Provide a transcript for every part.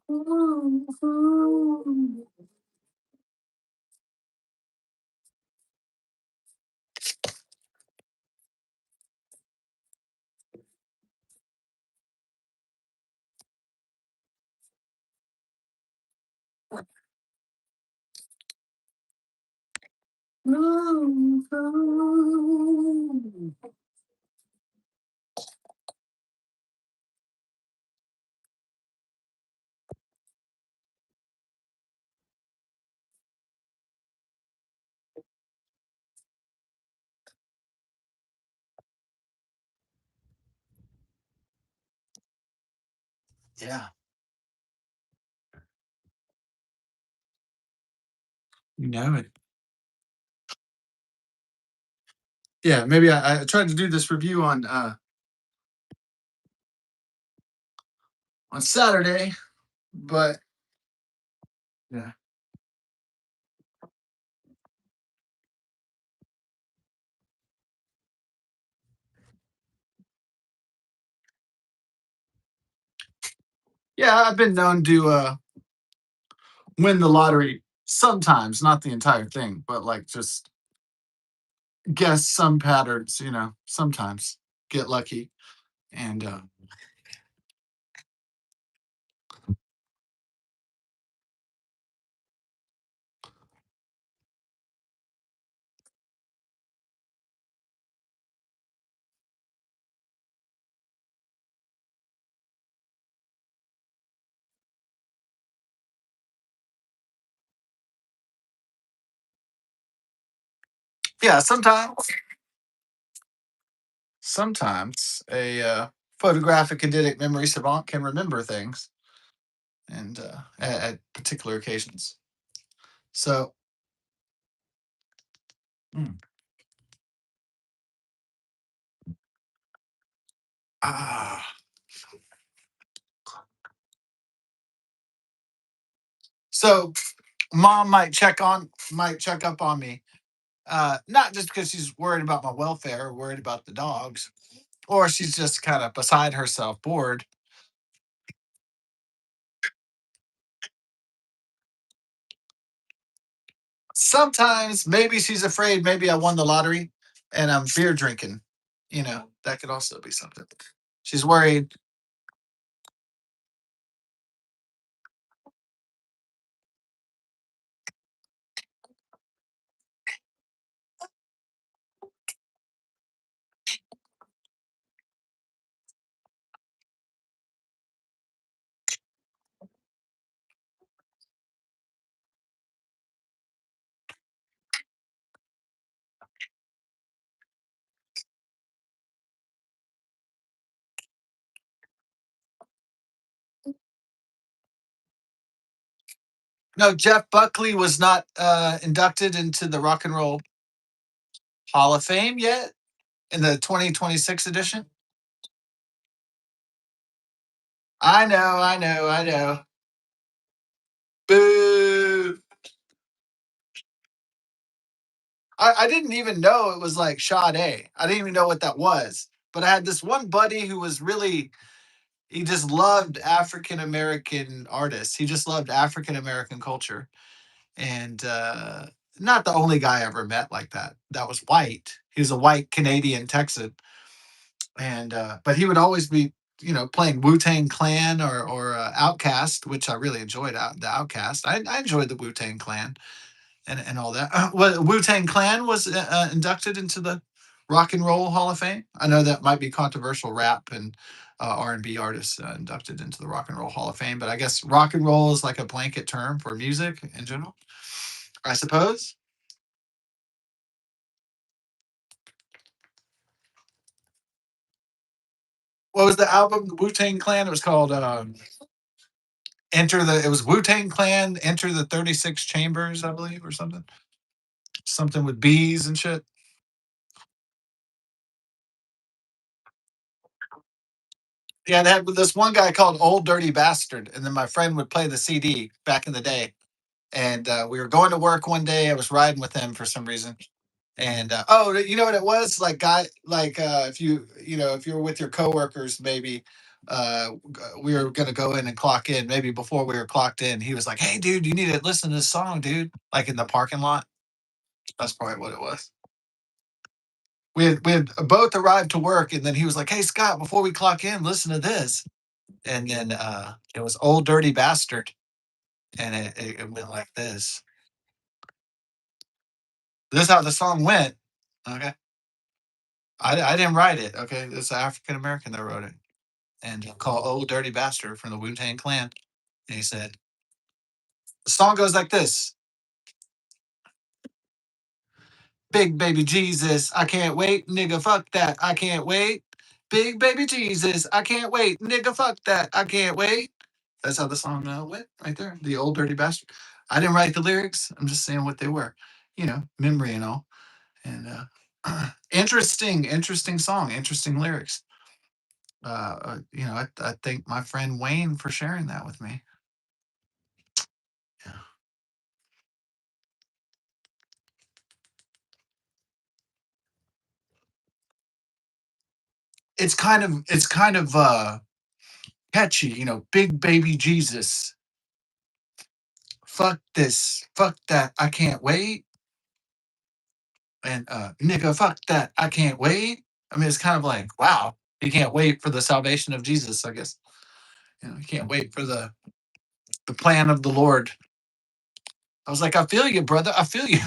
Yeah, you know it. Yeah, maybe I tried to do this review on Saturday, but yeah, yeah, I've been known to win the lottery sometimes, not the entire thing, but like just guess some patterns. Sometimes get lucky, and yeah, sometimes a photographic eidetic memory savant can remember things, and at particular occasions. So, mm, ah, so mom might check up on me, not just because she's worried about my welfare or worried about the dogs, or she's just kind of beside herself, bored. Sometimes maybe she's afraid maybe I won the lottery and I'm beer drinking. That could also be something. She's worried. No, Jeff Buckley was not inducted into the Rock and Roll Hall of Fame yet in the 2026 edition. I know. Boo. I didn't even know it was like Sade. I didn't even know what that was. But I had this one buddy who was really, he just loved African American artists. He just loved African American culture. And not the only guy I ever met like that. That was white. He was a white Canadian Texan. And but he would always be, playing Wu Tang Clan or Outcast, which I really enjoyed. The Outcast. I enjoyed the Wu Tang Clan and all that. Wu Tang Clan was inducted into the Rock and Roll Hall of Fame. I know that might be controversial. Rap and R&B artists inducted into the Rock and Roll Hall of Fame, but I guess rock and roll is like a blanket term for music in general, I suppose. What was the album? The Wu Tang Clan. It was called Enter the. It was Wu Tang Clan. Enter the 36 Chambers, I believe, or something. Something with bees and shit. Yeah, they had this one guy called Old Dirty Bastard, and then my friend would play the CD back in the day. And we were going to work one day. I was riding with him for some reason, And oh, you know what it was like, guy, like if if you were with your coworkers, maybe we were gonna go in and clock in. Maybe before we were clocked in, he was like, "Hey, dude, you need to listen to this song, dude." Like in the parking lot. That's probably what it was. We had both arrived to work, and then he was like, "Hey, Scott, before we clock in, listen to this." And then it was "Old Dirty Bastard," and it went like this. This is how the song went. Okay, I didn't write it. Okay, it's an African American that wrote it, and called "Old Dirty Bastard" from the Wu Tang Clan. And he said the song goes like this: "Big baby Jesus, I can't wait, nigga, fuck that, I can't wait. Big baby Jesus, I can't wait, nigga, fuck that, I can't wait." That's how the song went right there. The Old Dirty Bastard. I didn't write the lyrics. I'm just saying what they were, memory and all. And interesting song, interesting lyrics. I thank my friend Wayne for sharing that with me. Yeah. It's kind of catchy, big baby Jesus. Fuck this, fuck that, I can't wait. And nigga, fuck that, I can't wait. I mean, it's kind of like, wow, you can't wait for the salvation of Jesus, I guess. You can't wait for the plan of the Lord. I was like, I feel you, brother. I feel you.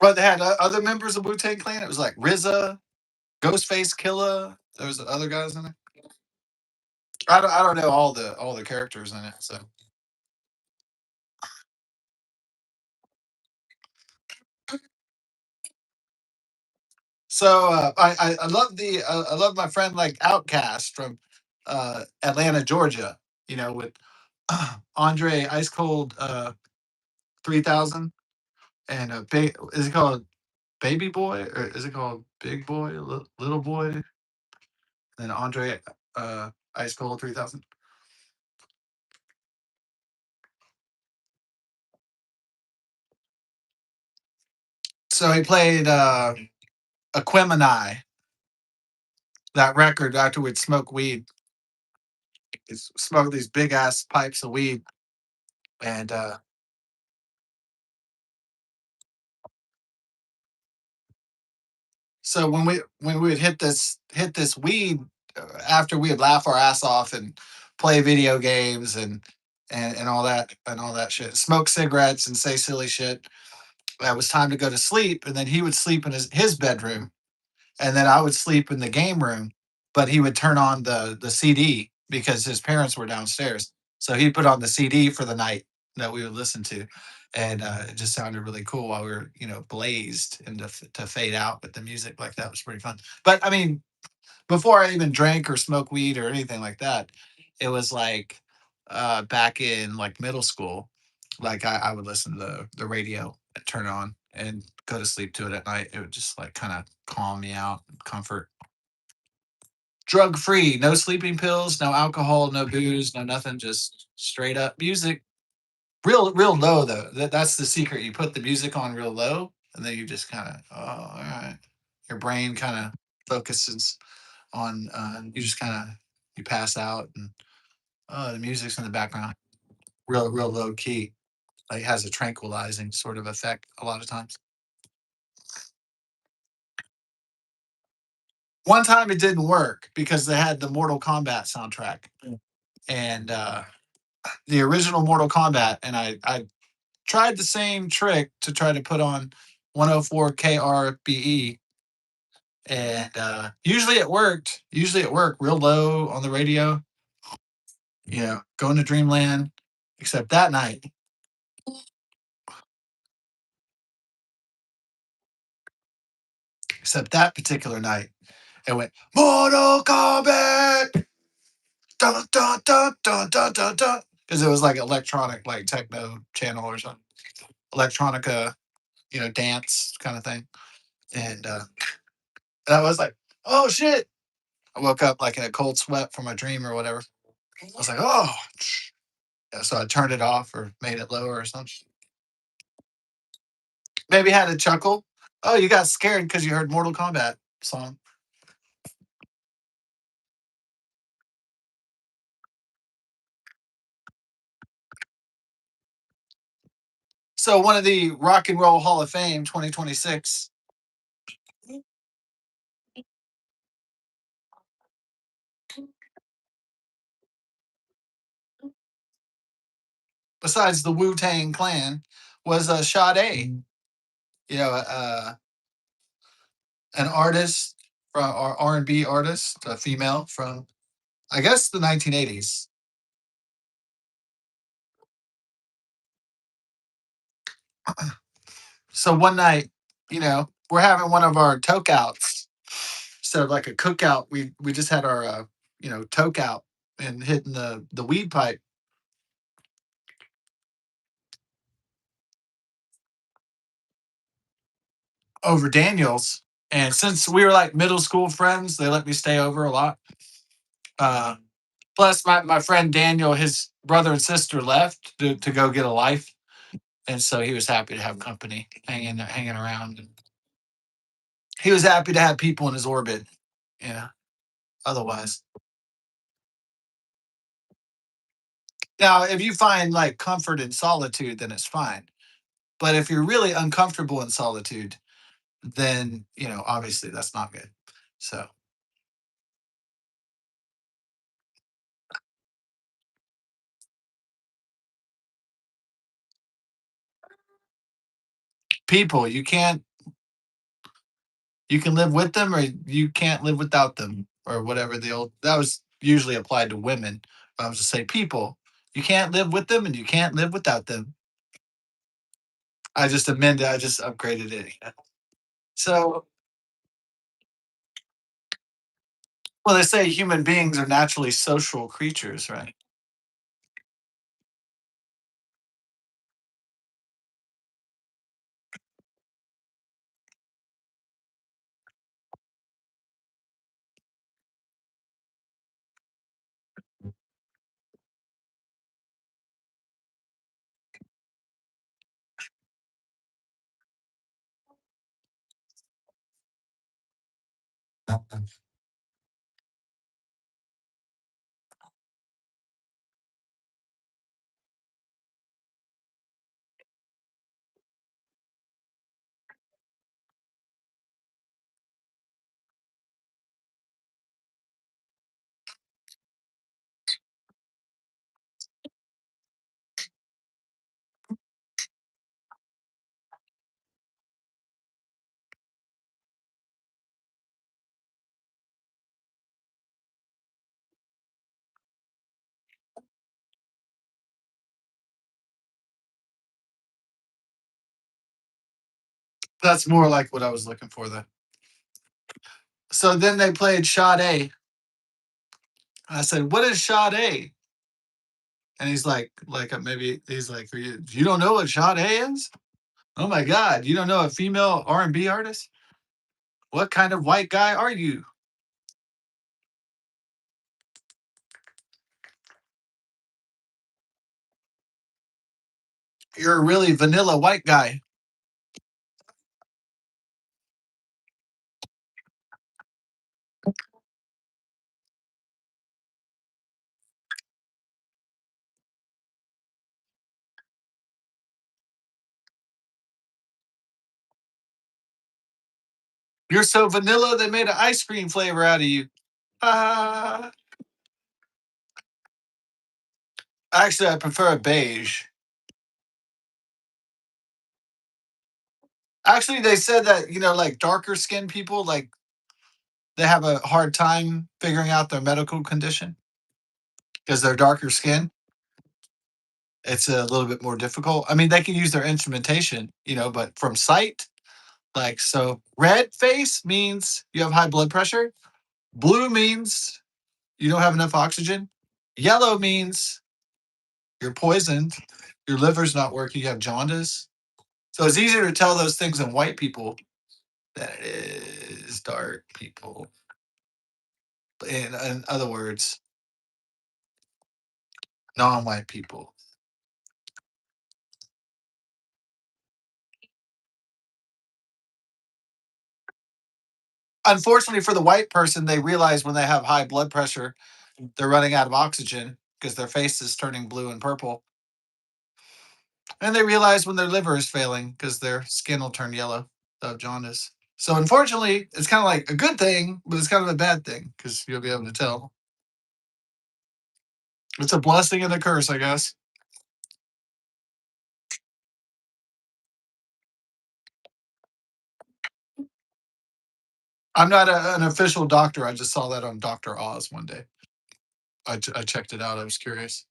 But they had other members of Wu Tang Clan. It was like RZA, Ghostface Killer. There was other guys in it. I don't know all the characters in it. So I love I love my friend like Outcast from Atlanta, Georgia. With Andre Ice Cold 3000 and big, is it called Baby Boy or is it called Big Boy, Little Boy? And Andre Ice Cold 3000. So he played Aquemini, that record after we'd smoke weed. He'd smoke these big ass pipes of weed. And so when we would hit this weed after we would laugh our ass off and play video games and all that shit, smoke cigarettes and say silly shit. It was time to go to sleep, and then he would sleep in his bedroom, and then I would sleep in the game room, but he would turn on the CD because his parents were downstairs. So he put on the CD for the night that we would listen to, and it just sounded really cool while we were blazed and to fade out with the music like that was pretty fun. But I mean, before I even drank or smoked weed or anything like that, it was like back in like middle school, like I would listen to the radio and turn it on and go to sleep to it at night. It would just like kind of calm me out, comfort. Drug free, no sleeping pills, no alcohol, no booze, no nothing, just straight up music. Real low though. That's the secret. You put the music on real low, and then you just kind of, oh, all right. Your brain kind of focuses on you just kind of you pass out and the music's in the background, real low key, like has a tranquilizing sort of effect a lot of times. One time it didn't work because they had the Mortal Kombat soundtrack. And the original Mortal Kombat, and I tried the same trick to try to put on 104 KRBE, and usually it worked real low on the radio, going to dreamland, except that night. Except that particular night, it went Mortal Kombat, dun dun dun dun dun dun dun, because it was like electronic, like techno channel or something, electronica, dance kind of thing. And I was like, "Oh shit!" I woke up like in a cold sweat from my dream or whatever. I was like, "Oh." Yeah, so I turned it off or made it lower or something. Maybe had a chuckle. Oh, you got scared because you heard Mortal Kombat song. So one of the Rock and Roll Hall of Fame 2026, besides the Wu Tang Clan, was Sade. You know, an artist from or R&B artist, a female from I guess the 1980s. So one night, we're having one of our toke outs. So like a cookout, we just had our toke out and hitting the weed pipe over Daniels. And since we were like middle school friends, they let me stay over a lot. Uh, Plus, my friend Daniel, his brother and sister left to go get a life, and so he was happy to have company, hanging around. And he was happy to have people in his orbit. Yeah. Otherwise, now if you find like comfort in solitude, then it's fine. But if you're really uncomfortable in solitude, then obviously that's not good. So people, you can live with them or you can't live without them or whatever the old that was usually applied to women. But I was just say people, you can't live with them and you can't live without them. I just upgraded it. So, well, they say human beings are naturally social creatures, right? That's more like what I was looking for then. So then they played Sade. I said, "What is Sade?" And he's like maybe he's like, "You don't know what Sade is? Oh my God, you don't know a female R&B artist? What kind of white guy are you? You're a really vanilla white guy. You're so vanilla they made an ice cream flavor out of you." Ah. Actually, I prefer beige. Actually, they said that like darker skinned people, like they have a hard time figuring out their medical condition because they're darker skin. It's a little bit more difficult. I mean, they can use their instrumentation, but from sight, like so, red face means you have high blood pressure. Blue means you don't have enough oxygen. Yellow means you're poisoned. Your liver's not working. You have jaundice. So it's easier to tell those things in white people than it is dark people. In other words, non-white people. Unfortunately for the white person, they realize when they have high blood pressure, they're running out of oxygen because their face is turning blue and purple. And they realize when their liver is failing because their skin will turn yellow of jaundice. So unfortunately, it's kind of like a good thing, but it's kind of a bad thing because you'll be able to tell. It's a blessing and a curse, I guess. I'm not an official doctor. I just saw that on Dr. Oz one day. I checked it out. I was curious.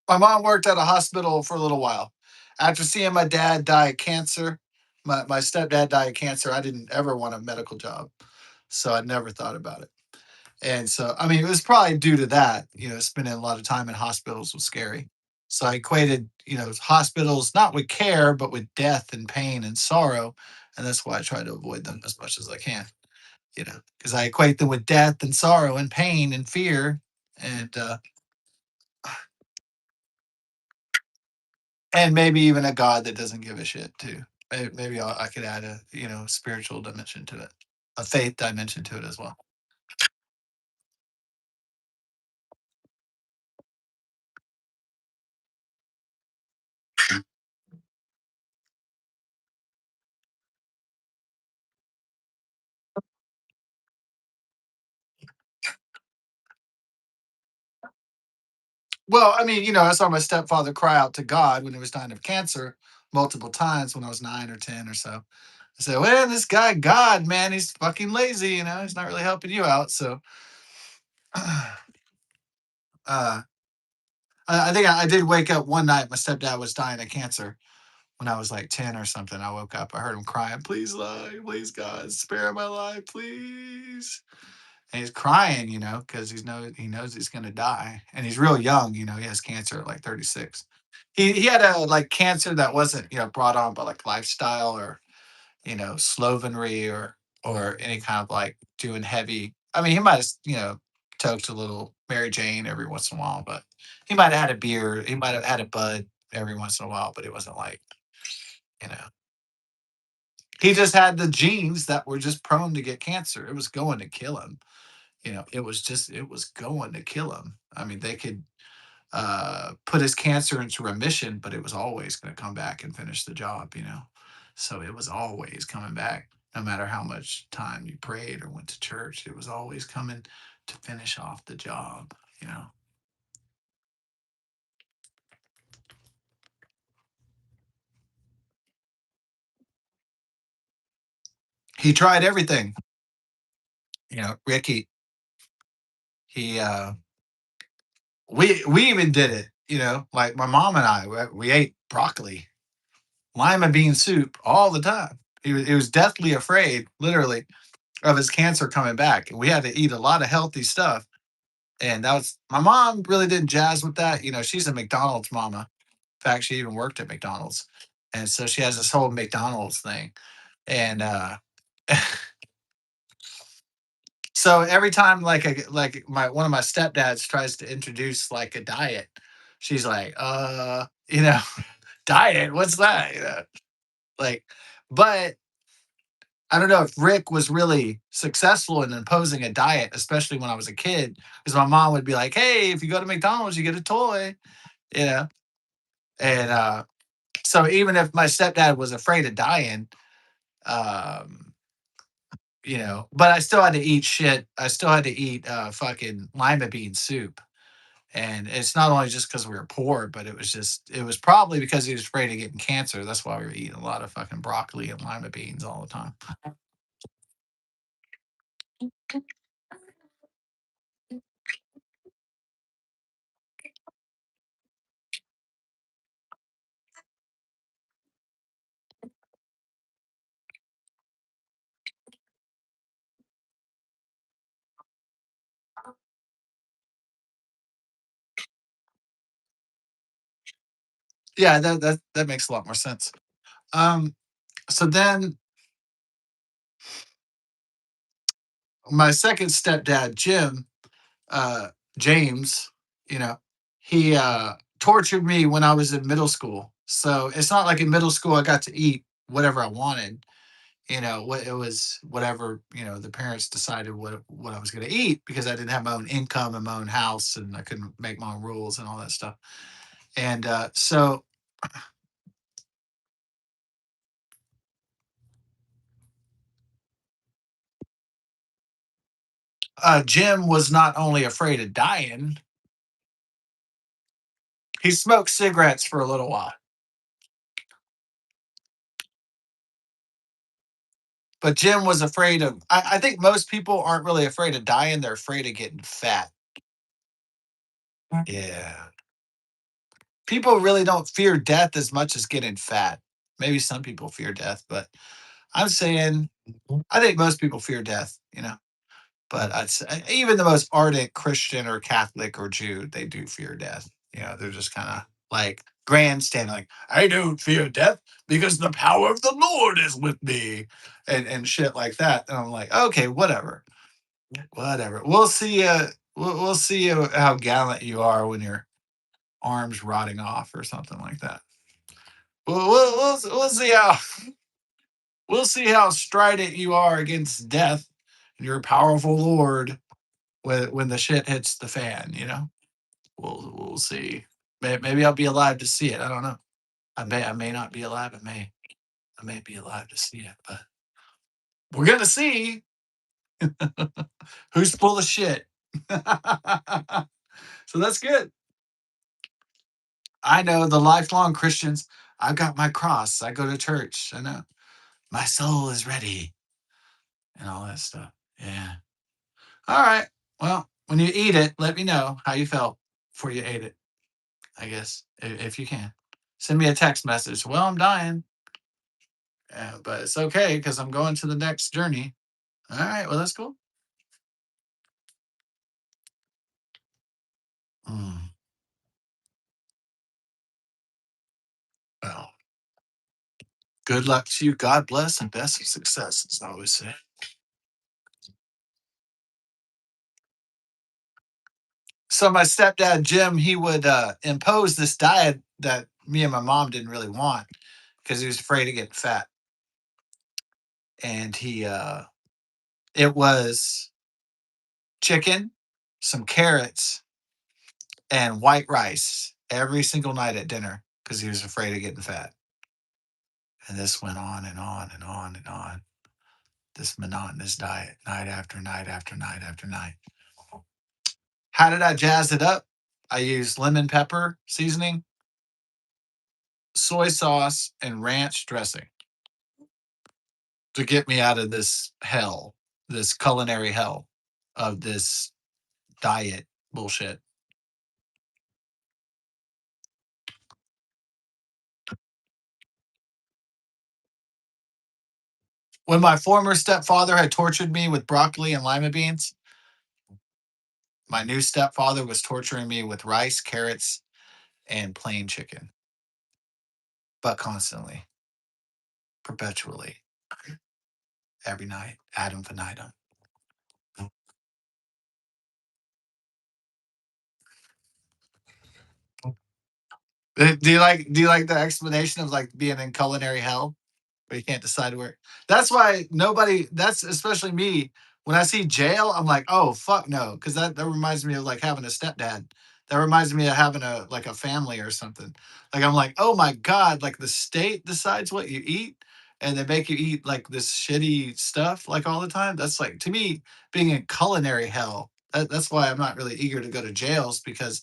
My mom worked at a hospital for a little while. After seeing my dad die of cancer, my stepdad died of cancer, I didn't ever want a medical job. So I never thought about it. And so, I mean, it was probably due to that, spending a lot of time in hospitals was scary. So I equated, hospitals not with care, but with death and pain and sorrow. And that's why I try to avoid them as much as I can, because I equate them with death and sorrow and pain and fear. And maybe even a God that doesn't give a shit too. Maybe I could add a spiritual dimension to it, a faith dimension to it as well. Well, I mean, I saw my stepfather cry out to God when he was dying of cancer multiple times when I was 9 or 10 or so. I said, "Well, this guy God, man, he's fucking lazy. He's not really helping you out." So, uh, I think I did wake up one night. My stepdad was dying of cancer when I was like 10 or something. I woke up. I heard him crying, "Please, please, God, spare my life, please." And he's crying, because he knows he's gonna die, and he's real young. He has cancer at like 36. He had a like cancer that wasn't brought on by like lifestyle or slovenry or any kind of like doing heavy. I mean, he might have toked a little Mary Jane every once in a while, but he might have had a beer. He might have had a bud every once in a while, but it wasn't like you know. He just had the genes that were just prone to get cancer. It was going to kill him. It was going to kill him. I mean, they could put his cancer into remission, but it was always going to come back and finish the job. So it was always coming back, no matter how much time you prayed or went to church. It was always coming to finish off the job. He tried everything. Ricky. He we even did it. Like my mom and I, we ate broccoli, lima bean soup all the time. He was deathly afraid, literally, of his cancer coming back. And we had to eat a lot of healthy stuff. And that was my mom really didn't jazz with that. She's a McDonald's mama. In fact, she even worked at McDonald's. And so she has this whole McDonald's thing. And so every time like my one of my stepdads tries to introduce like a diet, she's like, diet, what's that? Like, but I don't know if Rick was really successful in imposing a diet, especially when I was a kid, because my mom would be like, "Hey, if you go to McDonald's, you get a toy," you know. And so even if my stepdad was afraid of dying, um, but I still had to eat shit. I still had to eat fucking lima bean soup. And it's not only just because we were poor, but it was probably because he was afraid of getting cancer. That's why we were eating a lot of fucking broccoli and lima beans all the time. Yeah, that makes a lot more sense. Um, so then my second stepdad, Jim, uh, James, you know, he tortured me when I was in middle school. So it's not like in middle school I got to eat whatever I wanted. What it was, whatever the parents decided what I was going to eat, because I didn't have my own income and my own house, and I couldn't make my own rules and all that stuff. And so Jim was not only afraid of dying, he smoked cigarettes for a little while. But Jim was afraid of. I think most people aren't really afraid of dying; they're afraid of getting fat. Yeah, people really don't fear death as much as getting fat. Maybe some people fear death, but I'm saying I think most people fear death. But I'd say even the most ardent Christian or Catholic or Jew, they do fear death. They're just kind of like grandstanding, like, I don't fear death because the power of the Lord is with me, and shit like that. And I'm like, okay, whatever, whatever. We'll see. We'll see how gallant you are when your arms rotting off or something like that. We'll see how strident you are against death and your powerful Lord when the shit hits the fan. We'll see. Maybe I'll be alive to see it. I don't know. I may not be alive. I may be alive to see it, but we're gonna see who's full of shit. So that's good. I know the lifelong Christians. I've got my cross. I go to church. I know my soul is ready and all that stuff. Yeah. All right. Well, when you eat it, let me know how you felt before you ate it. I guess if you can, send me a text message. Well, I'm dying. But it's okay because I'm going to the next journey. All right. Well, that's cool. Mm, well, good luck to you. God bless and best of success, as I always say. So my stepdad Jim, he would impose this diet that me and my mom didn't really want because he was afraid of getting fat, and it was chicken, some carrots, and white rice every single night at dinner because he was afraid of getting fat. And this went on and on and on and on. This monotonous diet, night after night after night after night. How did I jazz it up? I used lemon pepper seasoning, soy sauce, and ranch dressing to get me out of this hell, this culinary hell of this diet bullshit. When my former stepfather had tortured me with broccoli and lima beans, my new stepfather was torturing me with rice, carrots, and plain chicken, but constantly, perpetually, every night, ad infinitum. Do you like the explanation of like being in culinary hell? But you can't decide where. That's why nobody. That's especially me. When I see jail, I'm like, oh fuck no, because that reminds me of like having a stepdad. That reminds me of having a family or something. Like I'm like, oh my god, like the state decides what you eat, and they make you eat like this shitty stuff like all the time. That's like to me being in culinary hell. That's why I'm not really eager to go to jails because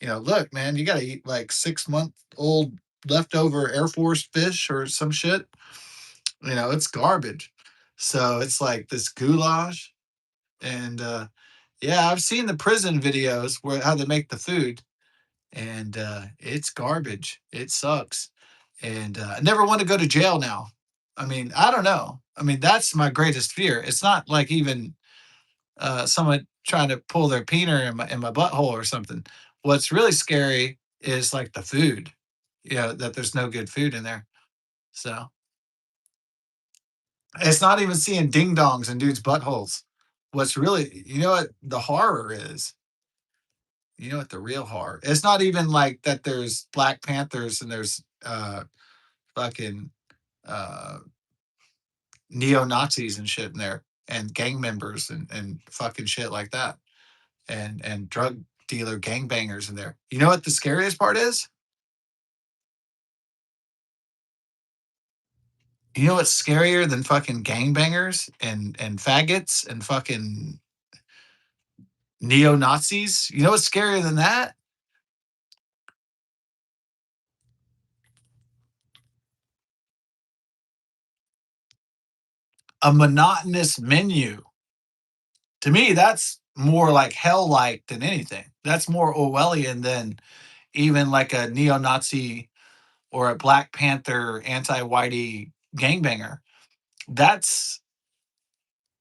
look, man, you got to eat like 6 month old leftover Air Force fish or some shit. It's garbage. So it's like this goulash. And yeah, I've seen the prison videos where how they make the food, and it's garbage. It sucks. And I never want to go to jail now. I mean, I don't know. I mean, that's my greatest fear. It's not like even someone trying to pull their peener in my butthole or something. What's really scary is like the food. that there's no good food in there. So it's not even seeing ding dongs and dudes' buttholes. What's really, what the horror is? You know what the real horror? It's not even like that there's Black Panthers and there's fucking uh neo Nazis and shit in there and gang members and fucking shit like that and drug dealer gangbangers in there. You know what the scariest part is? You know what's scarier than fucking gangbangers and faggots and fucking neo Nazis? You know what's scarier than that? A monotonous menu. To me, that's more like hell like than anything. That's more Orwellian than even like a neo Nazi or a Black Panther anti whitey gangbanger. That's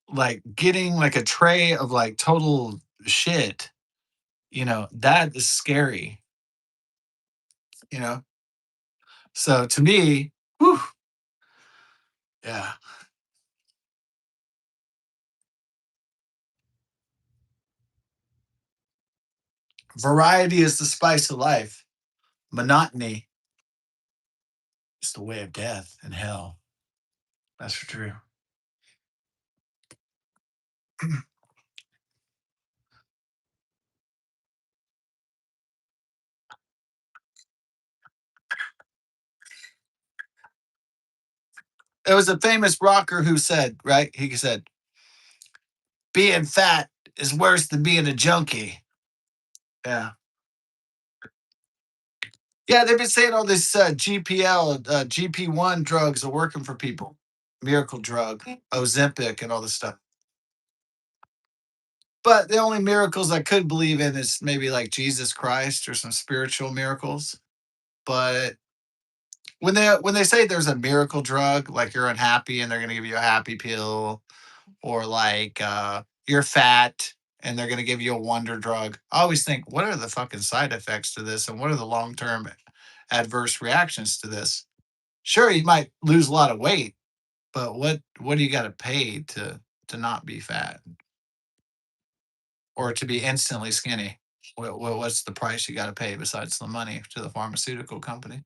like getting like a tray of like total shit, that is scary, you know? So to me, whew, yeah. Variety is the spice of life. Monotony is the way of death and hell. That's for true. It was a famous rocker who said, right? He said, being fat is worse than being a junkie. Yeah. Yeah, they've been saying all this GPL, GP1 drugs are working for people. Miracle drug, Ozempic, and all this stuff. But the only miracles I could believe in is maybe like Jesus Christ or some spiritual miracles. But when they say there's a miracle drug, like you're unhappy and they're gonna give you a happy pill, or like you're fat and they're gonna give you a wonder drug. I always think, what are the fucking side effects to this and what are the long term adverse reactions to this? Sure, you might lose a lot of weight, but what do you gotta pay to not be fat? Or to be instantly skinny? What's the price you got to pay besides the money to the pharmaceutical company?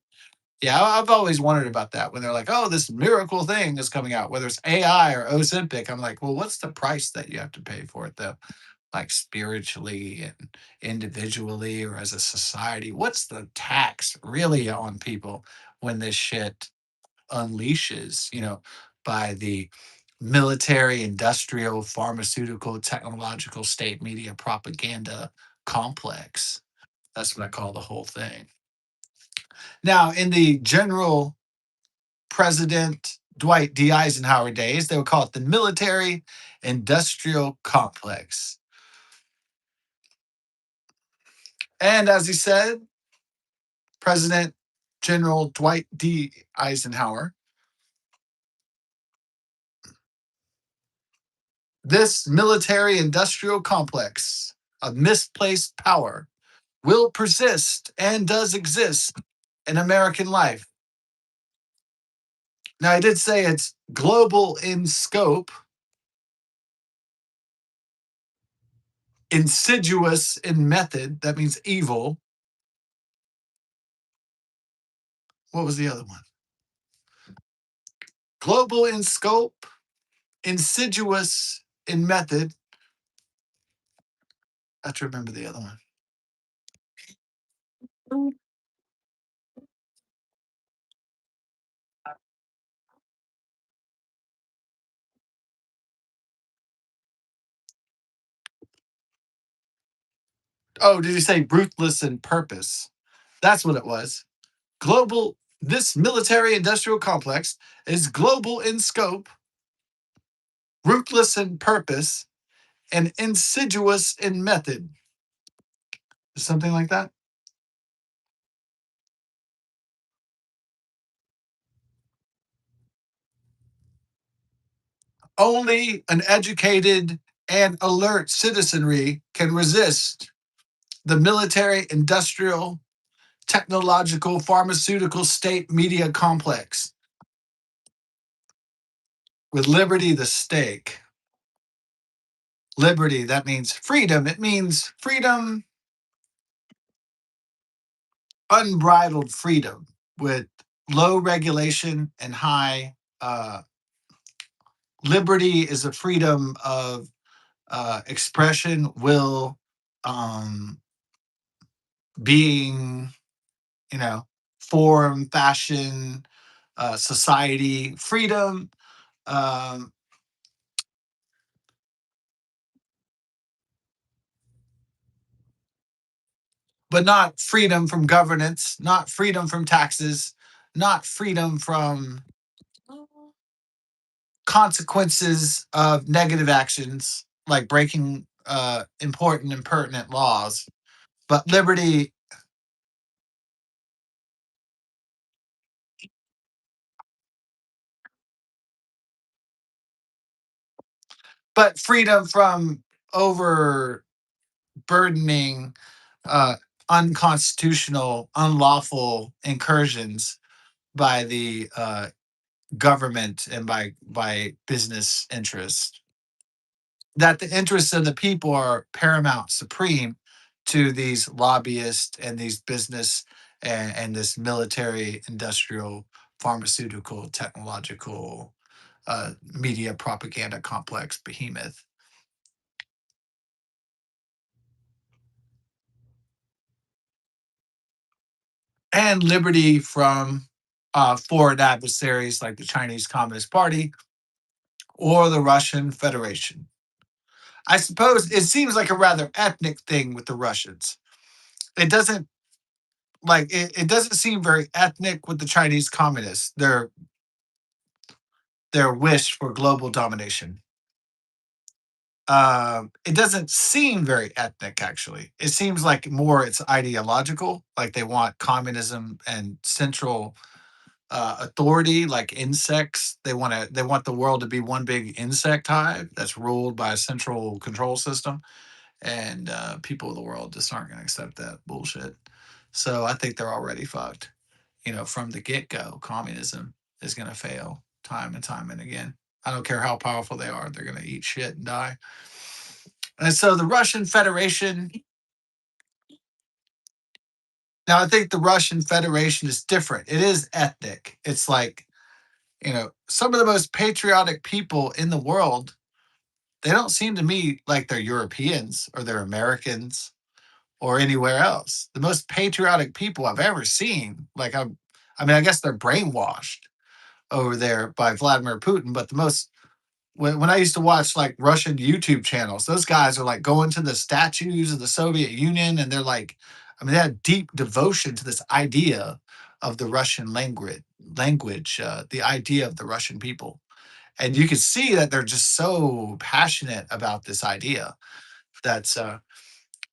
Yeah, I've always wondered about that when they're like, "Oh, this miracle thing is coming out, whether it's AI or Ozempic." I'm like, "Well, what's the price that you have to pay for it, though? Like spiritually and individually, or as a society? What's the tax really on people when this shit unleashes, by the military, industrial, pharmaceutical, technological, state media propaganda complex. That's what I call the whole thing. Now, in the general President Dwight D. Eisenhower days, they would call it the military industrial complex. And as he said, President General Dwight D. Eisenhower, this military industrial complex of misplaced power will persist and does exist in American life. Now, I did say it's global in scope, insidious in method. That means evil. What was the other one? Global in scope, insidious in method. I have to remember the other one. Oh, did you say ruthless in purpose? That's what it was. Global, this military industrial complex is global in scope, ruthless in purpose, and insidious in method. Something like that. Only an educated and alert citizenry can resist the military industrial technological, pharmaceutical, state media complex. With liberty, the stake. Liberty, that means freedom. It means freedom, unbridled freedom with low regulation and high liberty is a freedom of expression, will, um, being, you know, form, fashion, society, freedom, um, but not freedom from governance, not freedom from taxes, not freedom from consequences of negative actions like breaking important and pertinent laws. But liberty, but freedom from overburdening uh, unconstitutional, unlawful incursions by the government and by business interests. That the interests of the people are paramount, supreme to these lobbyists and these business and this military, industrial, pharmaceutical, technological, media propaganda complex behemoth. And liberty from foreign adversaries like the Chinese Communist Party or the Russian Federation. I suppose it seems like a rather ethnic thing with the Russians. It doesn't it doesn't seem very ethnic with the Chinese communists. Their wish for global domination. It doesn't seem very ethnic, actually. It seems like more it's ideological, like they want communism and central authority, like insects. They want the world to be one big insect hive that's ruled by a central control system, and people of the world just aren't going to accept that bullshit. So I think they're already fucked. From the get go, communism is going to fail time and time and again. I don't care how powerful they are; they're going to eat shit and die. And so the Russian Federation. Now, I think the Russian Federation is different. It is ethnic. It's like some of the most patriotic people in the world, they don't seem to me like they're Europeans or they're Americans or anywhere else. The most patriotic people I've ever seen, I mean, I guess they're brainwashed over there by Vladimir Putin, but the most when I used to watch like Russian YouTube channels, those guys are like going to the statues of the Soviet Union and they're like, I mean, they had deep devotion to this idea of the Russian language, the idea of the Russian people. And you can see that they're just so passionate about this idea. That's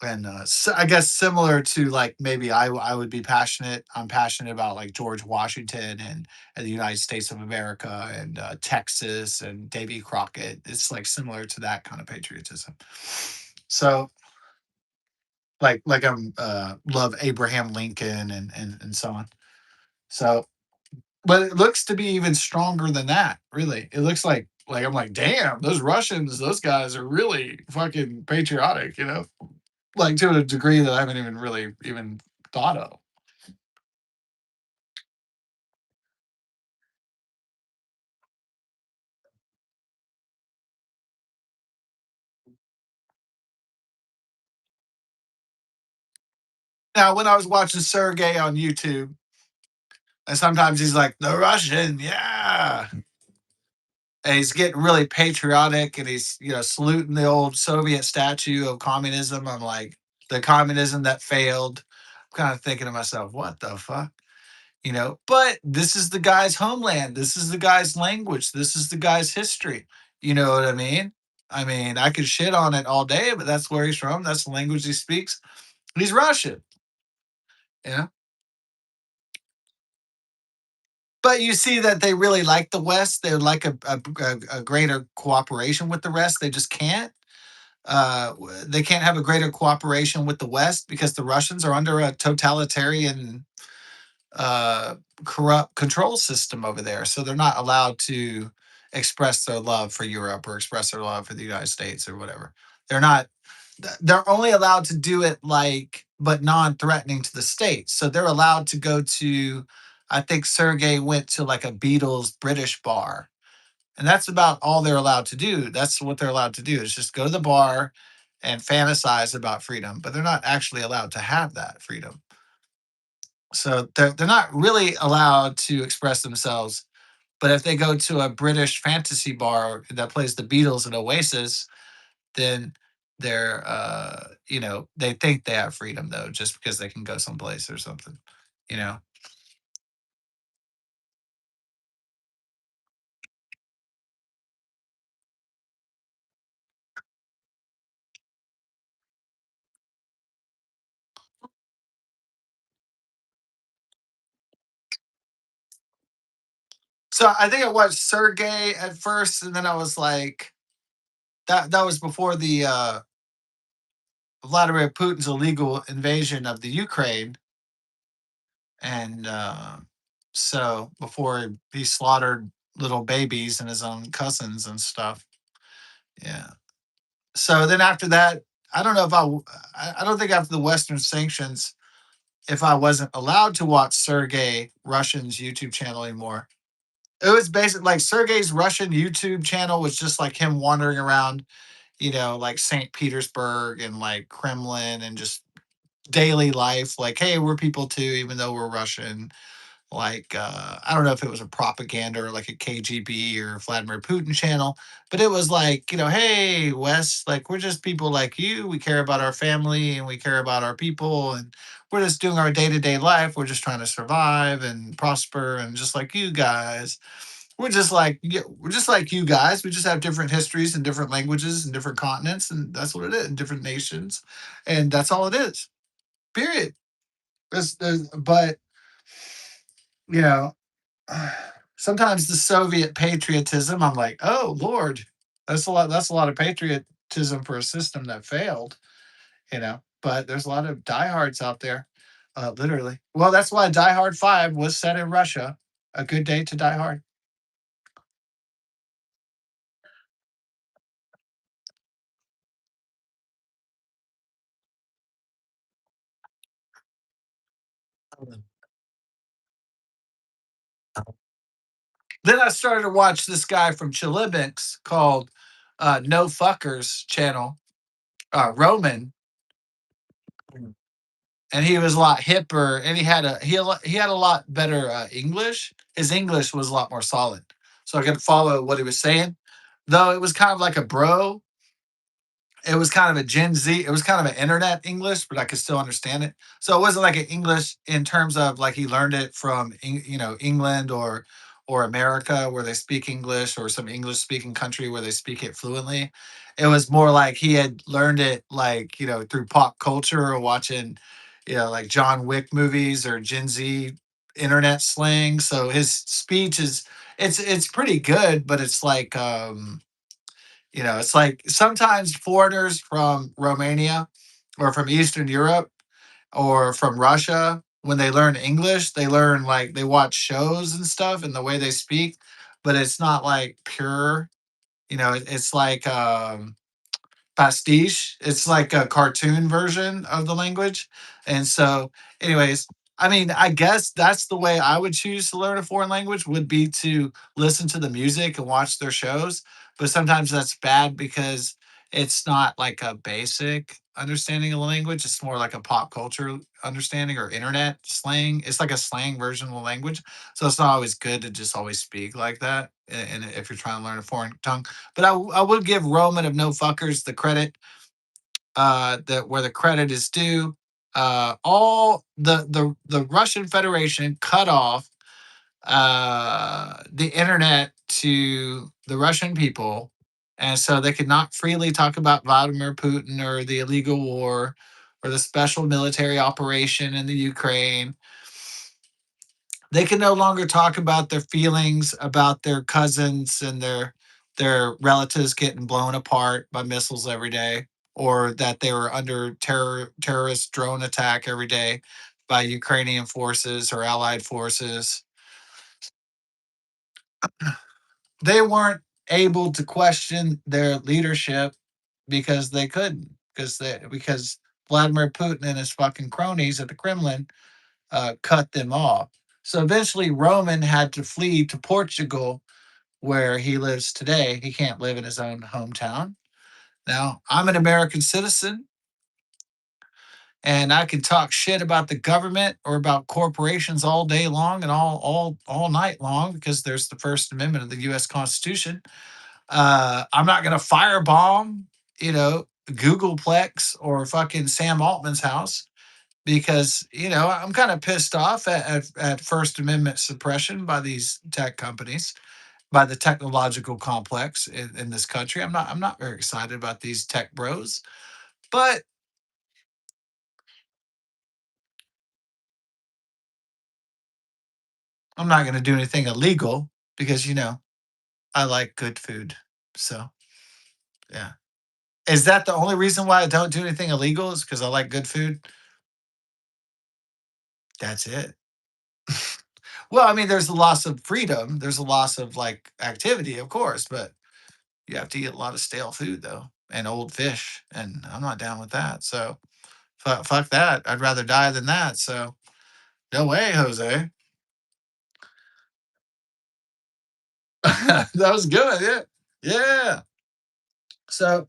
and so I guess similar to like maybe I would be passionate. I'm passionate about like George Washington and the United States of America and Texas and Davy Crockett. It's like similar to that kind of patriotism. So I'm love Abraham Lincoln and so on. So but it looks to be even stronger than that. Really, it looks like I'm like damn those Russians, those guys are really fucking patriotic. Like to a degree that I haven't even really even thought of. Now, when I was watching Sergey on YouTube, and sometimes he's like, the Russian, yeah. And he's getting really patriotic and he's, saluting the old Soviet statue of communism. I'm like, the communism that failed. I'm kind of thinking to myself, what the fuck? But this is the guy's homeland. This is the guy's language. This is the guy's history. You know what I mean? I mean, I could shit on it all day, but that's where he's from. That's the language he speaks. He's Russian. Yeah. But you see that they really like the West. They would like a greater cooperation with the rest. They just can't. They can't have a greater cooperation with the West because the Russians are under a totalitarian, uh, corrupt control system over there. So they're not allowed to express their love for Europe or express their love for the United States or whatever. They're not. They're only allowed to do it like, but non-threatening to the states. So they're allowed to go to. I think Sergey went to like a Beatles British bar, and that's about all they're allowed to do. That's what they're allowed to do is just go to the bar and fantasize about freedom, but they're not actually allowed to have that freedom. So they're not really allowed to express themselves. But if they go to a British fantasy bar that plays the Beatles and Oasis, then they think they have freedom though, just because they can go someplace or something, you know. So I think I watched Sergey at first, and then I was like, that was before the Vladimir Putin's illegal invasion of the Ukraine, and so before he slaughtered little babies and his own cousins and stuff. Yeah. So then after that, I don't know if I don't think after the Western sanctions, if I wasn't allowed to watch Sergey Russian's YouTube channel anymore. It was basically like Sergey's Russian YouTube channel was just like him wandering around, like St. Petersburg and like Kremlin and just daily life. Like, hey, we're people too, even though we're Russian. Like, I don't know if it was a propaganda or like a KGB or Vladimir Putin channel, but it was like, hey, Wes, like we're just people like you. We care about our family and we care about our people, and we're just doing our day to day life. We're just trying to survive and prosper, and just like you guys, we're just like we're just like you guys. We just have different histories and different languages and different continents, and that's what it is. And different nations, and that's all it is. Period. But you know, sometimes the Soviet patriotism, I'm like, oh Lord, that's a lot. That's a lot of patriotism for a system that failed. But there's a lot of diehards out there, literally. Well, that's why Die Hard 5 was set in Russia. A good day to die hard. Then I started to watch this guy from Chilibix called No Fuckers channel, Roman, and he was a lot hipper, and he had a lot better English. His English was a lot more solid, so I could follow what he was saying. Though it was kind of like a bro, it was kind of a Gen Z. It was kind of an internet English, but I could still understand it. So it wasn't like an English in terms of like he learned it from England or America where they speak English, or some English speaking country where they speak it fluently. It was more like he had learned it like through pop culture or watching like John Wick movies or Gen Z internet slang. So his speech is it's pretty good, but it's like sometimes foreigners from Romania or from Eastern Europe or from Russia, when they learn English, they learn like they watch shows and stuff and the way they speak, but it's not like pure. It's like pastiche. It's like a cartoon version of the language. And so, anyways, I mean, I guess that's the way I would choose to learn a foreign language would be to listen to the music and watch their shows. But sometimes that's bad because it's not like a basic understanding of the language. It's more like a pop culture understanding or internet slang. It's like a slang version of the language. So it's not always good to just always speak like that. And if you're trying to learn a foreign tongue, but I would give Roman of No Fuckers the credit, that where the credit is due. All the Russian Federation cut off the internet to the Russian people, and so they could not freely talk about Vladimir Putin or the illegal war or the special military operation in the Ukraine. They can no longer talk about their feelings about their cousins and their relatives getting blown apart by missiles every day. or that they were under terrorist drone attack every day by Ukrainian forces or allied forces. They weren't able to question their leadership because they couldn't, because Vladimir Putin and his fucking cronies at the Kremlin cut them off. So eventually Roman had to flee to Portugal, where he lives today. He can't live in his own hometown. Now, I'm an American citizen, and I can talk shit about the government or about corporations all day long and all night long, because there's the First Amendment of the U.S. Constitution. I'm not going to firebomb, Googleplex or fucking Sam Altman's house, because I'm kind of pissed off at First Amendment suppression by these tech companies, by the technological complex in this country. I'm not very excited about these tech bros, but I'm not going to do anything illegal because I like good food. So yeah, is that the only reason why I don't do anything illegal? Is because I like good food? That's it. Well, I mean, there's a loss of freedom. There's a loss of like activity, of course, but you have to eat a lot of stale food though, and old fish, and I'm not down with that. So fuck that. I'd rather die than that. So no way, Jose. That was good. Yeah, yeah. So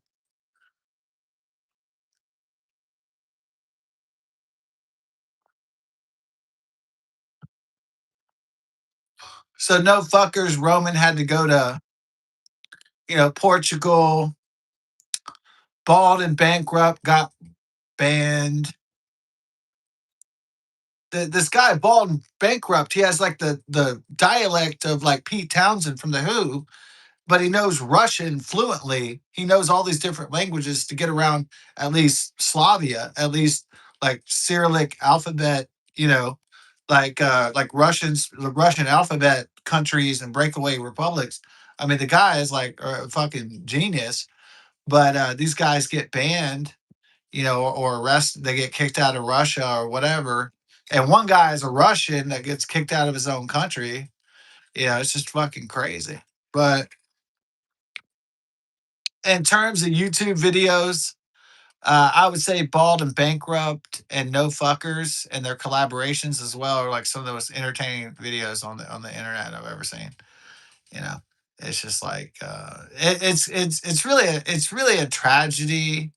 no fuckers. Roman had to go to Portugal, bald and bankrupt, got banned. This guy, bald and bankrupt, he has like the dialect of like Pete Townsend from the Who, but he knows Russian fluently. He knows all these different languages to get around at least Slavia, at least like Cyrillic alphabet, like Russians, the Russian alphabet countries and breakaway republics. I mean, the guy is like a fucking genius, but these guys get banned, or arrested. They get kicked out of Russia or whatever. And one guy is a Russian that gets kicked out of his own country. It's just fucking crazy. But in terms of YouTube videos, I would say Bald and Bankrupt and No Fuckers and their collaborations as well are like some of the most entertaining videos on the internet I've ever seen. You know, it's just like it's really a tragedy.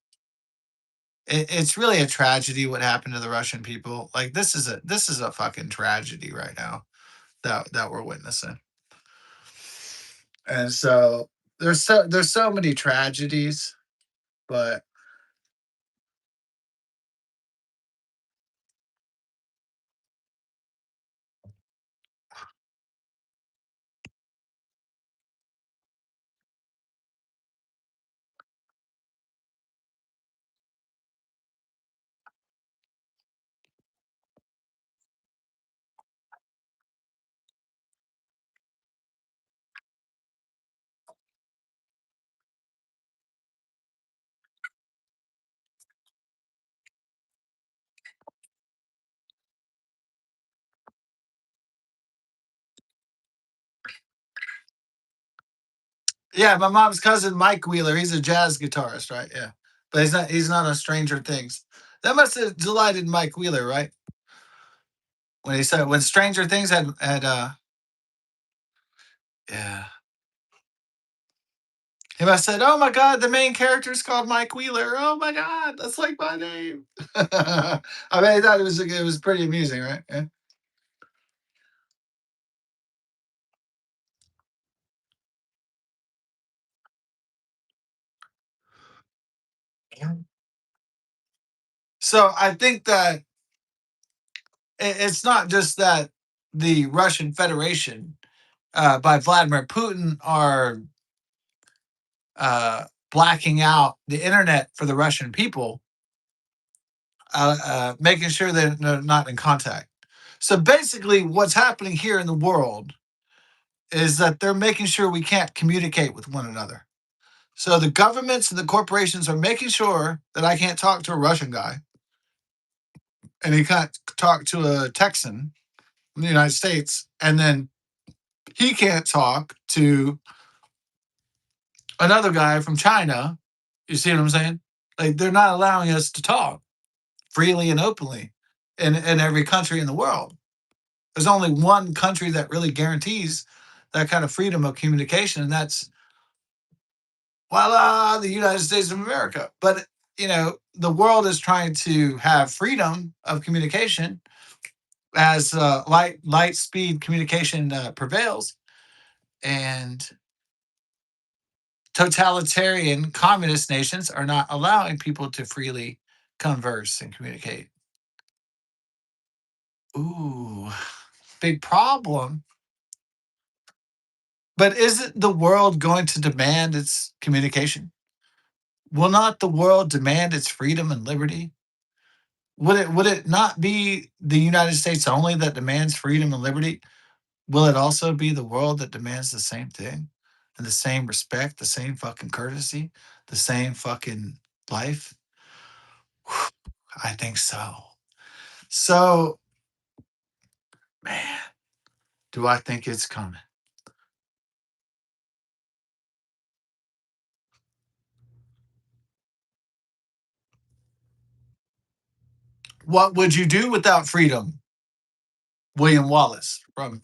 It's really a tragedy what happened to the Russian people. Like this is a fucking tragedy right now that we're witnessing. And so there's so many tragedies, but yeah, my mom's cousin Mike Wheeler, he's a jazz guitarist, right? Yeah. But he's not on Stranger Things. That must have delighted Mike Wheeler, right? When he said when Stranger Things had yeah. He must have said, "Oh my god, the main character is called Mike Wheeler. Oh my god, that's like my name." I mean, I thought it was pretty amusing, right? Yeah. So I think that it's not just that the Russian Federation by Vladimir Putin are blacking out the internet for the Russian people, making sure they're not in contact. So basically, what's happening here in the world is that they're making sure we can't communicate with one another. So the governments and the corporations are making sure that I can't talk to a Russian guy and he can't talk to a Texan in the United States, and then he can't talk to another guy from China. You see what I'm saying? Like they're not allowing us to talk freely and openly in every country in the world. There's only one country that really guarantees that kind of freedom of communication, and that's voila, the United States of America. But the world is trying to have freedom of communication as light speed communication prevails, and totalitarian communist nations are not allowing people to freely converse and communicate. Ooh, big problem. But isn't the world going to demand its communication? Will not the world demand its freedom and liberty? Would it not be the United States only that demands freedom and liberty? Will it also be the world that demands the same thing? And the same respect, the same fucking courtesy, the same fucking life? I think so. So, man, do I think it's coming? What would you do without freedom? William Wallace from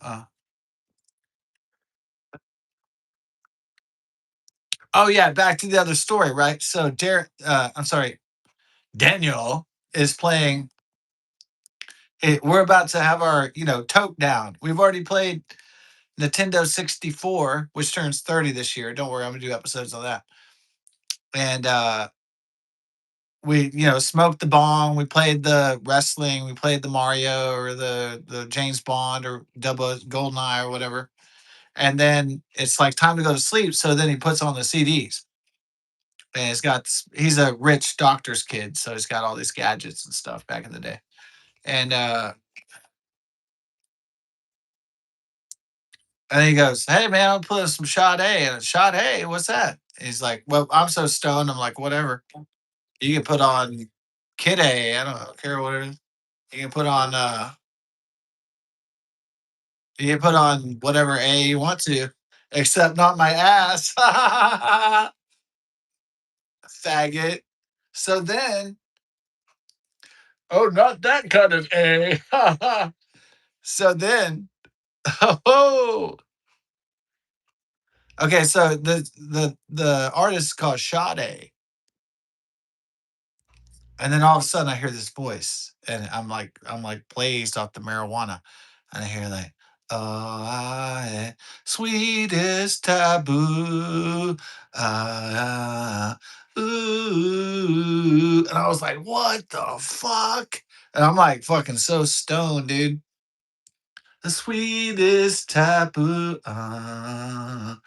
oh yeah, back to the other story, right? So Derek I'm sorry, Daniel is playing we're about to have our, tote down. We've already played Nintendo 64, which turns 30 this year. Don't worry, I'm gonna do episodes on that. And we, smoked the bong, we played the wrestling, we played the Mario or the James Bond or Double Goldeneye or whatever. And then it's like time to go to sleep. So then he puts on the CDs. And he's a rich doctor's kid, so he's got all these gadgets and stuff back in the day. And he goes, "Hey man, I'm putting some Sade." And it's, "Sade, what's that?" He's like, "Well, I'm so stoned." I'm like, "Whatever. You can put on Kid A. I don't care what it is. You can put on whatever A you want to, except not my ass." Faggot. So then, oh, not that kind of A. So then, oh, okay. So the artist is called Sade. And then all of a sudden I hear this voice and I'm like blazed off the marijuana. And I hear like, "Oh, sweetest taboo. Ooh." And I was like, what the fuck? And I'm like fucking so stoned, dude. The sweetest taboo. I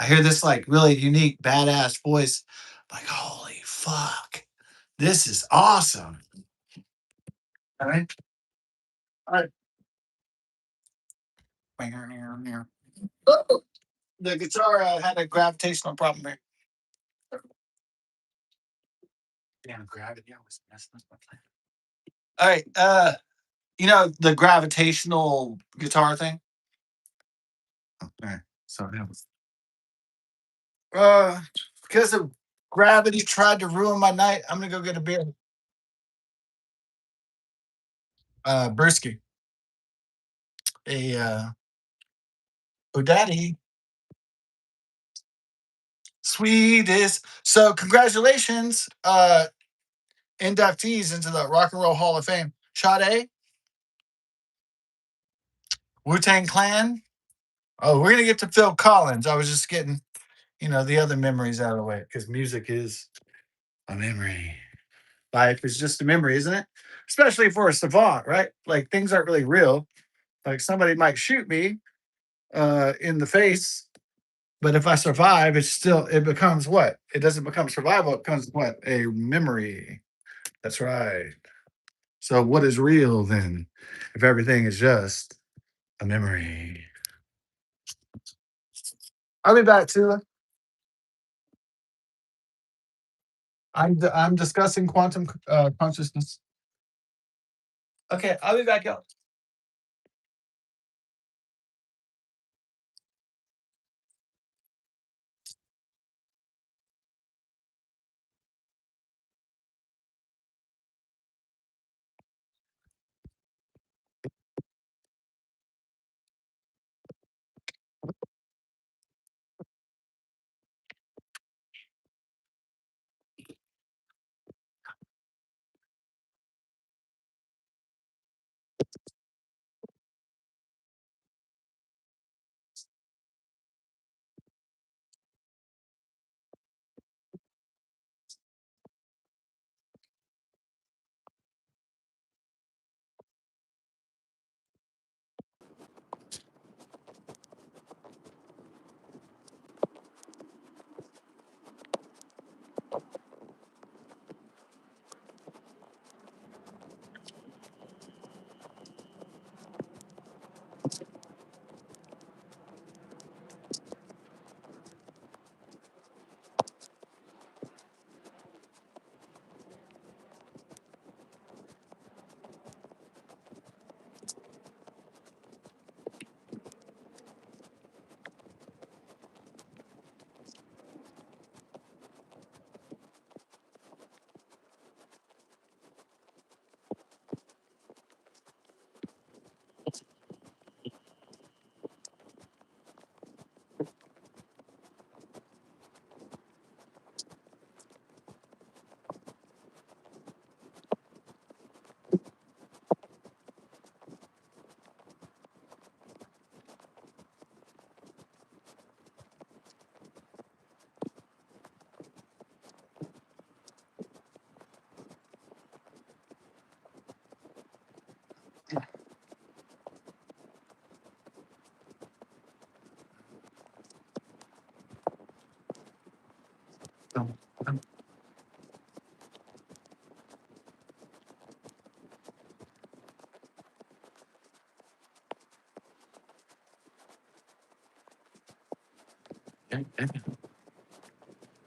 hear this like really unique, badass voice. Like, holy fuck. This is awesome. All right. All right. The guitar had a gravitational problem there. Damn, gravity. I was messing up my plan. All right. The gravitational guitar thing? Okay. So that was uh because of gravity tried to ruin my night. I'm gonna go get a beer. Brisky. A oh daddy. Sweetest. So congratulations, inductees into the Rock and Roll Hall of Fame. Sade, Wu Tang Clan. Oh, we're gonna get to Phil Collins. I was just getting, the other memories out of the way because music is a memory. Life is just a memory, isn't it? Especially for a savant, right? Like things aren't really real. Like somebody might shoot me in the face, but if I survive, it becomes what? It doesn't become survival. It becomes what? A memory. That's right. So what is real then? If everything is just a memory. I'll be back, Tula. I'm discussing quantum consciousness. Okay, I'll be back out.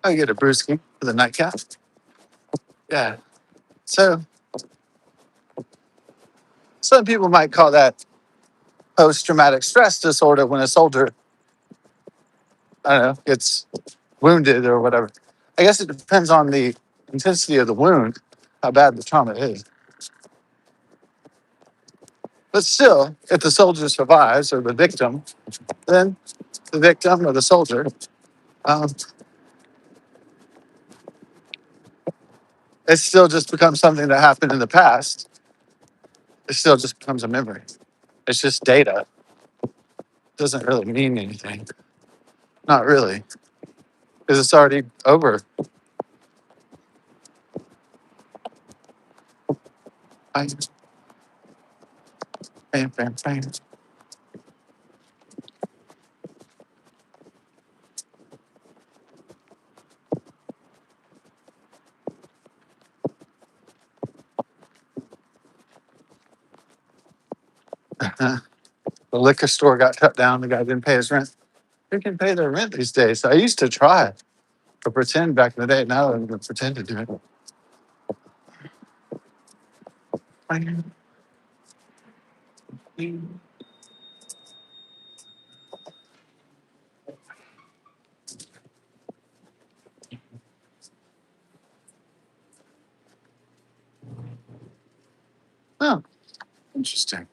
I get a brewski for the nightcap. Yeah. So some people might call that post-traumatic stress disorder when a soldier, I don't know, gets wounded or whatever. I guess it depends on the intensity of the wound, how bad the trauma is. But still, if the soldier survives or the victim, then the victim or the soldier, um, it still just becomes something that happened in the past. It still just becomes a memory. It's just data. It doesn't really mean anything. Not really, because it's already over. Bang, bang, bang, bang. The liquor store got shut down. The guy didn't pay his rent. Who can pay their rent these days? I used to try or pretend back in the day. Now I don't even pretend to do it. Oh, interesting.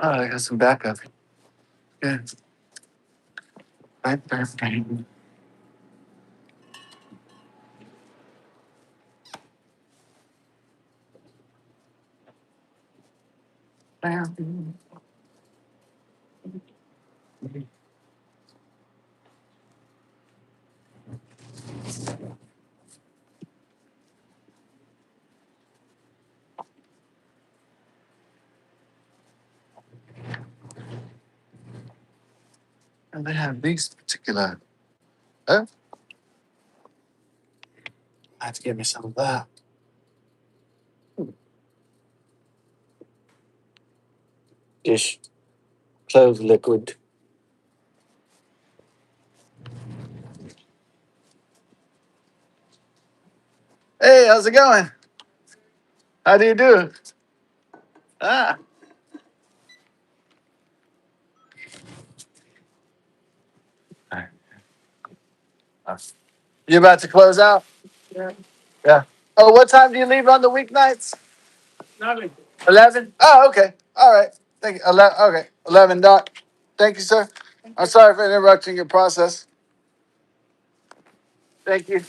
Oh, I got some backup. Good. Bang, bang, bang. Bang. And they have these particular. Oh, I have to get me some of that. Dish clove liquid. Hey, how's it going? How do you do? Ah, you about to close out? Yeah. Oh, what time do you leave on the weeknights? 11. Oh, okay. All right. Thank you. 11. Okay. 11 dot. Thank you, sir. I'm sorry for interrupting your process. Thank you.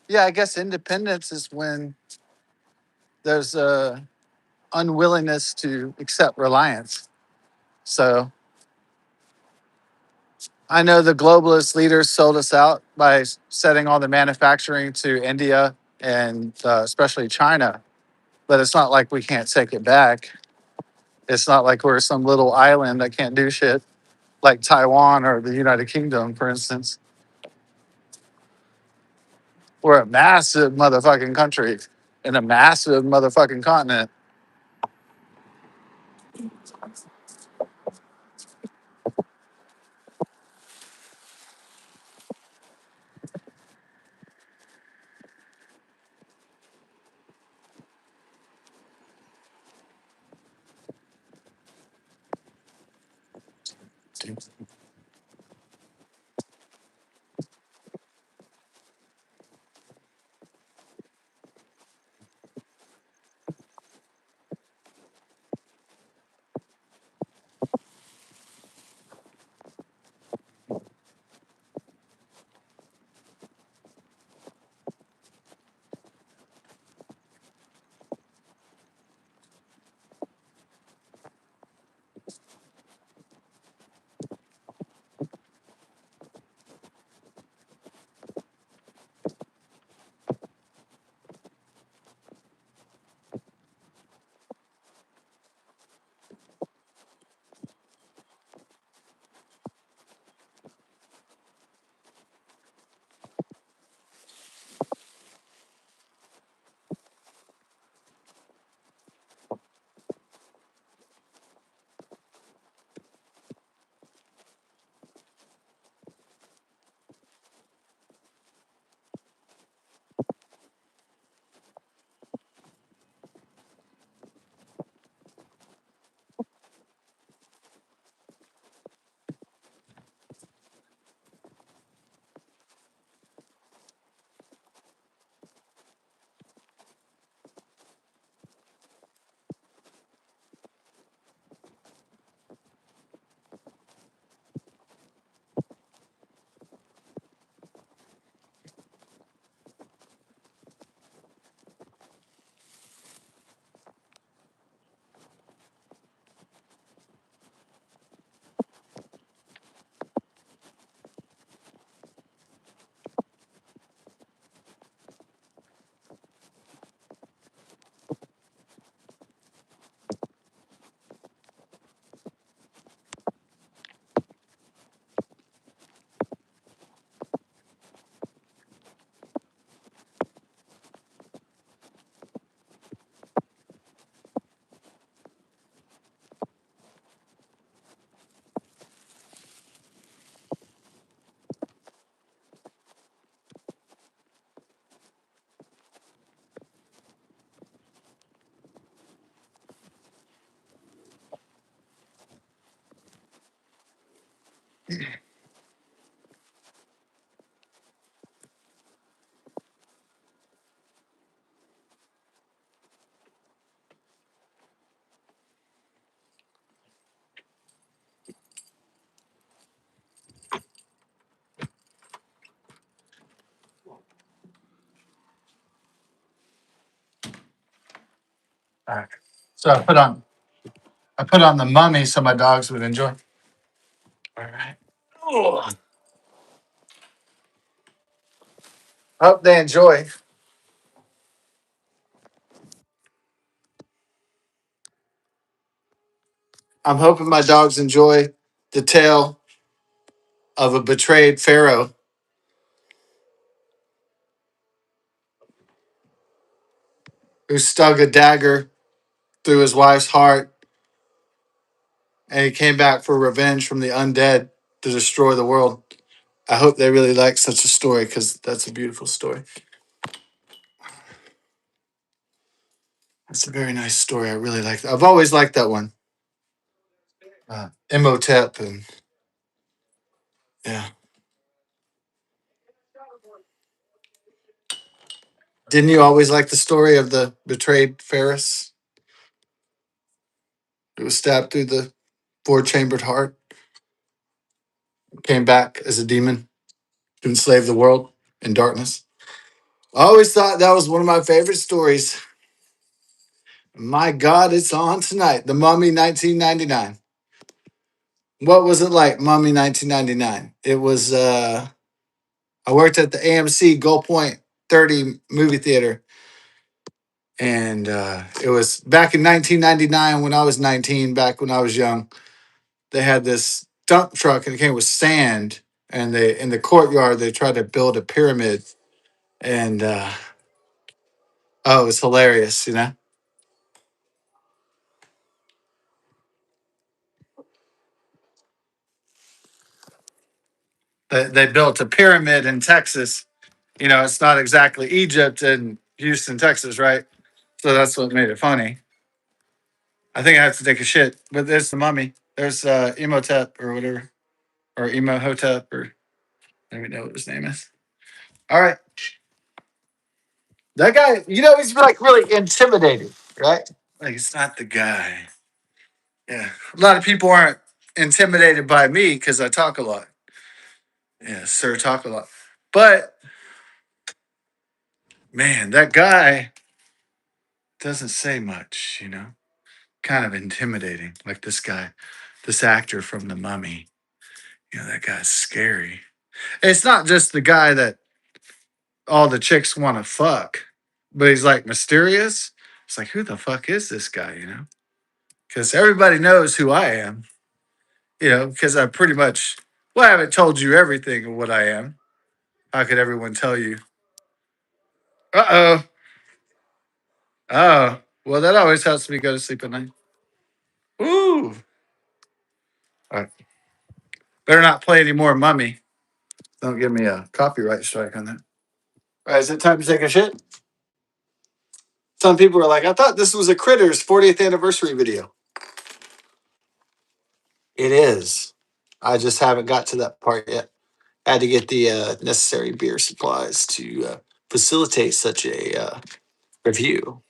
Yeah, I guess independence is when there's a unwillingness to accept reliance. So I know the globalist leaders sold us out by setting all the manufacturing to India and especially China. But it's not like we can't take it back. It's not like we're some little island that can't do shit like Taiwan or the United Kingdom, for instance. We're a massive motherfucking country in a massive motherfucking continent. All right. So I put on the Mummy so my dogs would enjoy. All right. Oh, hope they enjoy. I'm hoping my dogs enjoy the tale of a betrayed pharaoh who stuck a dagger through his wife's heart and he came back for revenge from the undead to destroy the world. I hope they really like such a story because that's a beautiful story. That's a very nice story. I really like that. I've always liked that one. Imhotep and yeah. Didn't you always like the story of the betrayed Ferris who was stabbed through the four-chambered heart, came back as a demon to enslave the world in darkness? I always thought that was one of my favorite stories. My God, it's on tonight. The Mummy 1999. What was it like, Mummy 1999? It was, I worked at the AMC Gold Point 30 movie theater. And it was back in 1999 when I was 19, back when I was young. They had this dump truck and it came with sand. And they in the courtyard, they tried to build a pyramid. And oh, it was hilarious, you know? They built a pyramid in Texas. You know, it's not exactly Egypt in Houston, Texas, right? So that's what made it funny. I think I have to take a shit, but there's the mummy. There's Imhotep or whatever, or Imhotep, or I don't even know what his name is. All right. That guy, you know, he's like really intimidating, right? Like, it's not the guy. Yeah. A lot of people aren't intimidated by me because I talk a lot. Yeah, sir, talk a lot. But man, that guy doesn't say much, you know? Kind of intimidating. Like this guy, this actor from The Mummy. You know, that guy's scary. It's not just the guy that all the chicks want to fuck, but he's like mysterious. It's like, who the fuck is this guy, you know? Because everybody knows who I am, you know, because I pretty much, well, I haven't told you everything of what I am. How could everyone tell you? Uh oh. Oh, well, that always helps me go to sleep at night. Ooh. All right. Better not play any more Mummy. Don't give me a copyright strike on that. All right, is it time to take a shit? Some people are like, I thought this was a Critters 40th anniversary video. It is. I just haven't got to that part yet. I had to get the necessary beer supplies to facilitate such a review.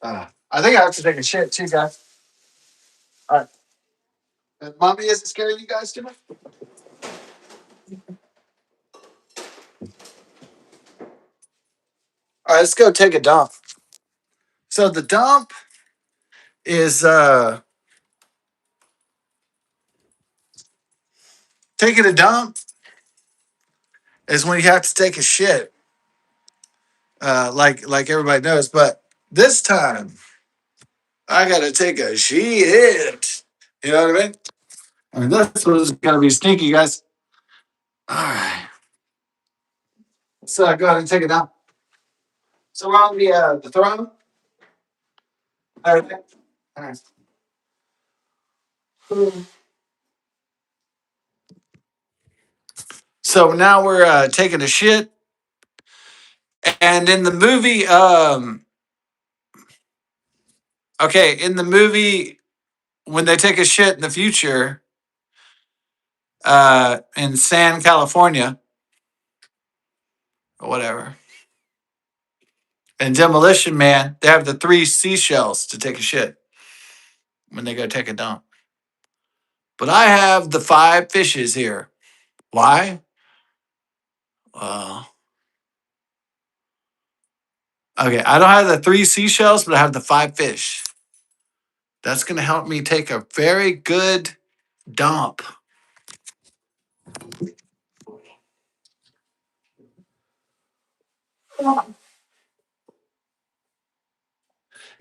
I think I have to take a shit too, guys. All right. Mommy isn't scaring you guys too much? All right, let's go take a dump. So the dump is taking a dump is when you have to take a shit, like everybody knows. But this time, I gotta take a shit. You know what I mean? And this was gonna be sneaky, guys. All right, so go ahead and take it down. So we're on the throne. All right. All right. So now we're taking a shit, and in the movie, okay, in the movie when they take a shit in the future, in San California or whatever, in Demolition Man, they have the three seashells to take a shit when they go take a dump. But I have the five fishes here. Why? Well, Okay, I don't have the 3 seashells, but I have the 5 fish. That's gonna help me take a very good dump.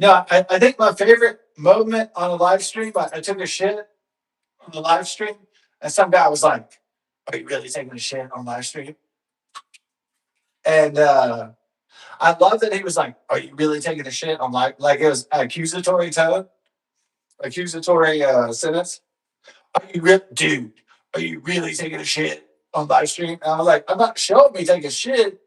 No, I think my favorite moment on a live stream, I took a shit on the live stream, and some guy was like, "Are you really taking a shit on live stream?" And I love that he was like, "Are you really taking a shit on live?" Like it was accusatory tone, accusatory sentence. Are you dude? Are you really taking a shit on live stream? And I was like, I'm not showing me take a shit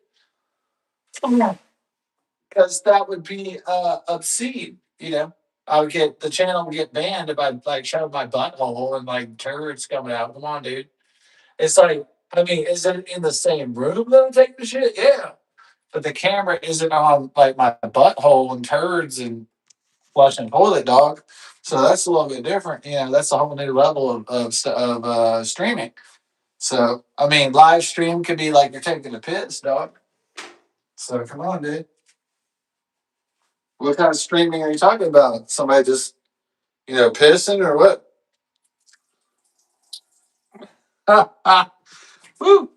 because that would be obscene. You know, I would get the channel would get banned if I like showed my butthole and like turds coming out. Come on, dude. It's like, I mean, is it in the same room that I'm taking the shit? Yeah, but the camera isn't on like my butthole and turds and flushing toilet dog. So that's a little bit different. You know, that's a whole new level of streaming. So I mean, live stream could be like you're taking a piss, dog. So come on, dude. What kind of streaming are you talking about? Somebody just pissing or what? Woo.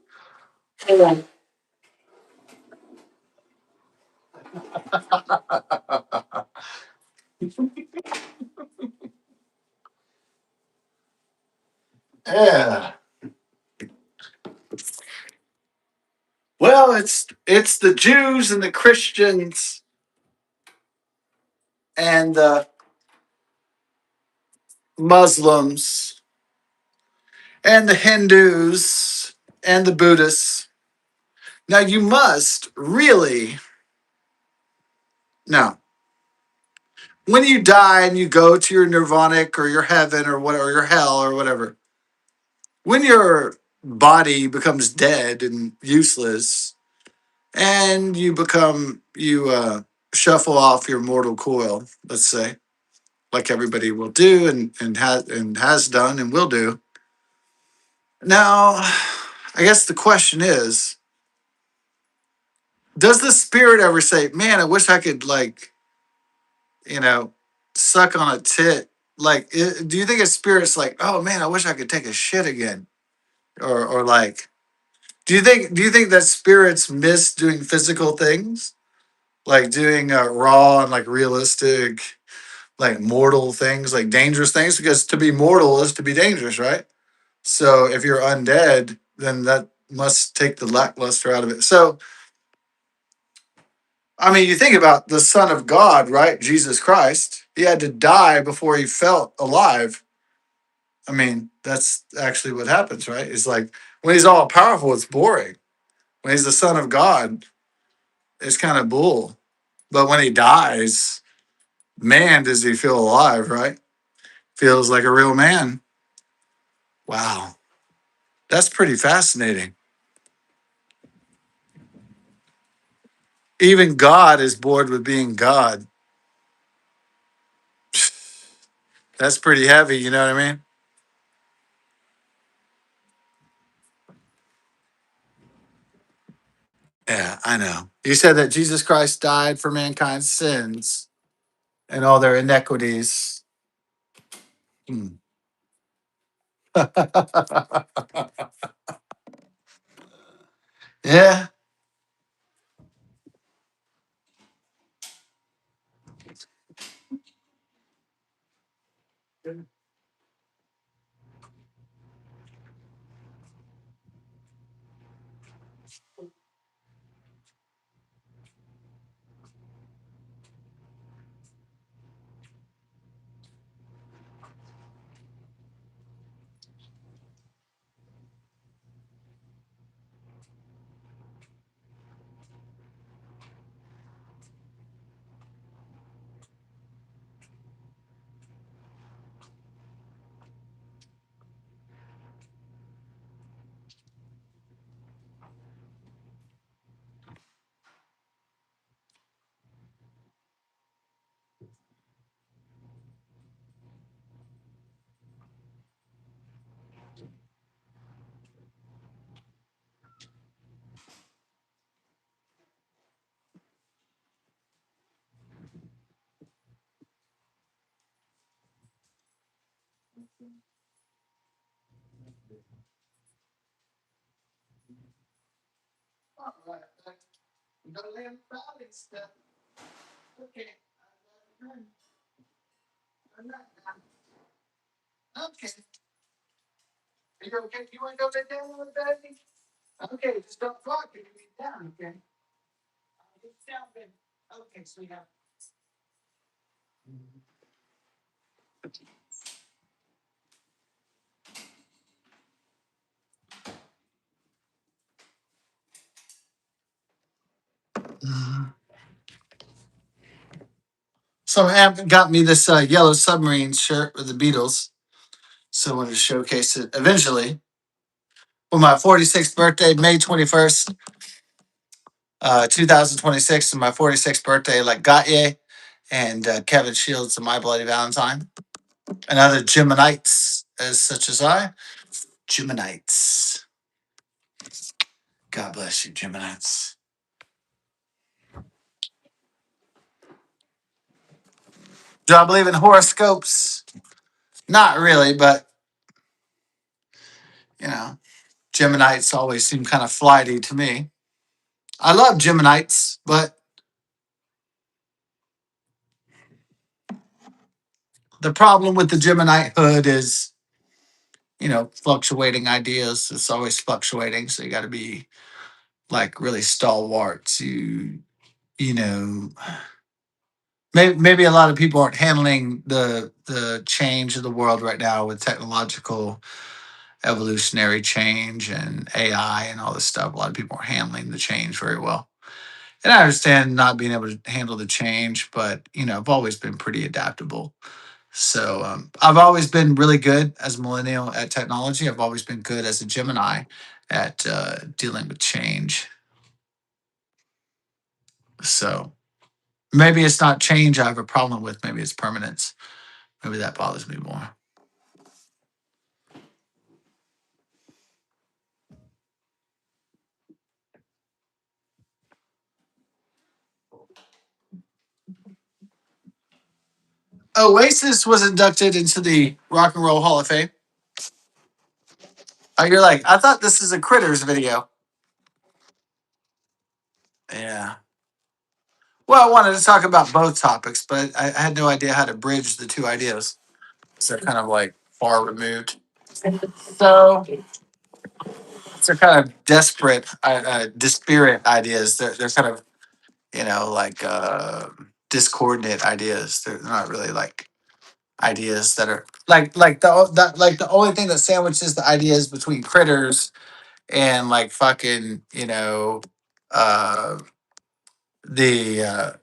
Yeah. Well, it's the Jews and the Christians and the Muslims and the Hindus and the Buddhists. Now you must really now when you die and you go to your nirvanic or your heaven or what or your hell or whatever, when your body becomes dead and useless and you shuffle off your mortal coil, let's say, like everybody will do and has done and will do. Now, I guess the question is, does the spirit ever say, "Man, I wish I could you know, suck on a tit"? Like, do you think a spirit's like, "Oh man, I wish I could take a shit again," or like, do you think that spirits miss doing physical things, like doing raw and like realistic, like mortal things, like dangerous things? Because to be mortal is to be dangerous, right? So if you're undead, then that must take the lackluster out of it. So I mean, you think about the Son of God, right? Jesus Christ. He had to die before he felt alive. I mean, that's actually what happens, right? It's like when he's all powerful, it's boring. When he's the Son of God, it's kind of bull. But when he dies, man, does he feel alive, right? Feels like a real man. Wow. That's pretty fascinating. Even God is bored with being God. That's pretty heavy, you know what I mean? Yeah, I know. You said that Jesus Christ died for mankind's sins and all their iniquities. Hmm. Yeah. All right. We got to land balance stuff. Okay. Okay. Are you okay? You want to go lay down on the bed? Okay, just don't rock it. You get down, okay? Get down, baby. Okay, sweetheart. So Amp got me this yellow submarine shirt with the Beatles. So I wanted to showcase it eventually. For my 46th birthday, May 21st, 2026, and my 46th birthday, like Gautier and Kevin Shields and My Bloody Valentine, and other Geminites as such as I. Geminites. God bless you, Geminites. Do I believe in horoscopes? Not really, but you know, Geminites always seem kind of flighty to me. I love Geminites, but the problem with the Geminite hood is, fluctuating ideas. It's always fluctuating, so you got to be like really stalwart to, you know, maybe a lot of people aren't handling the change of the world right now with technological evolutionary change and AI and all this stuff. A lot of people are handling the change very well. And I understand not being able to handle the change, but I've always been pretty adaptable. So I've always been really good as a millennial at technology. I've always been good as a Gemini at dealing with change. So maybe it's not change I have a problem with. Maybe it's permanence. Maybe that bothers me more. Oasis was inducted into the Rock and Roll Hall of Fame. Oh, you're like, I thought this is a Critters video. Yeah. Well, I wanted to talk about both topics, but I had no idea how to bridge the two ideas. So they're kind of like far removed. So they're kind of desperate, disparate ideas. They're kind of, like discordant ideas. They're not really like ideas that are like the only thing that sandwiches the ideas between Critters and like fucking uh the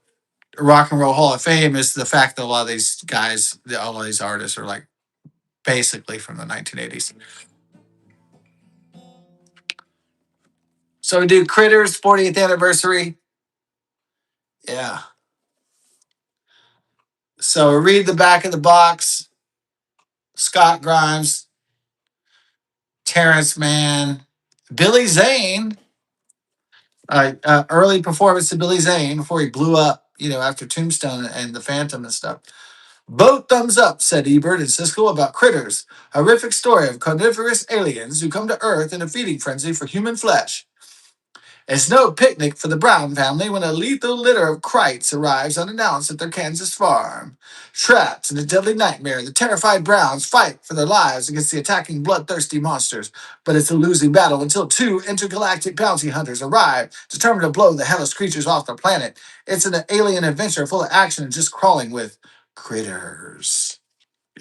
Rock and Roll Hall of Fame is the fact that a lot of these guys, all of these artists are like basically from the 1980s. So we do Critters 40th anniversary. Yeah. So read the back of the box. Scott Grimes, Terrence Mann, Billy Zane. Early performance of Billy Zane before he blew up, after Tombstone and the Phantom and stuff. Both thumbs up, said Ebert and Siskel about Critters, a horrific story of carnivorous aliens who come to Earth in a feeding frenzy for human flesh. It's no picnic for the Brown family when a lethal litter of Krites arrives unannounced at their Kansas farm. Trapped in a deadly nightmare, the terrified Browns fight for their lives against the attacking bloodthirsty monsters. But it's a losing battle until two intergalactic bounty hunters arrive, determined to blow the hellish creatures off their planet. It's an alien adventure full of action and just crawling with critters.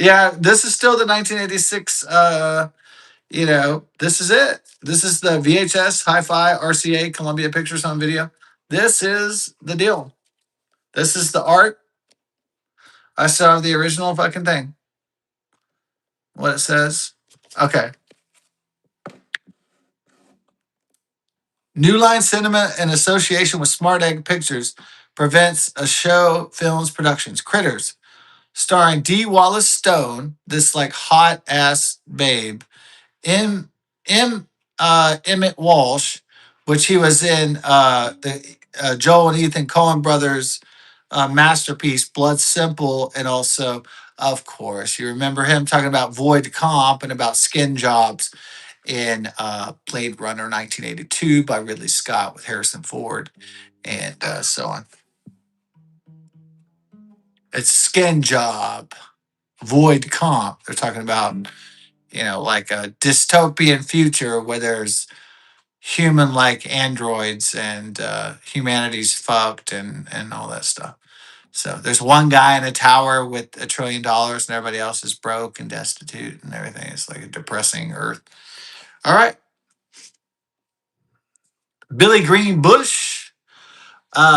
Yeah, this is still the 1986 this is it. This is the VHS, Hi-Fi, RCA, Columbia Pictures Home Video. This is the deal. This is the art. I still have the original fucking thing. What it says. Okay. New Line Cinema in association with Smart Egg Pictures prevents a show films productions. Critters, starring D. Wallace Stone, this like hot ass babe. M. Emmett Walsh, which he was in the Joel and Ethan Coen brothers masterpiece Blood Simple, and also Of course, you remember him talking about void comp and about skin jobs in Blade Runner 1982 by Ridley Scott with Harrison Ford and so on. It's skin job, void comp. They're talking about, like a dystopian future where there's human like androids and humanity's fucked and all that stuff. So there's one guy in a tower with $1 trillion and everybody else is broke and destitute and everything. It's like a depressing earth. All right. Billy Green Bush,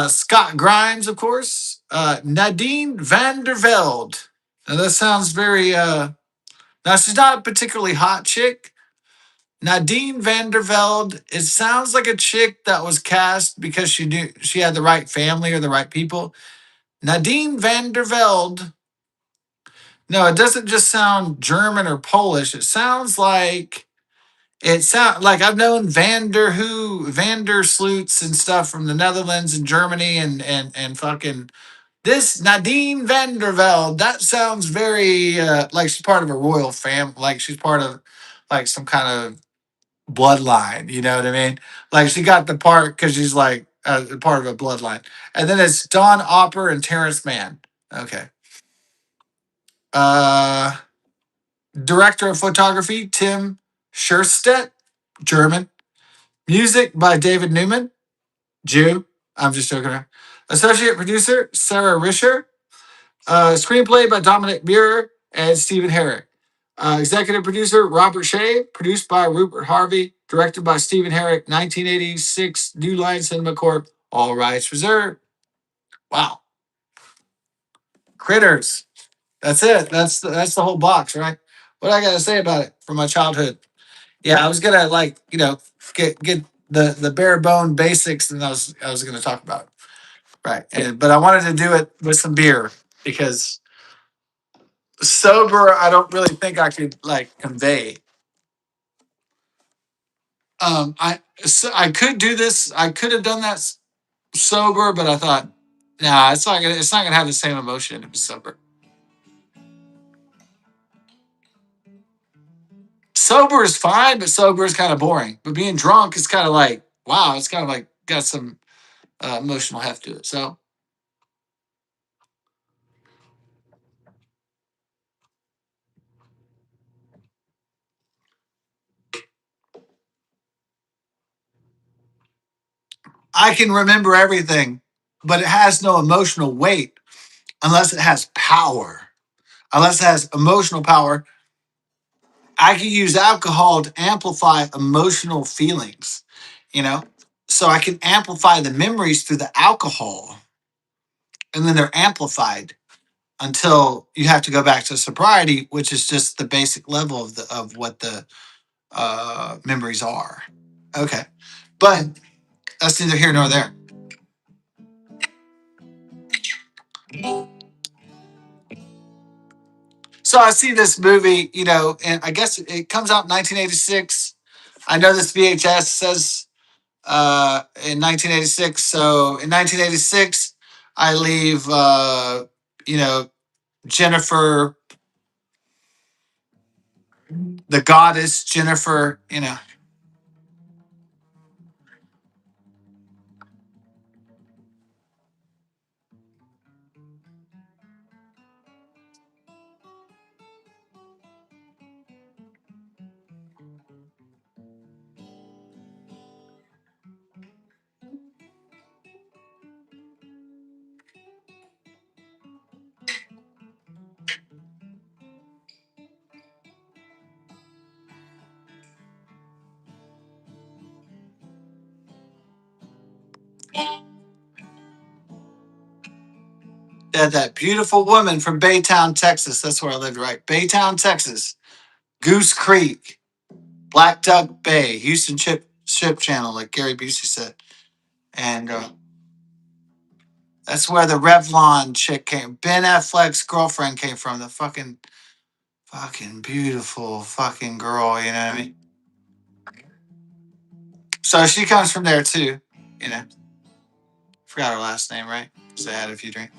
Scott Grimes, of course, Nadine van der Velde. Now that sounds very, now she's not a particularly hot chick. Nadine van der Velde, it sounds like a chick that was cast because she knew she had the right family or the right people. Nadine van der Velde. No, it doesn't just sound German or Polish. It sounds like I've known Vander Sloots and stuff from the Netherlands and Germany and fucking this Nadine van der Velde. That sounds very like she's part of a royal family, like she's part of like some kind of bloodline. You know what I mean? Like she got the part because she's like part of a bloodline. And then it's Don Opper and Terrence Mann. Okay. Uh, Director of photography Tim Scherstedt, German. Music by David Newman, Jew. I'm just joking around. Associate producer Sarah Risher. Screenplay by Dominic Muir and Stephen Herrick. Executive producer Robert Shea. Produced by Rupert Harvey. Directed by Stephen Herrick. 1986 New Line Cinema Corp. All rights reserved. Wow. Critters. That's it. That's the whole box, right? What I got to say about it from my childhood? Yeah, I was gonna get the bare bone basics, and I was gonna talk about it. Right, but I wanted to do it with some beer because sober, I don't really think I could like convey. I could do this. I could have done that sober, but I thought, nah, it's not gonna have the same emotion if it's sober. Sober is fine, but sober is kind of boring. But being drunk is kind of like, wow, it's kind of like got some emotional heft to it. So I can remember everything, but it has no emotional weight unless it has power. Unless it has emotional power, I can use alcohol to amplify emotional feelings, you know? So I can amplify the memories through the alcohol, and then they're amplified until you have to go back to sobriety, which is just the basic level of what the memories are. Okay. But that's neither here nor there. So I see this movie, and I guess it comes out in 1986. I know this VHS says in 1986. So in 1986, I leave, you know, Jennifer, the goddess Jennifer, that beautiful woman from Baytown, Texas. That's where I lived, right? Baytown, Texas. Goose Creek, Black Duck Bay, Houston Ship Channel, like Gary Busey said. And that's where the Revlon chick came. Ben Affleck's girlfriend came from. The fucking beautiful fucking girl. You know what I mean? So she comes from there too. You know, forgot her last name, right? Because I had a few drinks.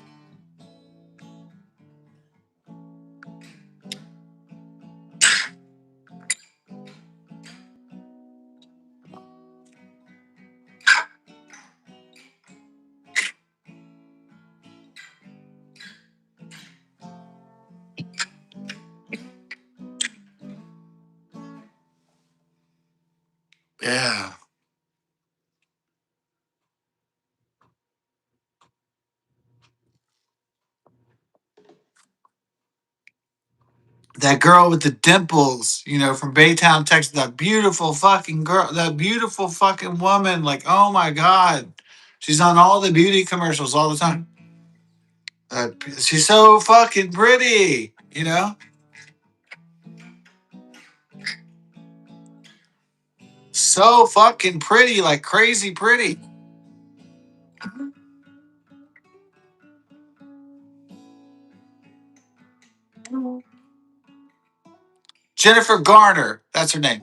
Yeah. That girl with the dimples, from Baytown, Texas, that beautiful fucking girl, that beautiful fucking woman. Like, oh my God. She's on all the beauty commercials all the time. She's so fucking pretty. So fucking pretty, like crazy pretty. Jennifer Garner, that's her name.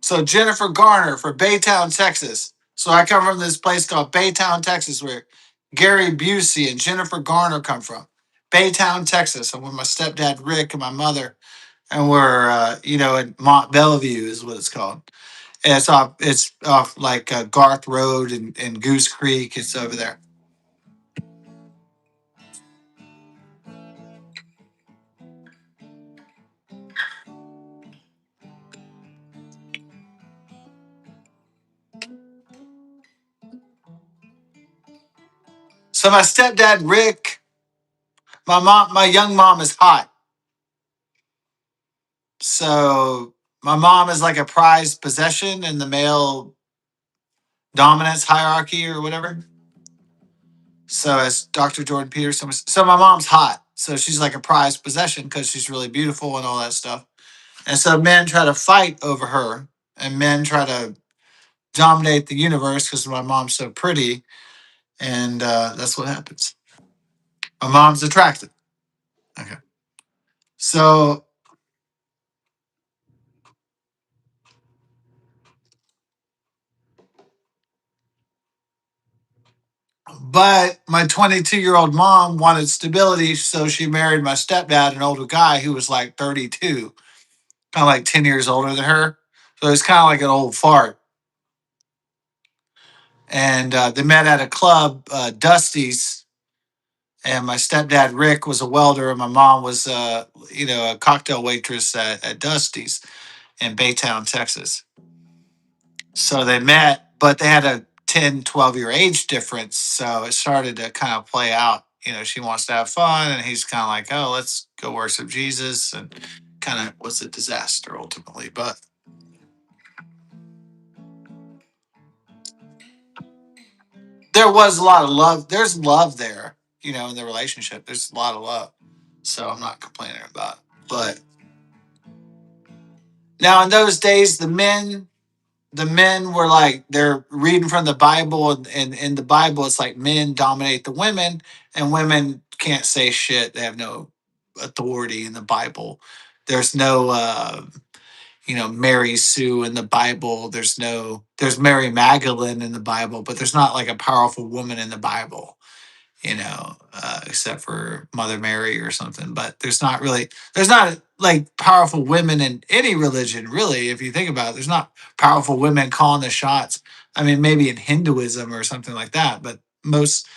So Jennifer Garner for Baytown, Texas. So I come from this place called Baytown, Texas, where Gary Busey and Jennifer Garner come from. Baytown, Texas. I'm with my stepdad Rick and my mother, and we're in Mont Bellevue is what it's called. And it's off like Garth Road and Goose Creek. It's over there. So my stepdad Rick, my young mom is hot. So my mom is like a prized possession in the male dominance hierarchy or whatever. So as Dr. Jordan Peterson was, so my mom's hot. So she's like a prized possession because she's really beautiful and all that stuff. And so men try to fight over her, and men try to dominate the universe because my mom's so pretty, and that's what happens. My mom's attractive. Okay. So, but my 22-year-old mom wanted stability, so she married my stepdad, an older guy who was like 32, kind of like 10 years older than her. So he's kind of like an old fart. And they met at a club, Dusty's. And my stepdad Rick was a welder, and my mom was, a cocktail waitress at Dusty's in Baytown, Texas. So they met, but they had a 10, 12-year age difference. So it started to kind of play out. She wants to have fun, and he's kind of like, oh, let's go worship Jesus. And kind of was a disaster ultimately. But there was a lot of love. There's love there, in the relationship. There's a lot of love. So I'm not complaining about it. But now in those days, the men were like they're reading from the Bible, and in the Bible it's like men dominate the women, and women can't say shit. They have no authority in the Bible. There's no Mary Sue in the Bible. There's Mary Magdalene in the Bible, but there's not like a powerful woman in the Bible, except for Mother Mary or something. But there's not like powerful women in any religion, really. If you think about it, there's not powerful women calling the shots. I mean, maybe in Hinduism or something like that, but most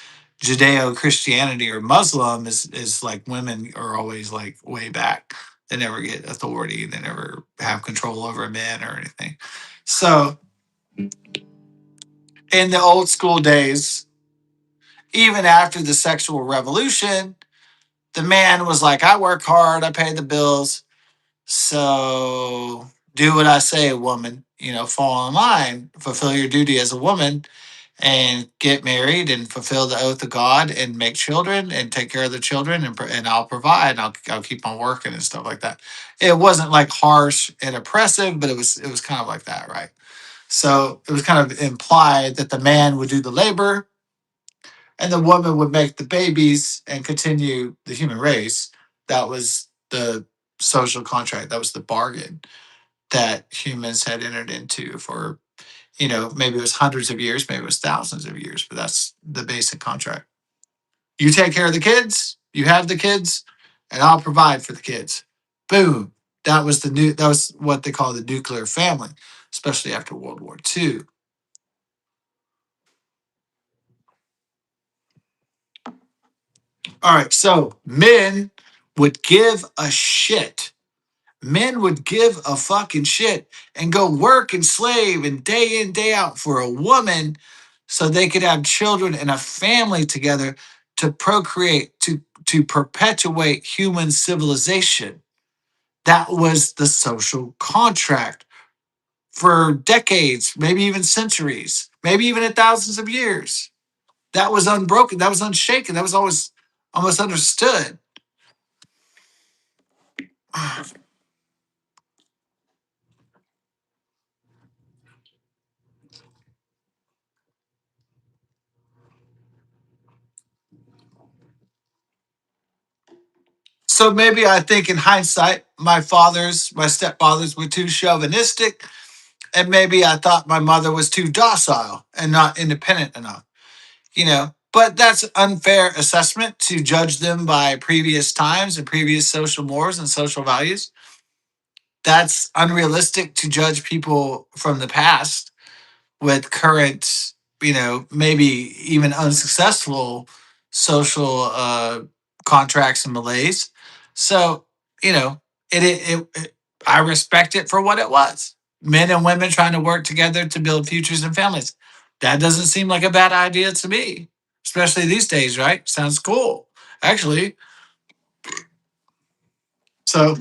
Judeo Christianity or Muslim is like women are always like way back. They never get authority. They never have control over men or anything. So in the old school days, even after the sexual revolution, the man was like, I work hard, I pay the bills. So do what I say, woman. Fall in line, fulfill your duty as a woman, and get married and fulfill the oath of God and make children and take care of the children, and I'll provide and I'll keep on working and stuff like that. It wasn't like harsh and oppressive, but it was kind of like that, right? So it was kind of implied that the man would do the labor and the woman would make the babies and continue the human race. That was the social contract. That was the bargain that humans had entered into for, maybe it was hundreds of years, maybe it was thousands of years, but that's the basic contract. You take care of the kids, you have the kids, and I'll provide for the kids. Boom. That was what they call the nuclear family, especially after World War II. All right, so men would give a shit Men would give a fucking shit and go work and slave and day in, day out for a woman so they could have children and a family together to procreate, to perpetuate human civilization. That was the social contract for decades, maybe even centuries, maybe even thousands of years. That was unbroken. That was unshaken. That was always almost understood. So maybe I think in hindsight, my stepfathers were too chauvinistic, and maybe I thought my mother was too docile and not independent enough, you know. But that's an unfair assessment to judge them by previous times and previous social mores and social values. That's unrealistic to judge people from the past with current, maybe even unsuccessful social contracts and malaise. So, you know, I respect it for what it was. Men and women trying to work together to build futures and families. That doesn't seem like a bad idea to me, especially these days, right? Sounds cool, actually. So,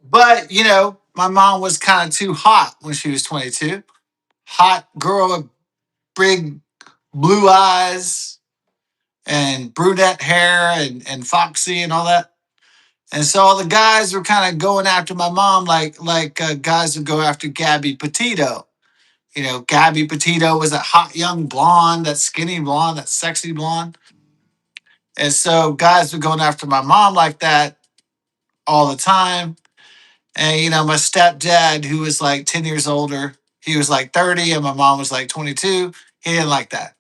but, my mom was kind of too hot when she was 22. Hot girl with big blue eyes and brunette hair and foxy and all that. And so all the guys were kind of going after my mom like guys would go after Gabby Petito. Gabby Petito was that hot young blonde, that skinny blonde, that sexy blonde. And so guys were going after my mom like that all the time. And my stepdad, who was like 10 years older, he was like 30 and my mom was like 22. He didn't like that.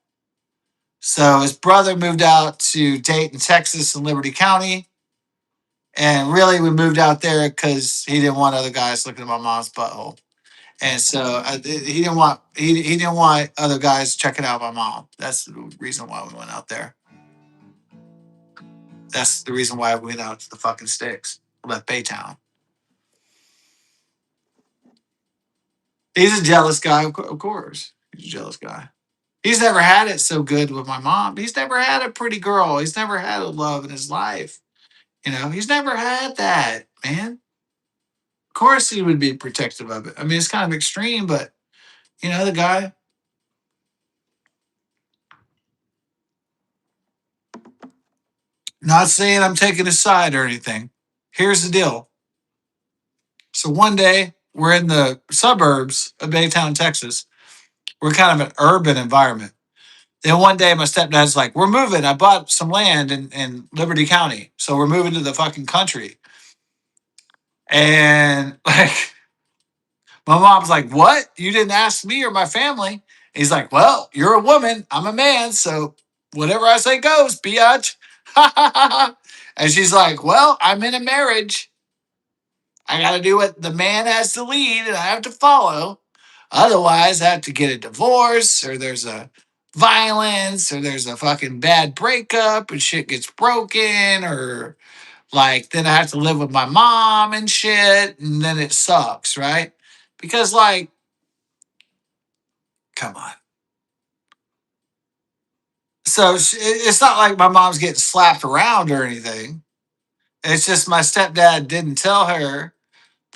So his brother moved out to Dayton, Texas, in Liberty County. And really, we moved out there because he didn't want other guys looking at my mom's butthole. And so he didn't want other guys checking out my mom. That's the reason why we went out there. That's the reason why we went out to the fucking sticks. Left Baytown. He's a jealous guy, of course. He's a jealous guy. He's never had it so good with my mom. He's never had a pretty girl. He's never had a love in his life. He's never had that, man. Of course, he would be protective of it. I mean, it's kind of extreme, but the guy. Not saying I'm taking a side or anything. Here's the deal. So one day we're in the suburbs of Baytown, Texas. We're kind of an urban environment. Then one day my stepdad's like, "We're moving. I bought some land in Liberty County. So we're moving to the fucking country." And like my mom's like, "What? You didn't ask me or my family?" He's like, "Well, you're a woman. I'm a man. So whatever I say goes, biatch." And she's like, "Well, I'm in a marriage. I got to do what the man has to lead and I have to follow. Otherwise, I have to get a divorce or there's a violence or there's a fucking bad breakup and shit gets broken or like then I have to live with my mom and shit and then it sucks, right?" Because like, come on. So it's not like my mom's getting slapped around or anything. It's just my stepdad didn't tell her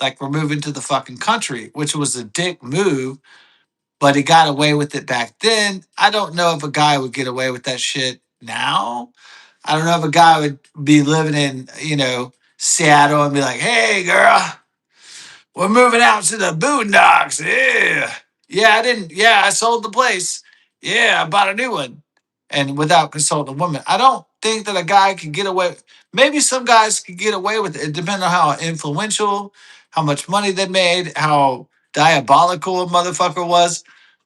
like we're moving to the fucking country, which was a dick move, but he got away with it back then. I don't know if a guy would get away with that shit now. I don't know if a guy would be living in, Seattle and be like, "Hey, girl, we're moving out to the boondocks." Yeah. Yeah, I didn't. Yeah, I sold the place. Yeah, I bought a new one. And without consulting a woman. I don't think that a guy could get away. Maybe some guys could get away with it. It depends on how influential, how much money they made, how diabolical a motherfucker was.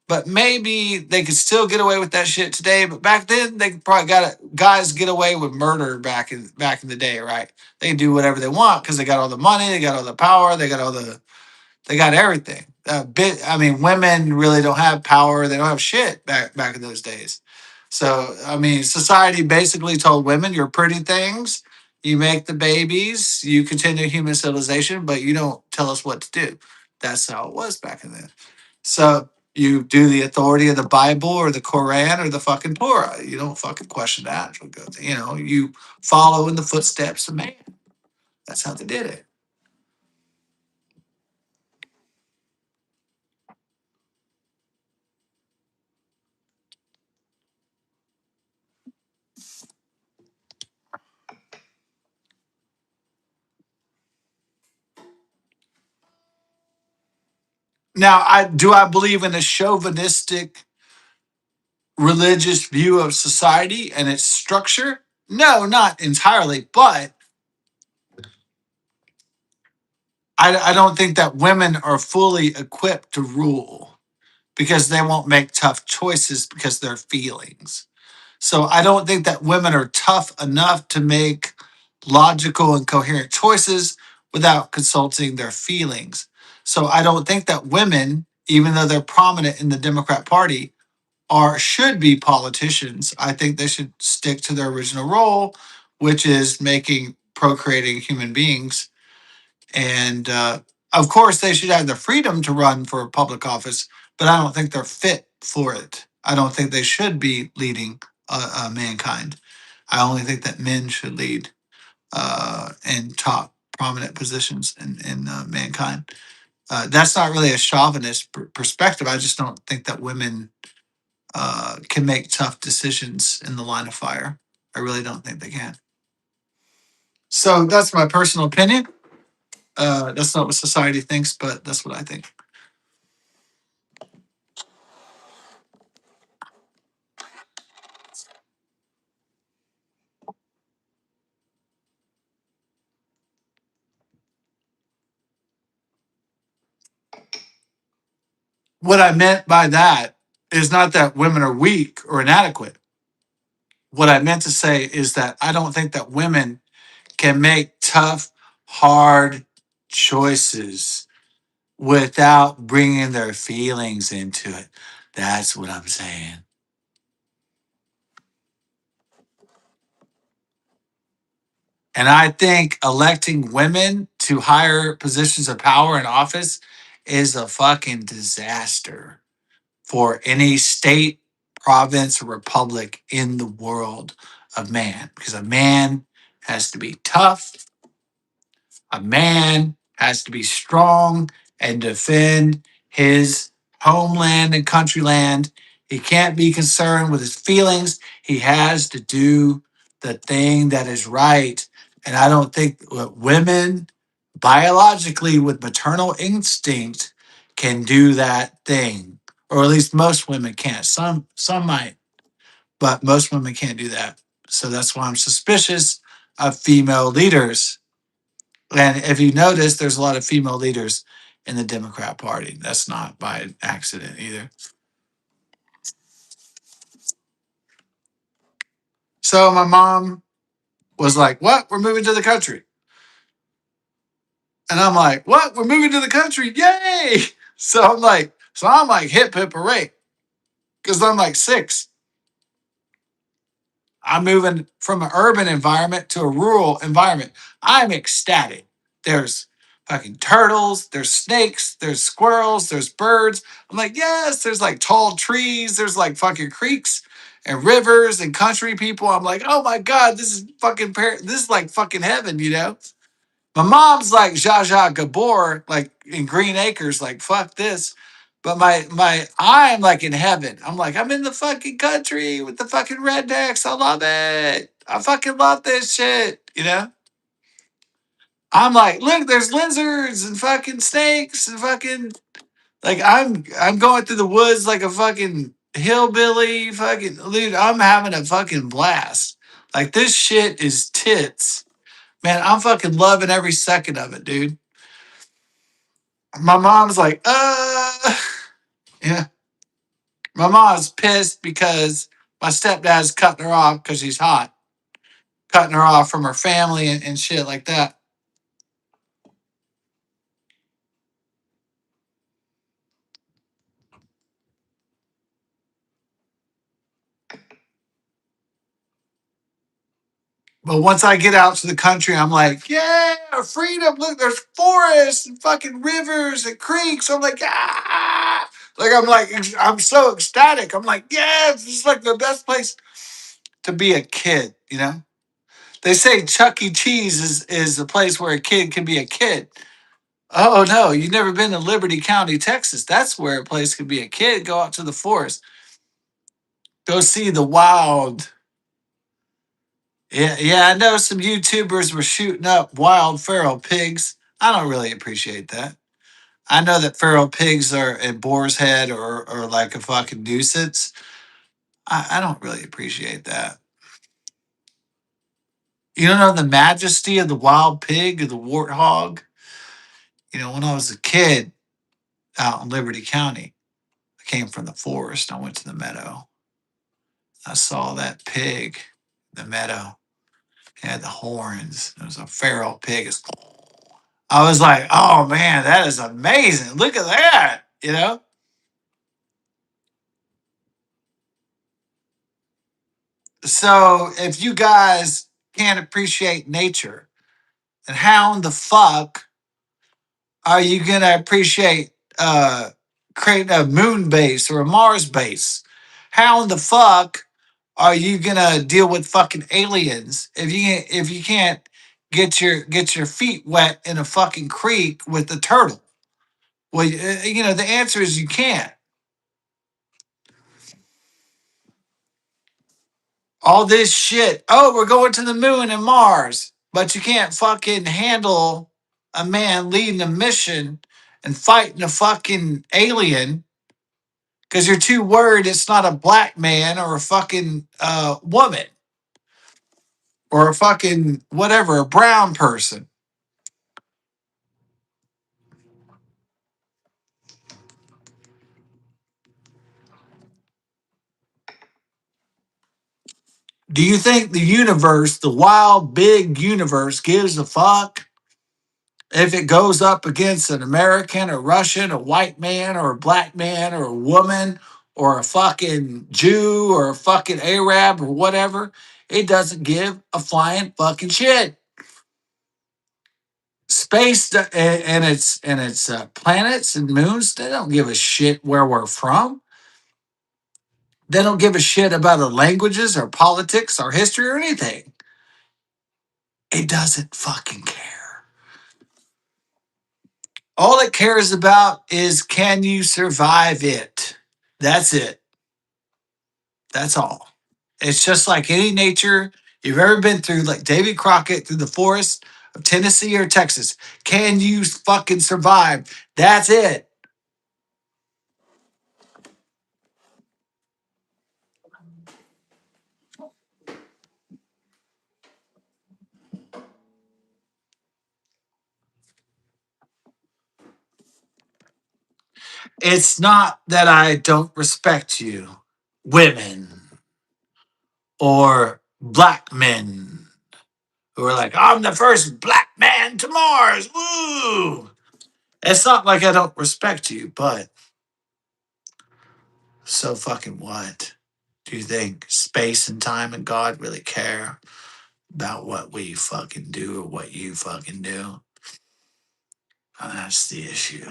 but maybe they could still get away with that shit today. But back then, they probably guys get away with murder back in the day, right? They can do whatever they want because they got all the money, they got all the power, they got everything. I mean, women really don't have power. They don't have shit back in those days. So I mean, society basically told women, "You're pretty things. You make the babies. You continue human civilization, but you don't tell us what to do." That's how it was back then. So you do the authority of the Bible or the Quran or the fucking Torah. You don't fucking question that. You know, you follow in the footsteps of man. That's how they did it. Now, I believe in a chauvinistic religious view of society and its structure? No, not entirely, but I don't think that women are fully equipped to rule because they won't make tough choices because they're feelings. So I don't think that women are tough enough to make logical and coherent choices without consulting their feelings. So I don't think that women, even though they're prominent in the Democrat Party, are should be politicians. I think they should stick to their original role, which is making procreating human beings. And of course, they should have the freedom to run for public office, but I don't think they're fit for it. I don't think they should be leading mankind. I only think that men should lead in top prominent positions in mankind. That's not really a chauvinist perspective. I just don't think that women can make tough decisions in the line of fire. I really don't think they can. So that's my personal opinion. That's not what society thinks, but that's what I think. What I meant by that is not that women are weak or inadequate. What I meant to say is that I don't think that women can make tough, hard choices without bringing their feelings into it. That's what I'm saying. And I think electing women to higher positions of power and office is a fucking disaster for any state, province, or republic in the world of man. Because a man has to be tough, a man has to be strong and defend his homeland and countryland. He can't be concerned with his feelings. He has to do the thing that is right. And I don't think women, biologically, with maternal instinct, can do that thing. Or at least most women can't. Some might, but most women can't do that. So that's why I'm suspicious of female leaders. And if you notice, there's a lot of female leaders in the Democrat Party. That's not by accident either. So my mom was like, "What? We're moving to the country." And I'm like, "What? We're moving to the country. Yay!" So I'm like hip hip hooray. Because I'm like 6. I'm moving from an urban environment to a rural environment. I'm ecstatic. There's fucking turtles, there's snakes, there's squirrels, there's birds. I'm like, yes, there's like tall trees, there's like fucking creeks and rivers and country people. I'm like, oh my God, this is fucking this is like fucking heaven, you know? My mom's like Zsa Zsa Gabor, like in Green Acres, like fuck this. But I'm like in heaven. I'm like, I'm in the fucking country with the fucking rednecks. I love it. I fucking love this shit, you know? I'm like, look, there's lizards and fucking snakes and fucking like I'm going through the woods like a fucking hillbilly, fucking dude. I'm having a fucking blast. Like this shit is tits. Man, I'm fucking loving every second of it, dude. My mom's like, yeah. My mom's pissed because my stepdad's cutting her off because she's hot, cutting her off from her family and shit like that. But once I get out to the country, I'm like, yeah, freedom. Look, there's forests and fucking rivers and creeks. I'm like, ah. I'm so ecstatic. I'm like, yeah, this is like the best place to be a kid, you know? They say Chuck E. Cheese is the place where a kid can be a kid. Oh, no, you've never been to Liberty County, Texas. That's where a place could be a kid. Go out to the forest. Go see the wild. Yeah, yeah, I know some YouTubers were shooting up wild feral pigs. I don't really appreciate that. I know that feral pigs are a boar's head or like a fucking nuisance. I don't really appreciate that. You don't know the majesty of the wild pig or the warthog? You know, when I was a kid out in Liberty County, I came from the forest. I went to the meadow. I saw that pig in the meadow. It had the horns. It was a feral pig. I was like, oh man, that is amazing. Look at that. You know? So if you guys can't appreciate nature, then how in the fuck are you gonna appreciate creating a moon base or a Mars base? How in the fuck are you gonna deal with fucking aliens if you can't get your feet wet in a fucking creek with the turtle? Well, you know the answer is you can't. All this shit. Oh, we're going to the moon and Mars, but you can't fucking handle a man leading a mission and fighting a fucking alien because you're too worried it's not a black man or a fucking woman or a fucking whatever, a brown person. Do you think the universe, the wild, big universe, gives a fuck if it goes up against an American, a Russian, a white man, or a black man, or a woman, or a fucking Jew, or a fucking Arab, or whatever? It doesn't give a flying fucking shit. Space and its planets and moons, they don't give a shit where we're from. They don't give a shit about our languages, our politics, our history, or anything. It doesn't fucking care. All it cares about is can you survive it? That's it. That's all. It's just like any nature you've ever been through, like Davy Crockett through the forest of Tennessee or Texas. Can you fucking survive? That's it. It's not that I don't respect you, women or black men who are like, I'm the first black man to Mars. Woo! It's not like I don't respect you, but so fucking what? Do you think space and time and God really care about what we fucking do or what you fucking do? That's the issue.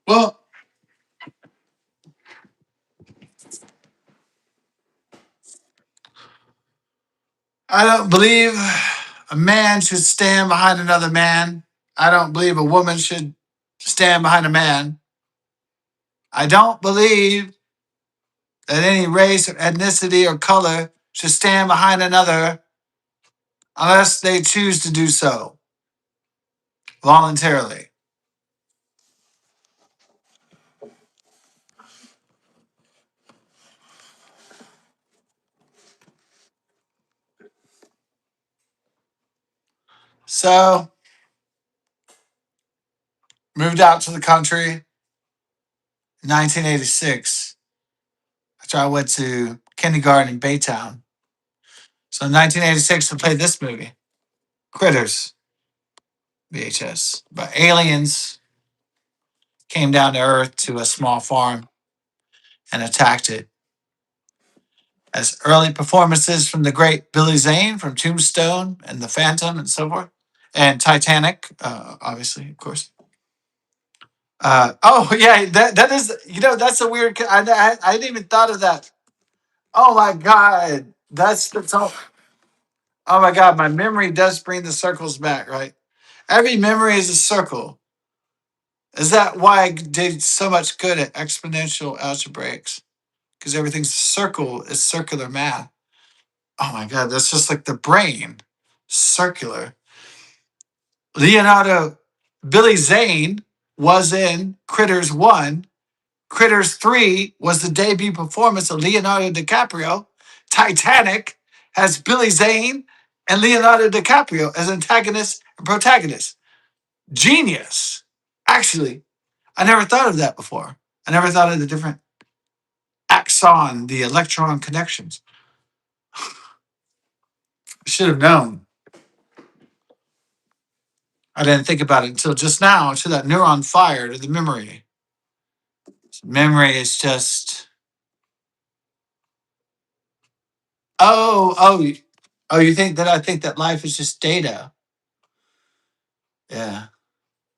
Well, I don't believe a man should stand behind another man. I don't believe a woman should stand behind a man. I don't believe that any race or ethnicity or color should stand behind another unless they choose to do so voluntarily. So, moved out to the country in 1986 after I went to kindergarten in Baytown. So, in 1986, I played this movie, Critters, VHS. But aliens came down to Earth to a small farm and attacked it. As early performances from the great Billy Zane from Tombstone and The Phantom and so forth, and Titanic, obviously, of course. Oh yeah, that is, that's a weird. I didn't even thought of that. Oh my god, that's all. Oh my god, my memory does bring the circles back, right? Every memory is a circle. Is that why I did so much good at exponential algebraics? Because everything's a circle is circular math. Oh my god, that's just like the brain, circular. Leonardo, Billy Zane was in Critters 1. Critters 3 was the debut performance of Leonardo DiCaprio. Titanic has Billy Zane and Leonardo DiCaprio as antagonists and protagonists. Genius. Actually, I never thought of that before. I never thought of the different axon, the electron connections. I should have known. I didn't think about it until just now, until that neuron fired the memory. Memory is just, oh, oh, oh, you think that I think that life is just data? Yeah.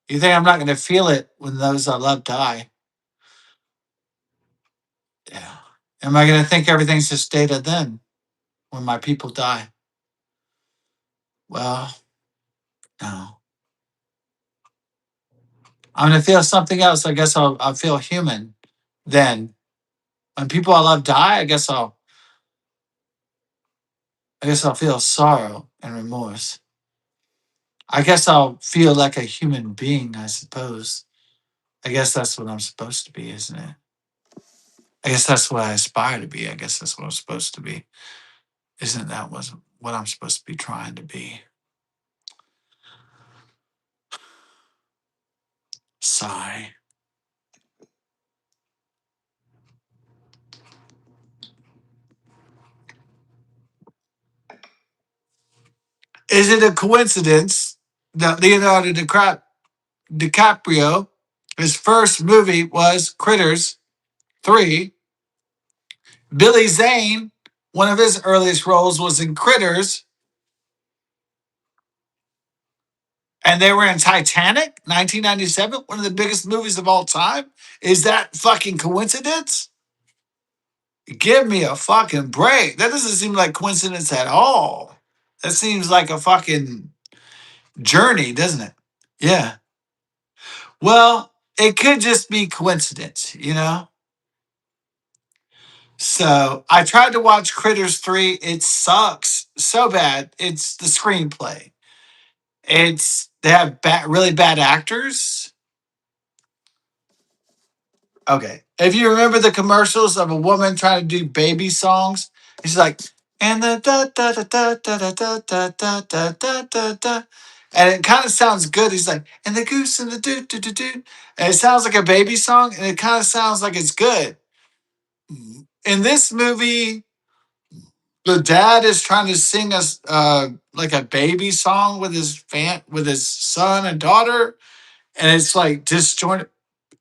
You think I'm not going to feel it when those I love die? Yeah. Am I going to think everything's just data then when my people die? Well, no. I'm going to feel something else. I guess I'll feel human then. When people I love die, I guess I'll feel sorrow and remorse. I guess I'll feel like a human being, I suppose. I guess that's what I'm supposed to be, isn't it? I guess that's what I aspire to be. I guess that's what I'm supposed to be. Isn't that what I'm supposed to be trying to be? Sigh. Is it a coincidence that Leonardo DiCaprio, his first movie was Critters 3? Billy Zane, one of his earliest roles was in Critters, and they were in Titanic, 1997, one of the biggest movies of all time. Is that fucking coincidence? Give me a fucking break. That doesn't seem like coincidence at all. That seems like a fucking journey, doesn't it? Yeah. Well, it could just be coincidence. So I tried to watch Critters 3. It sucks so bad. It's the screenplay. They have really bad actors. Okay. If you remember the commercials of a woman trying to do baby songs, she's like, and the da da da da da da da da da da da da. And it kind of sounds good. He's like, and the goose and the doo doo doo doo. And it sounds like a baby song, and it kind of sounds like it's good. In this movie, the dad is trying to sing us like a baby song with his son and daughter, and it's like disjointed.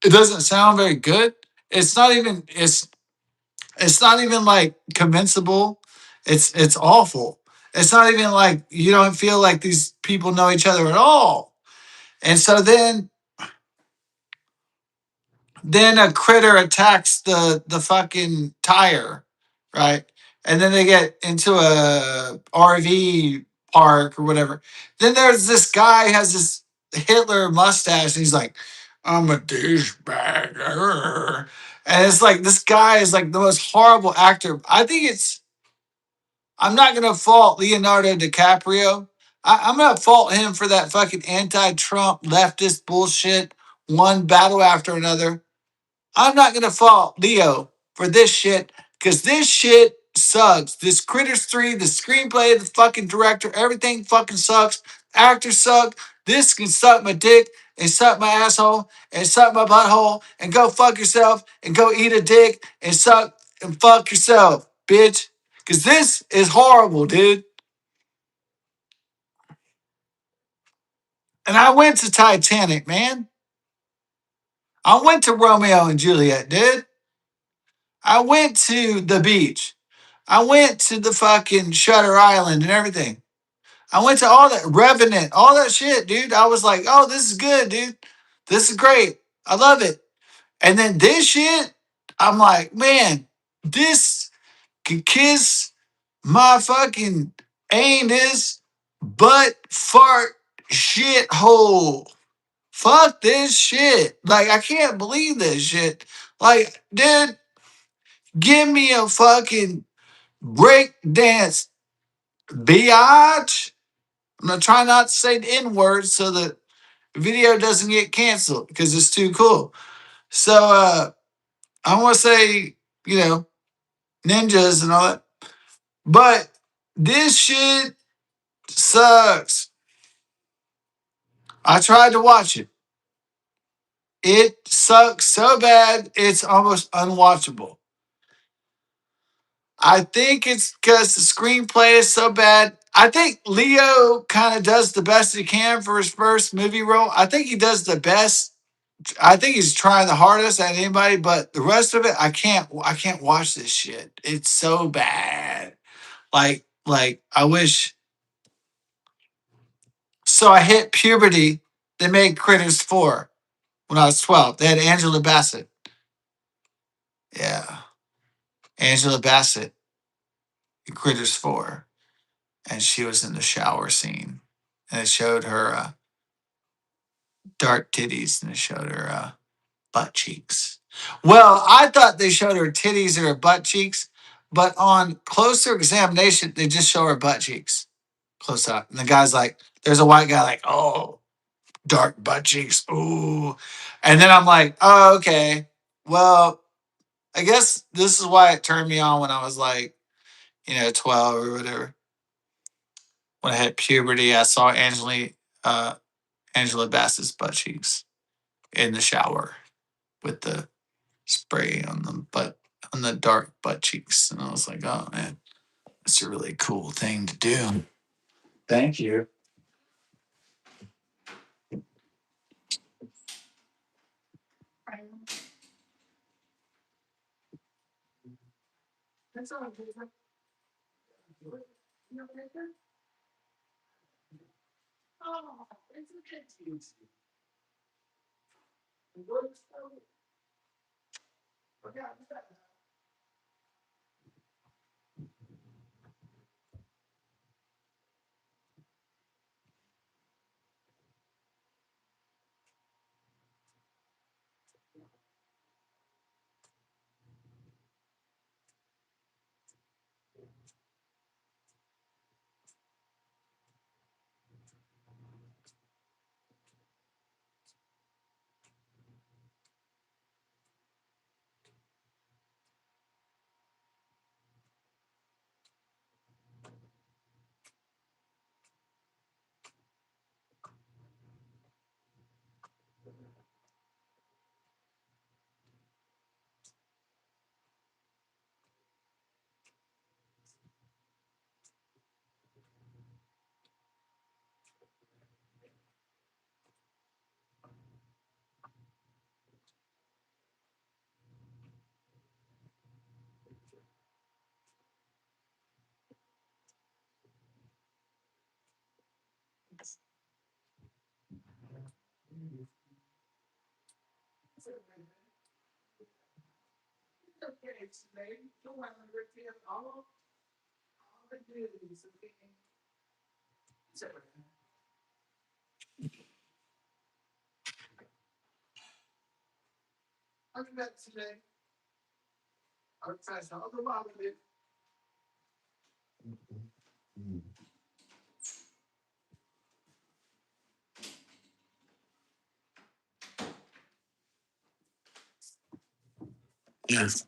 It doesn't sound very good. It's not even it's not even like convincible. It's awful. It's not even like you don't feel like these people know each other at all. And so then then a critter attacks the fucking tire, right? And then they get into a RV park or whatever. Then there's this guy has this Hitler mustache, and he's like, "I'm a douchebag," and it's like this guy is like the most horrible actor. I think it's. I'm not gonna fault Leonardo DiCaprio. I'm gonna fault him for that fucking anti-Trump leftist bullshit, one battle after another. I'm not gonna fault Leo for this shit because this shit sucks. This Critters 3, the screenplay, the fucking director, everything fucking sucks. Actors suck. This can suck my dick and suck my asshole and suck my butthole and go fuck yourself and go eat a dick and suck and fuck yourself, bitch. Because this is horrible, dude. And I went to Titanic, man. I went to Romeo and Juliet, dude. I went to the beach. I went to the fucking Shutter Island and everything. I went to all that Revenant, all that shit, dude. I was like, oh, this is good, dude. This is great. I love it. And then this shit, I'm like, man, this could kiss my fucking anus butt fart shit hole. Fuck this shit. Like, I can't believe this shit. Like, dude, give me a fucking break dance, biatch. I'm gonna try not to say the N word so the video doesn't get canceled because it's too cool. So I want to say, you know, ninjas and all that. But this shit sucks. I tried to watch it. It sucks so bad it's almost unwatchable. I think it's because the screenplay is so bad. I think Leo kind of does the best he can for his first movie role. I think he does the best. I think he's trying the hardest at anybody, but the rest of it, I can't watch this shit. It's so bad. Like I wish. So I hit puberty. They made Critters 4 when I was 12. They had Angela Bassett. Yeah, Angela Bassett in Critters 4, and she was in the shower scene, and it showed her dark titties, and it showed her butt cheeks. Well, I thought they showed her titties or her butt cheeks, but on closer examination, they just show her butt cheeks close up. And the guy's like, there's a white guy like, oh, dark butt cheeks. Ooh. And then I'm like, oh, okay. Well, I guess this is why it turned me on when I was like, 12 or whatever. When I hit puberty, I saw Angela Bassett's butt cheeks in the shower with the spray on the dark butt cheeks. And I was like, oh man, that's a really cool thing to do. Thank you. Yes.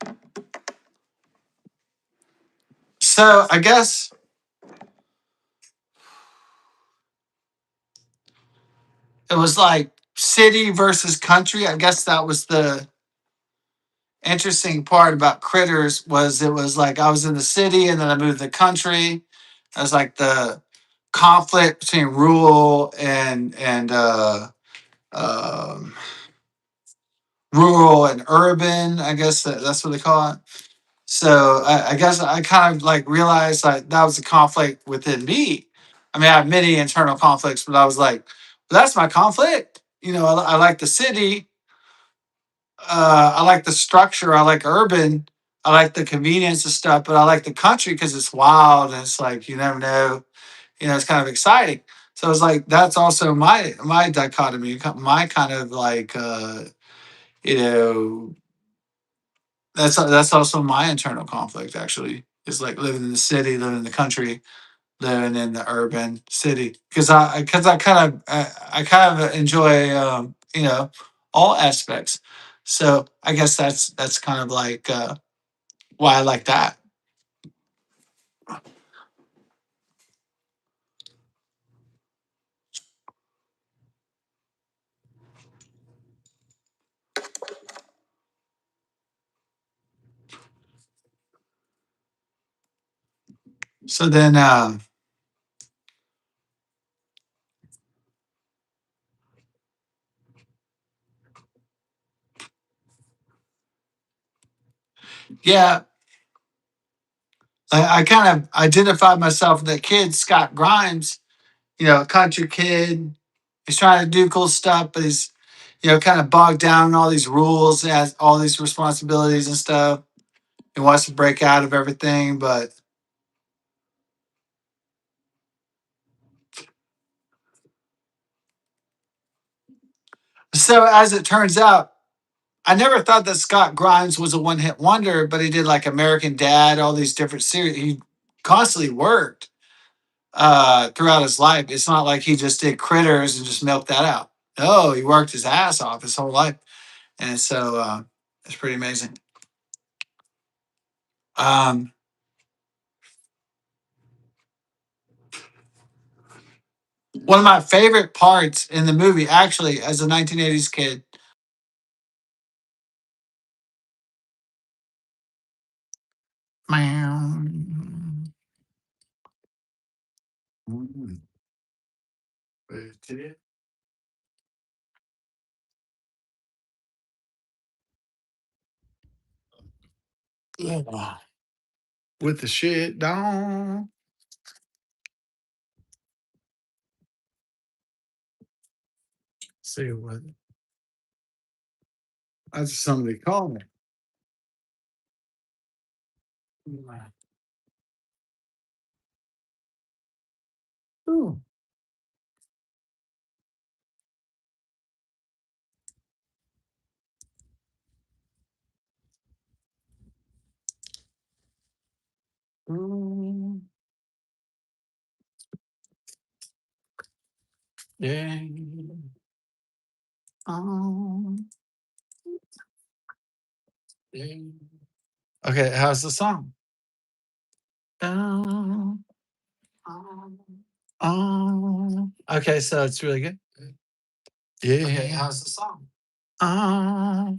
So I guess it was like city versus country. I guess that was the interesting part about Critters was it was like I was in the city and then I moved to the country. It was like the conflict between rural and um, rural and urban. I guess that's what they call it. So I guess I kind of like realized like that was a conflict within me. I mean, I have many internal conflicts, but I was like, well, that's my conflict. You know, I like the city. I like the structure. I like urban. I like the convenience and stuff, but I like the country because it's wild and it's like you never know. You know, it's kind of exciting. So it's like that's also my dichotomy, my kind of like you know that's also my internal conflict. Actually, is like living in the city, living in the country, living in the urban city because I kind of enjoy you know all aspects. So I guess that's kind of like why I like that. So then yeah, I kind of identified myself with that kid Scott Grimes. You know, a country kid. He's trying to do cool stuff, but he's you know kind of bogged down in all these rules, has all these responsibilities and stuff. He wants to break out of everything, but so as it turns out, I never thought that Scott Grimes was a one hit wonder, but he did like American Dad, all these different series. He constantly worked throughout his life. It's not like he just did Critters and just milked that out. No, he worked his ass off his whole life, and so it's pretty amazing. Um, One of my favorite parts in the movie, actually, as a 1980s kid. Yeah. With the shit down. See what? That's somebody called me. Ooh. Ooh. Yeah. Oh, yeah. Okay, how's the song? Oh, oh, oh. Okay, so it's really good. Yeah. Okay, how's the song? Oh,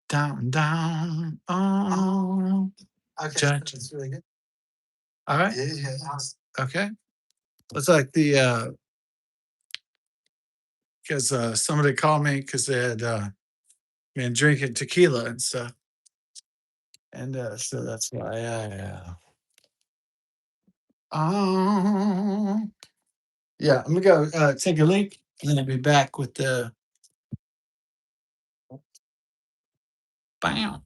down, down. Oh, okay, so it's really good. All right. Yeah. Okay. It's like the because somebody called me because they had been drinking tequila and stuff, and so that's why I. Um, yeah, I'm gonna go take a leak, and then I'll be back with the bam.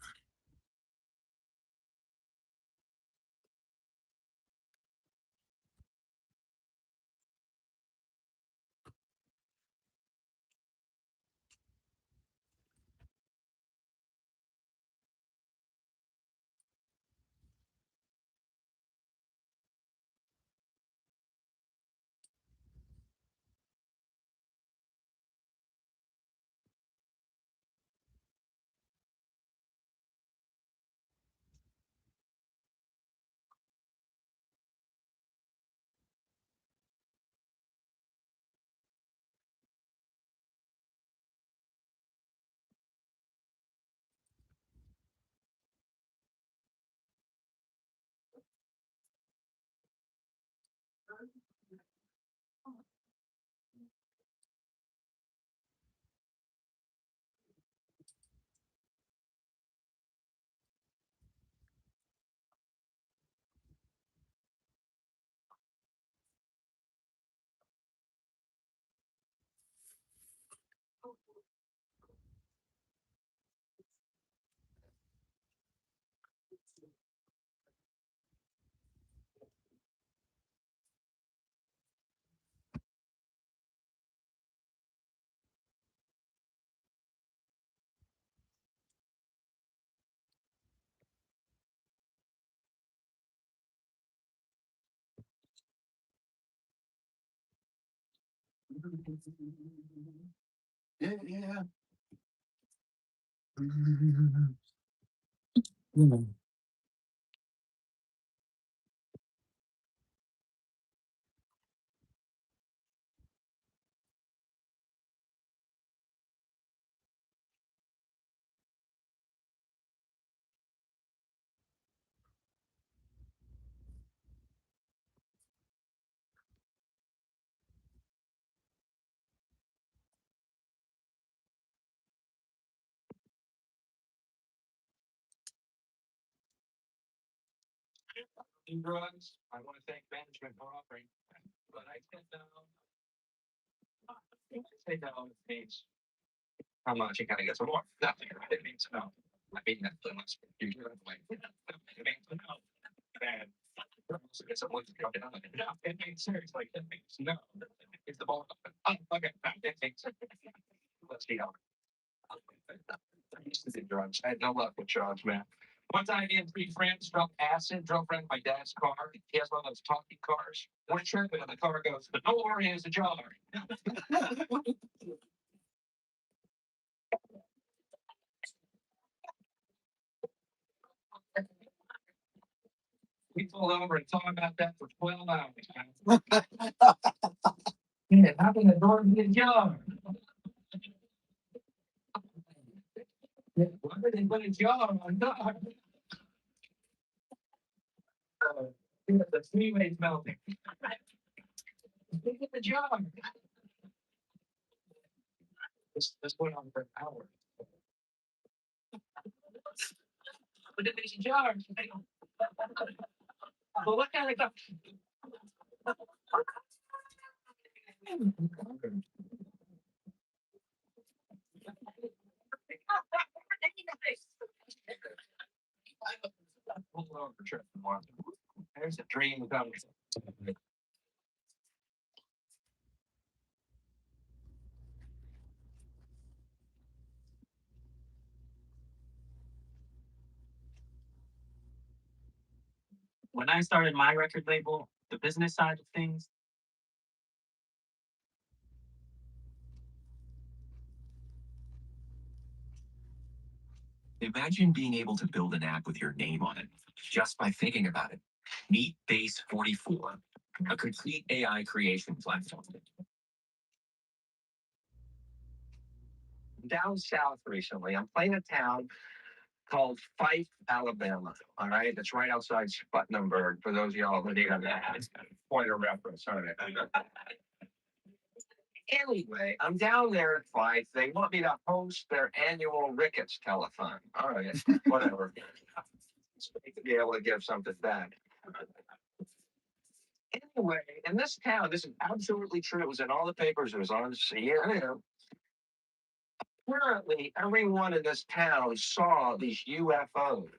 Yeah. Drugs. I want to thank management for offering, but I said no. I say no. It means how much you gotta get some more. Nothing. It means no. I mean that the much you give away. It means no. Bad. So get some wood to come down. No, it means seriously. It means no. It's the ball. Oh, okay. It means. Let's see how. I used to do drugs. I had no luck with drugs, man. One time, me and three friends drove acid, drove around my dad's car. He has one of those talking cars. We're tripping, and the car goes, "The door is ajar." We pulled over and talked about that for 12 hours. Yeah, how can the door be ajar? Why would they put a jar on door? The freeway's melting. Look at the jar. This went on for an hour. But it is a jar. But what kind of pull over trip tomorrow? There's a dream coming. When I started my record label, the business side of things, imagine being able to build an app with your name on it just by thinking about it. Meet Base 44, a complete AI creation platform. Down south recently, I'm playing a town called Fife, Alabama. All right, it's right outside Sputtnamburg. For those of y'all who need a point of reference. All right. Anyway, I'm down there at Fife. They want me to host their annual Ricketts telethon. All right, whatever. It's great to be able to give something back. Anyway, in this town, this is absolutely true. It was in all the papers. It was on CNN. Apparently, everyone in this town saw these UFOs.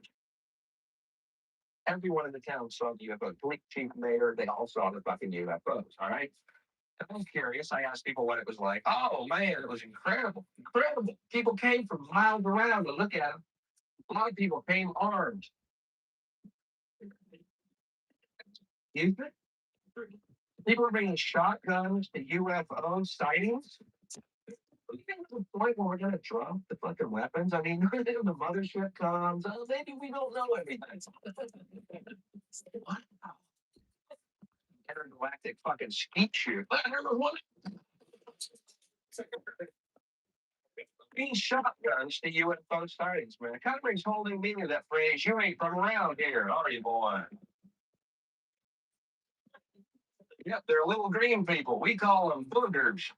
Everyone in the town saw the UFOs. Police chief, mayor, they all saw the fucking UFOs. All right. And I was curious. I asked people what it was like. Oh man, it was incredible, incredible. People came from miles around to look at them. A lot of people came armed. Excuse me? People are bringing shotguns to UFO sightings. We get to the point where we're gonna drop the fucking weapons. I mean, the mothership comes. Oh, maybe we don't know everything. What? Intergalactic fucking skeet shoot. I never want these shotguns to UFO sightings, man. It kind of brings whole new meaning to that phrase. You ain't from around here, are you, boy? Yep, they're little green people. We call them boogers.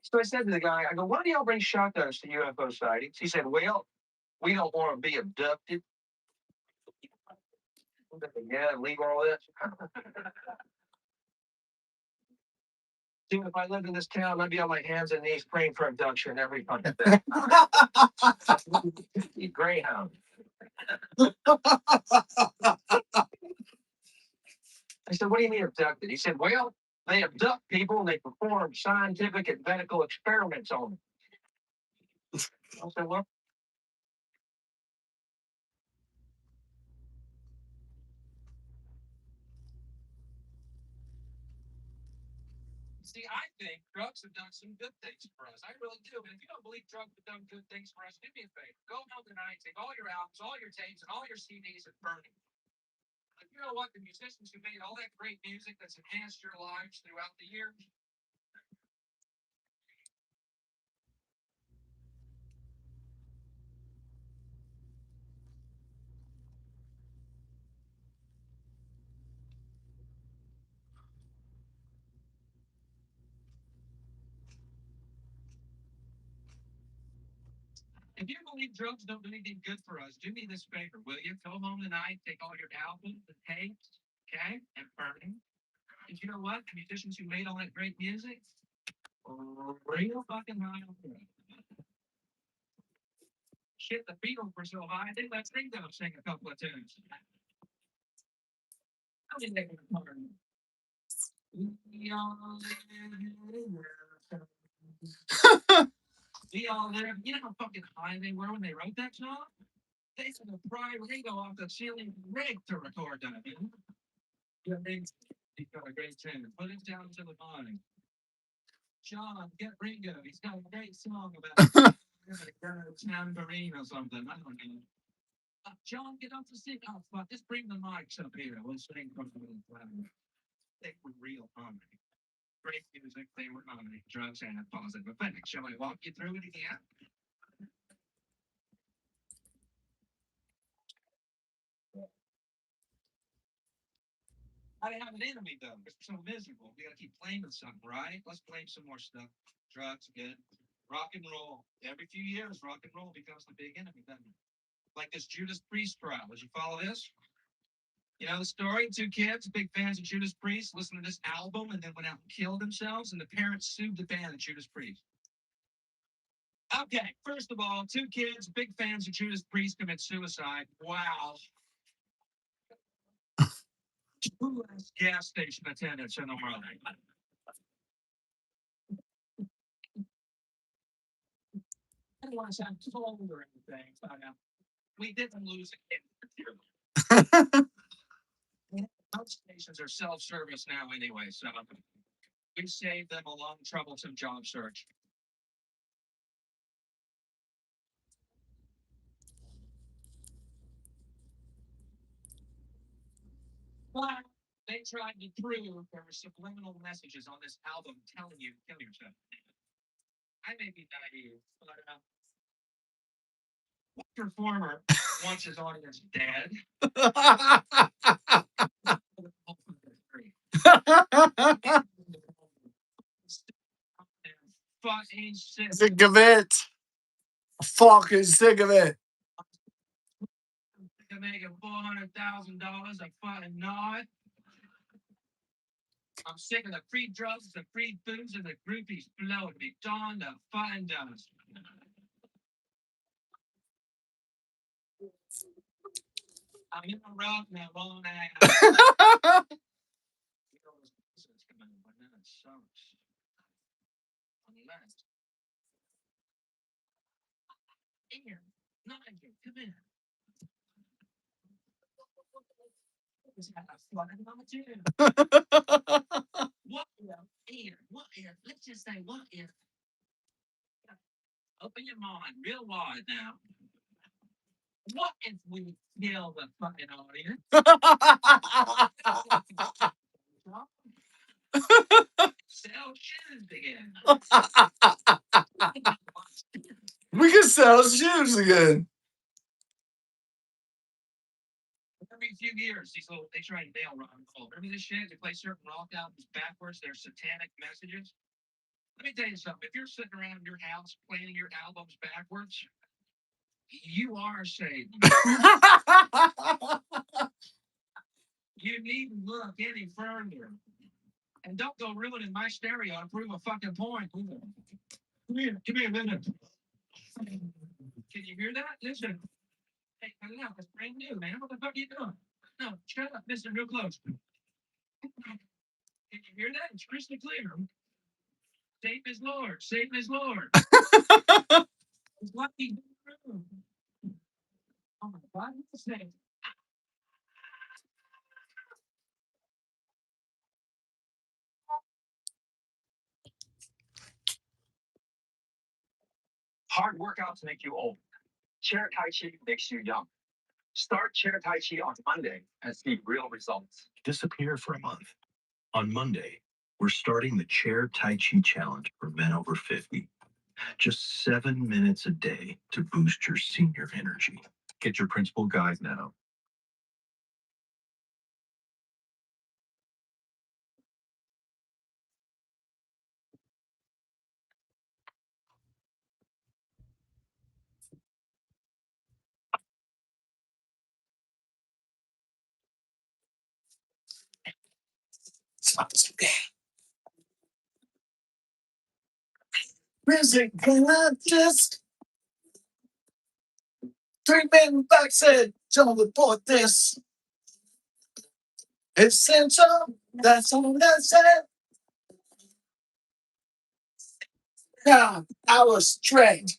So I said to the guy, I go, why do y'all bring shotguns to UFO sightings? He said, well, we don't want to be abducted. Yeah, leave all this. Dude, if I lived in this town, I'd be on my hands and knees praying for abduction every fucking day. Eat Greyhound. I said, what do you mean abducted? He said, well, they abduct people and they perform scientific and medical experiments on them. I said, well, See, I think drugs have done some good things for us. I really do. And if you don't believe drugs have done good things for us, do me a favor. Go home tonight, take all your albums, all your tapes, and all your CDs and burn them. But you know what? The musicians who made all that great music that's enhanced your lives throughout the years, if you believe drugs don't do anything good for us, do me this favor, will you? Go home tonight, take all your albums and tapes, okay, and burn them. And you know what? The musicians who made all that great music, real fucking high on drugs. Shit, the Beatles were so high, they let Ringo sing a couple of tunes. How did they get a part? We all live. We all live. You know how fucking high they were when they wrote that song? They said to pry Ringo off the ceiling rig to record that. Yeah, he's got a great tune. Put it down to the mind. John, get Ringo. He's got a great song about a tambourine or something. I don't know. John, get up to sing. Oh, fuck. Just bring the mics up here. We'll sing from the planet. They were real harmony. Great music. They were harmony. Drugs had positive effects. Shall I walk you through it again? I have an enemy though. It's so miserable. We gotta keep blaming something, right? Let's blame some more stuff. Drugs, good. Rock and roll. Every few years, rock and roll becomes the big enemy, doesn't it? Like this Judas Priest trial. Did you follow this? You know the story? Two kids, big fans of Judas Priest, listened to this album and then went out and killed themselves, and the parents sued the band of Judas Priest. Okay, first of all, two kids, big fans of Judas Priest, commit suicide. Wow. Two less gas station attendants in the world. I don't want to sound cold or anything, but we didn't lose a kid. Most stations are self-service now anyway, so we saved them a long, troublesome job search. But they tried to prove there were subliminal messages on this album telling you to kill yourself. I may be naive, but what performer wants his audience dead? Fucking sick of it. Fucking sick of it. They're making $400,000 a fucking night. I'm sick of the free drugs, the free booze, and the groupies blowing me down the fucking dust. I'm in a rock now, won't I? Sucks. Unless. Here, Nigel, come in. What if? What if? Let's just say, what if? Open your mind real wide now. What if we kill the fucking audience? Sell shoes again. We can sell shoes again. Every few years, they try and nail rock and roll. Remember this shit? They play certain rock albums backwards. They're satanic messages. Let me tell you something. If you're sitting around your house playing your albums backwards, you are Satan. You needn't look any further. And don't go ruining my stereo to prove a fucking point. Come here a minute. Can you hear that? Listen. Hey, no, it's brand new, man. What the fuck are you doing? No, shut up, Mr. Real Close. Can you hear that? It's crystal clear. Satan is Lord. Satan is Lord. It's what he did. Oh my God, what's the name? Hard workouts make you old. Chair Tai Chi makes you young. Start Chair Tai Chi on Monday and see real results. Disappear for a month. On Monday, we're starting the Chair Tai Chi Challenge for men over 50. Just 7 minutes a day to boost your senior energy. Get your principal guide now. Music cannot just 3 men back said, don't report this. Essential, that's all that said. Now, I was straight.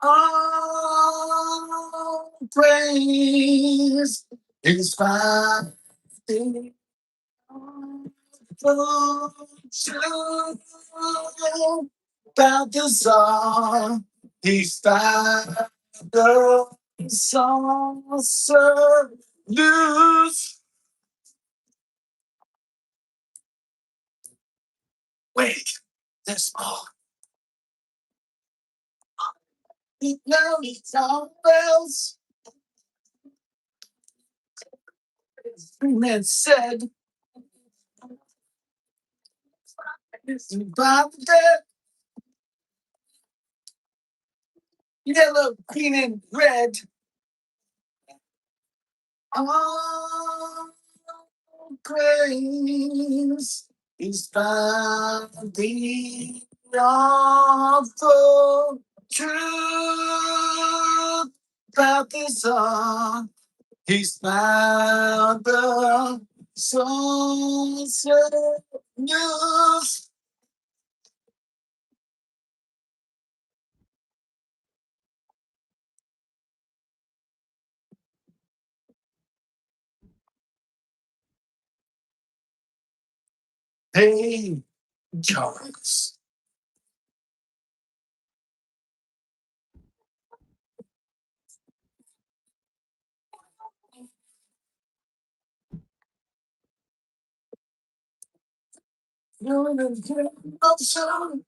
All praise is fine. About the song, he's found the saucer loose. Wait, there's more. He knows all bells. Men said, about the dead, yellow, green, and red. All praise is found the awful truth about this song. He's found the source of news. Hey, Charles. You're in the emotion.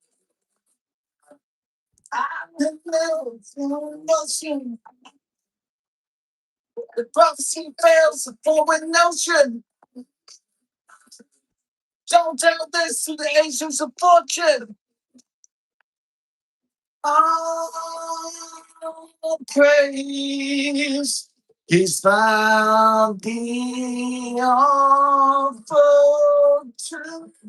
I'm in the emotion. The prophecy fails the forward notion. Don't tell this to the ancients of fortune. All praise is found the awful truth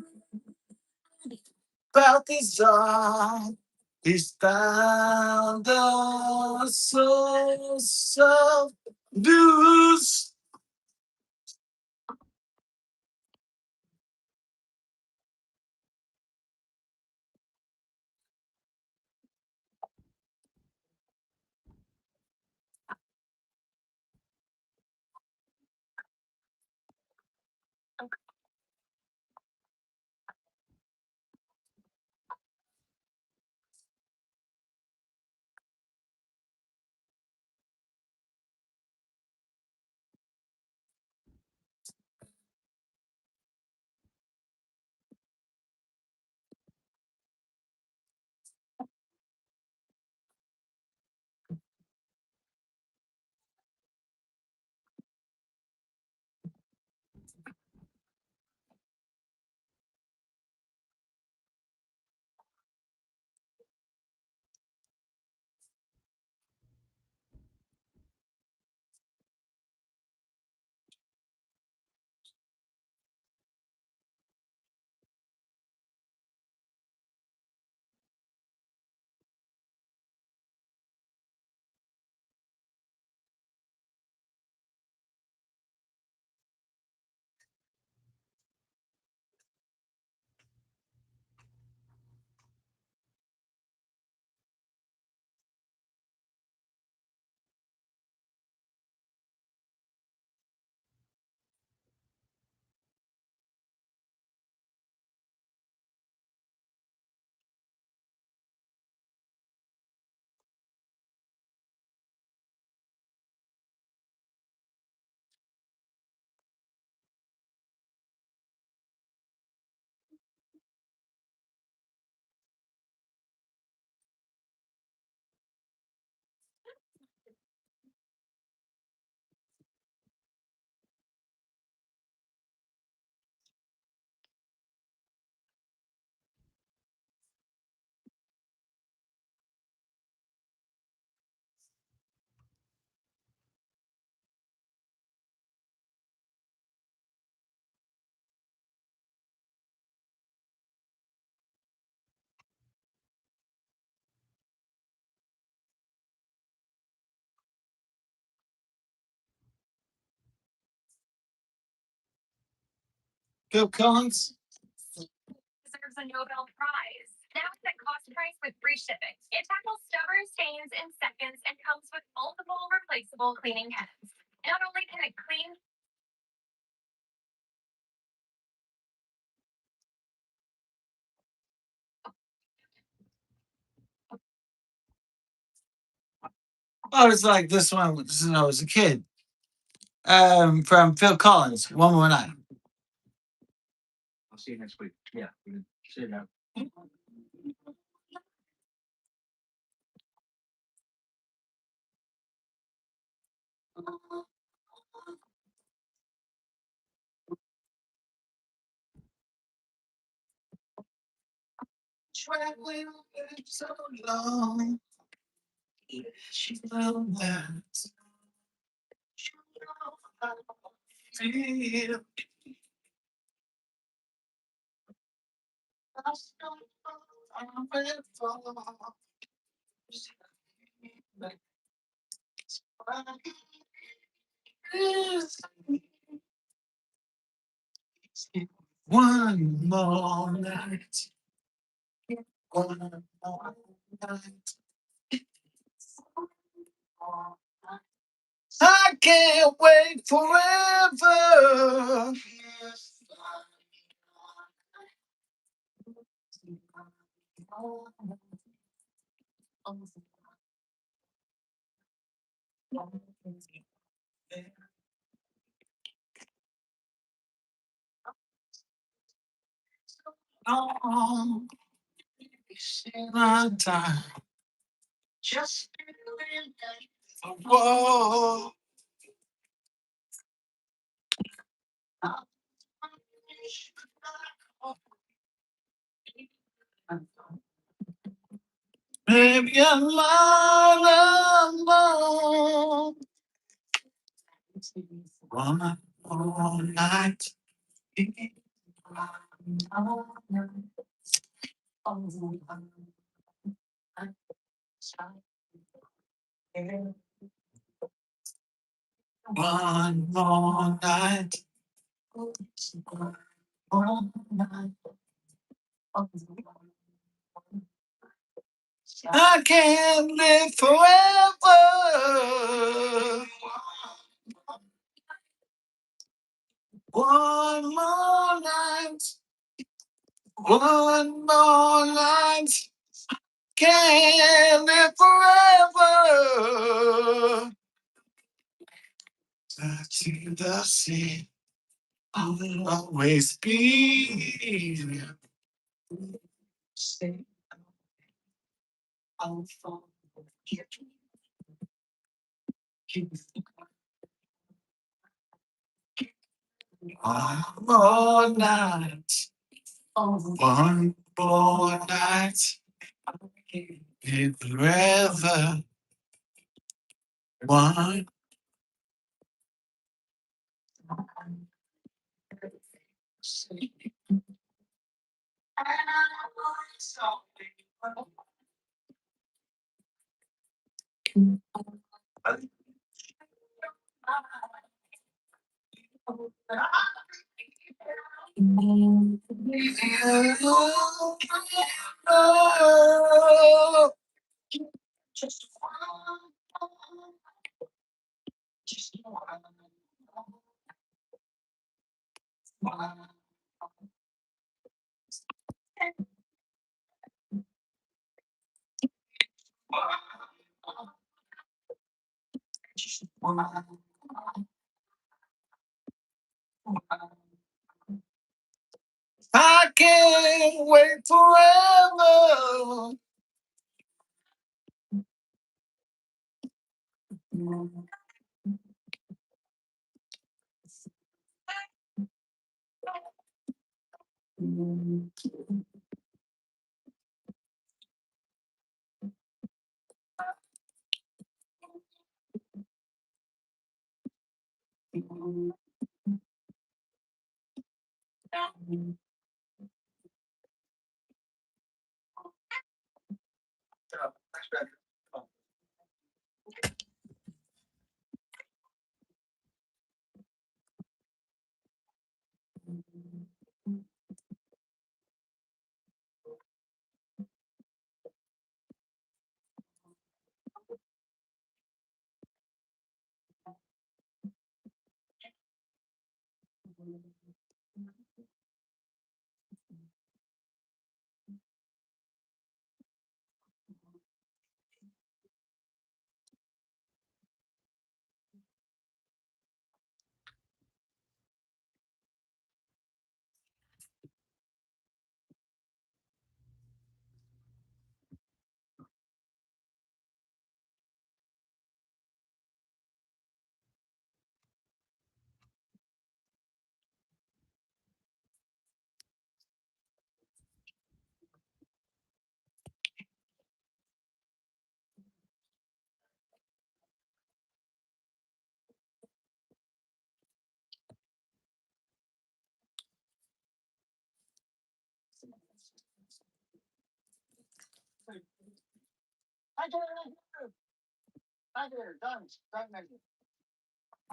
about this song. He's found the source of news. Phil Collins. Deserves a Nobel Prize. Now it's at cost price with free shipping. It tackles stubborn stains in seconds and comes with multiple replaceable cleaning heads. Not only can it clean. Oh, it's like this one when I was a kid. From Phil Collins, One More Night. I'll see you next week. Yeah, see you now. Traveling so long, she will not feel. One more night. One more night. I can't wait forever. Oh, my time. Just whoa. Maybe I'm alone. One more night. One more night. I can't live forever. One more night. One more night. Can't live forever. To the sea. I'll always be. One more night. One more night. Live forever. One. I can't wait forever.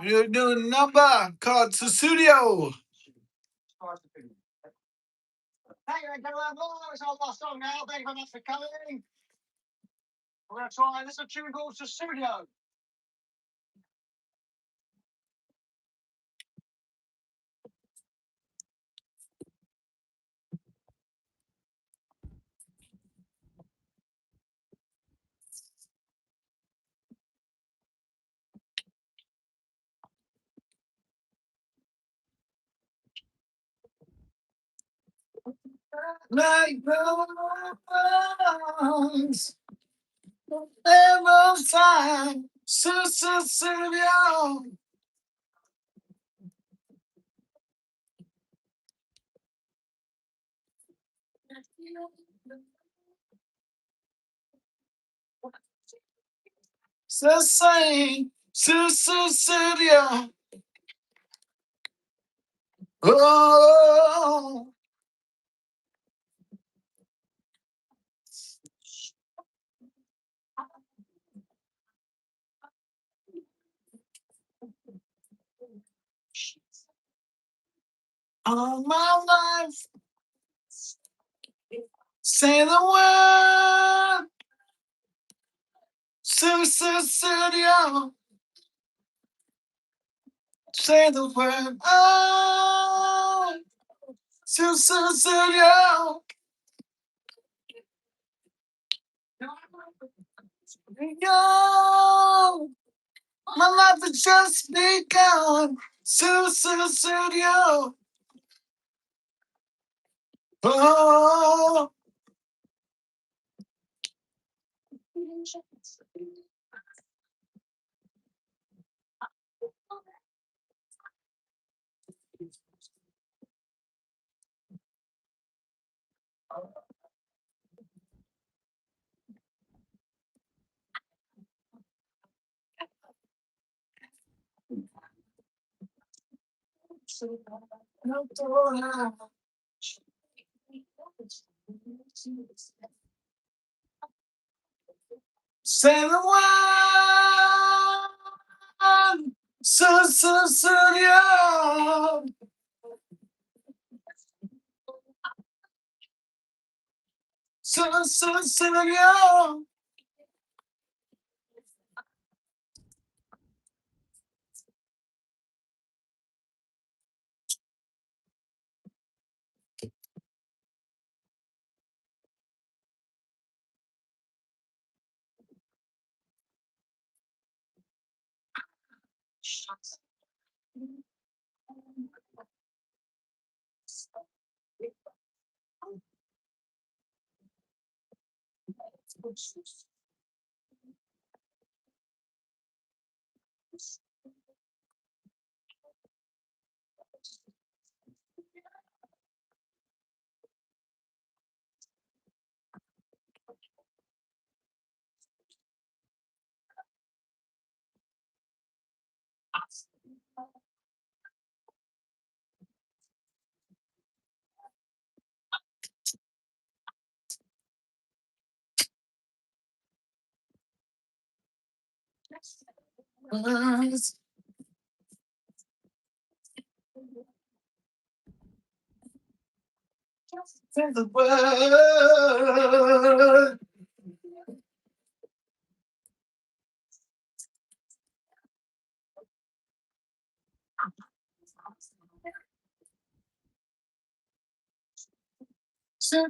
You're doing a number called S.A.W. Thank you, it's our last song now. Thank you very much for coming. We're going to try this a tune called S.A.W. Like rose, every time, S.A.W. It's the same, S.A.W. Oh, all my life, say the word, S.A.W. Say the word, oh, S.A.W. Yo, my life has just begun. S.A.W. Oh, say the word, S.A.W. S.A.W. Say the word. I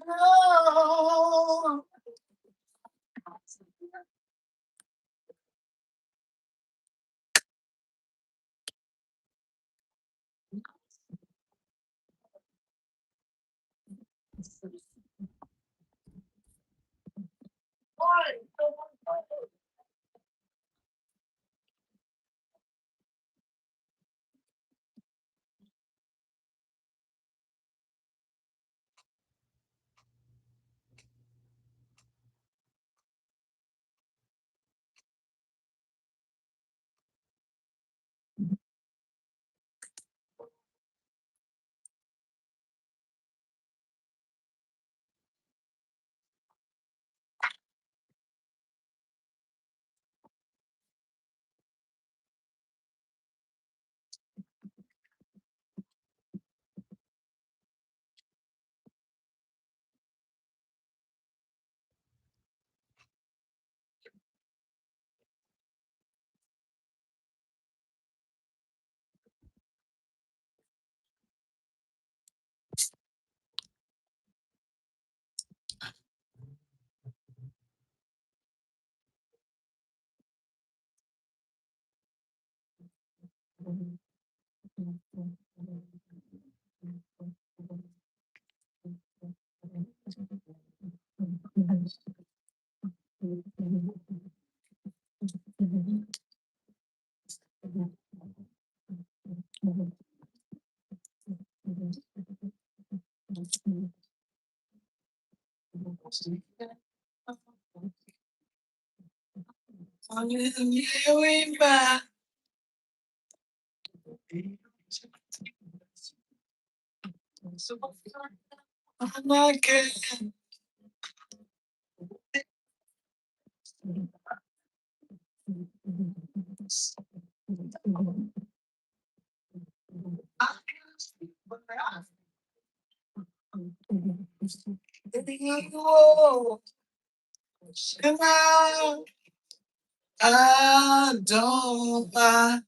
don't mind.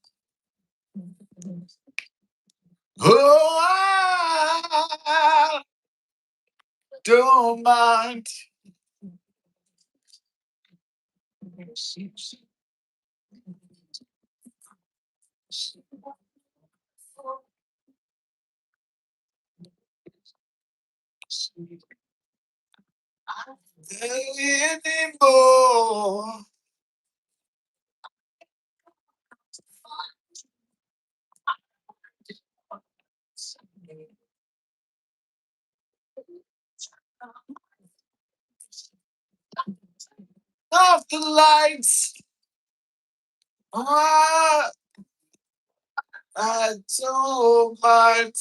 Oh, I don't mind. Anymore. Off the lights. Oh, I don't mind.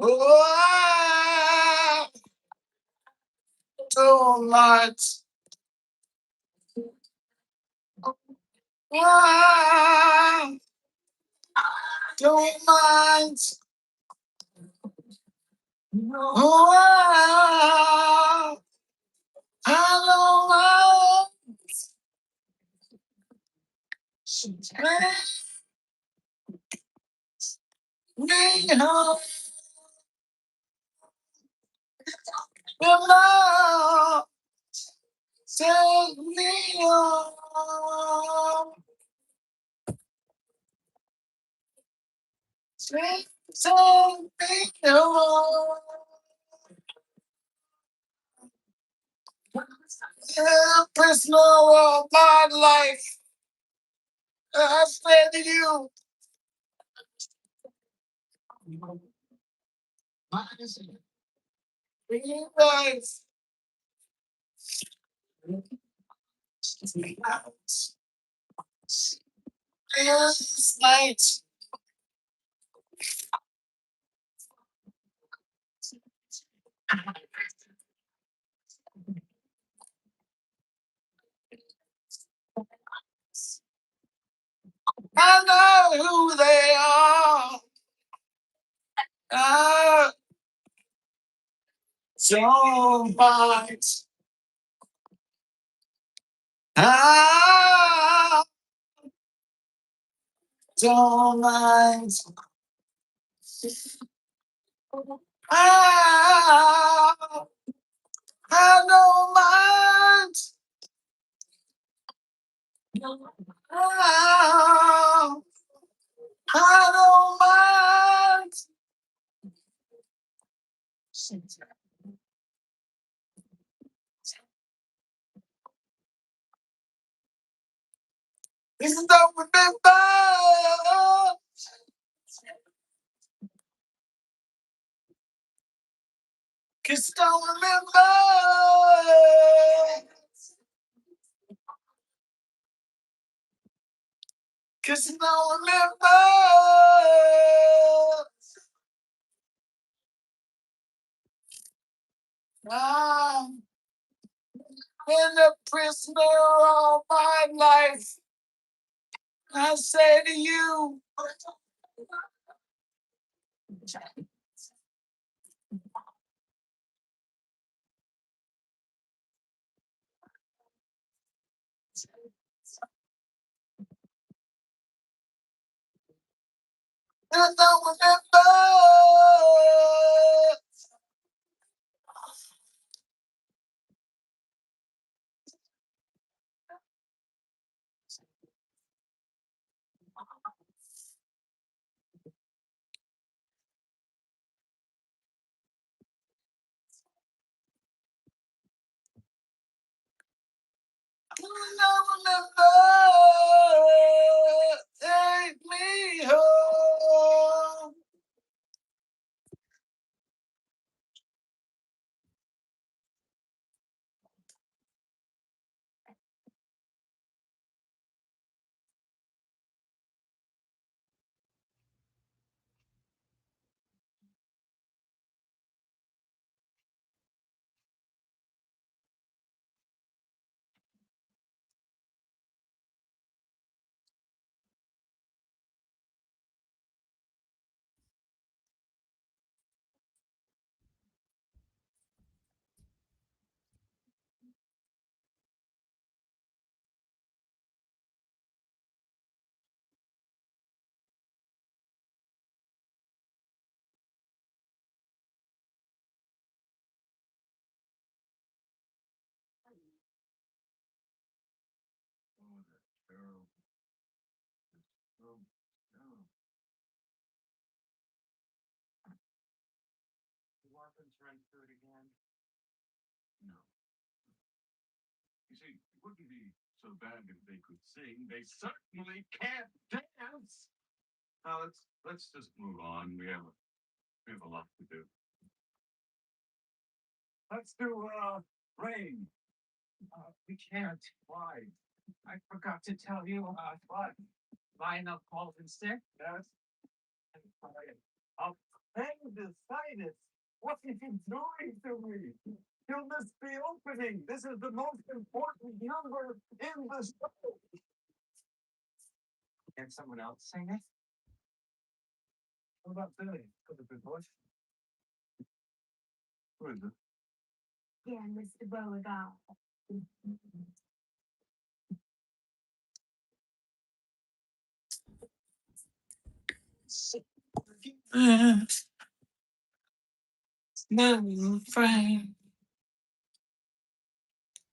Oh, I don't mind. Oh, I don't mind. Oh, I don't mind. Me home. Love, take me home. Take me home. Yeah, prisoner of my life. I said to you. Realize. This night. I know who they are. I don't mind. I don't mind. I, I don't mind. I, I don't mind. This don't remember. Cause don't remember. Cause don't remember. I'm been a prisoner all my life. I say to you, you don't remember. You don't remember. Take me home. You see, it wouldn't be so bad if they could sing. They certainly can't dance. Now let's just move on. We have a lot to do. Let's do rain. We can't. Why? I forgot to tell you. What? Lionel called in sick. Yes. Appendicitis. What is he doing to me? He'll miss the opening. This is the most important number in the show. Can someone else sing it? What about Billy? Got a good voice. Who is it? Yeah, Mr. Beauregard. Nothing fine.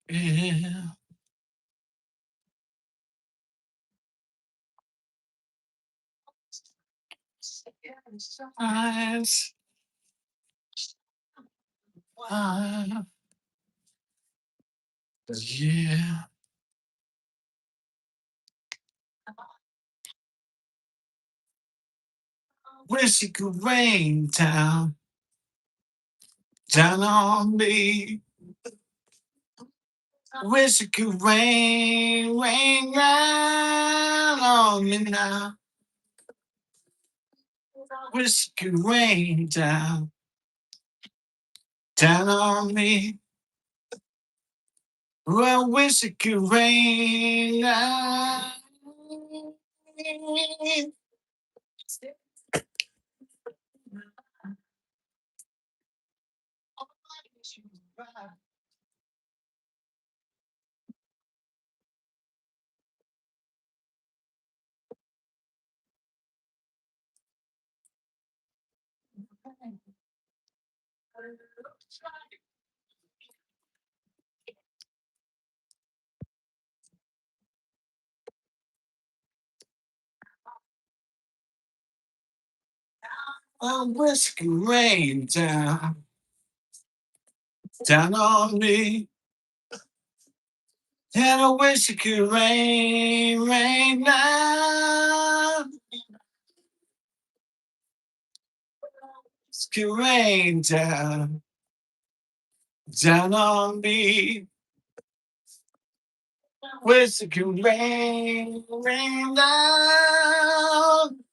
Yeah. Eyes. Yeah. Wish it could rain down on me. Wish it could rain down on me now. Wish it could rain down on me. Well, wish it could rain down. I wish it could rain down on me. And I wish it could rain down. It could rain down on me. Wish it could rain down.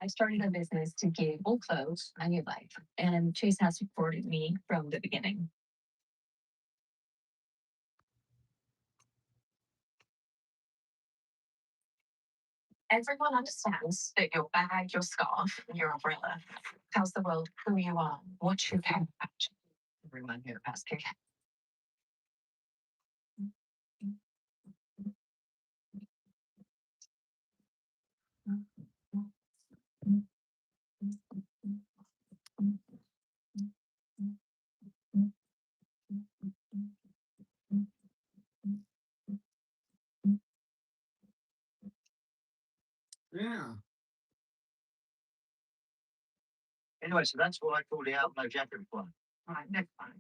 I started a business to give old clothes a new life, and Chase has supported me from the beginning. Everyone understands that your bag, your scarf, your umbrella tells the world who you are, what you care about. Everyone here has kick. Yeah. Anyway, so that's what I call the out no jacket one. All right, next one.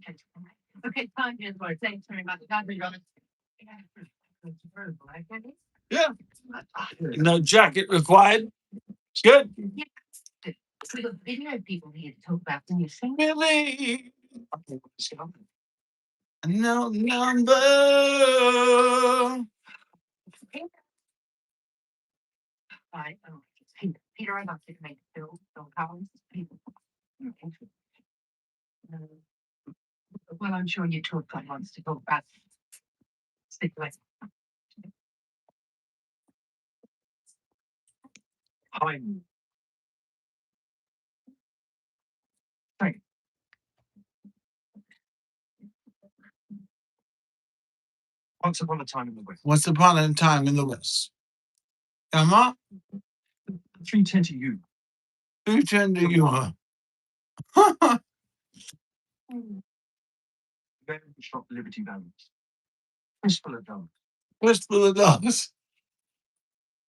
Okay, time is what it takes to remember the country. Yeah. No jacket required. Good. We got video people here to talk about the new thing. Really? No number. Right. Oh, Peter, I'd like to make Phil Collins. Well, I'm sure you two have wants to talk about speculation. Hi. Right. Once upon a time in the West. Once upon a time in the West. Emma, 310 to you. who turned to you? Huh? Very shop Liberty Balance. Fistful of dollars. Wistful of dollars.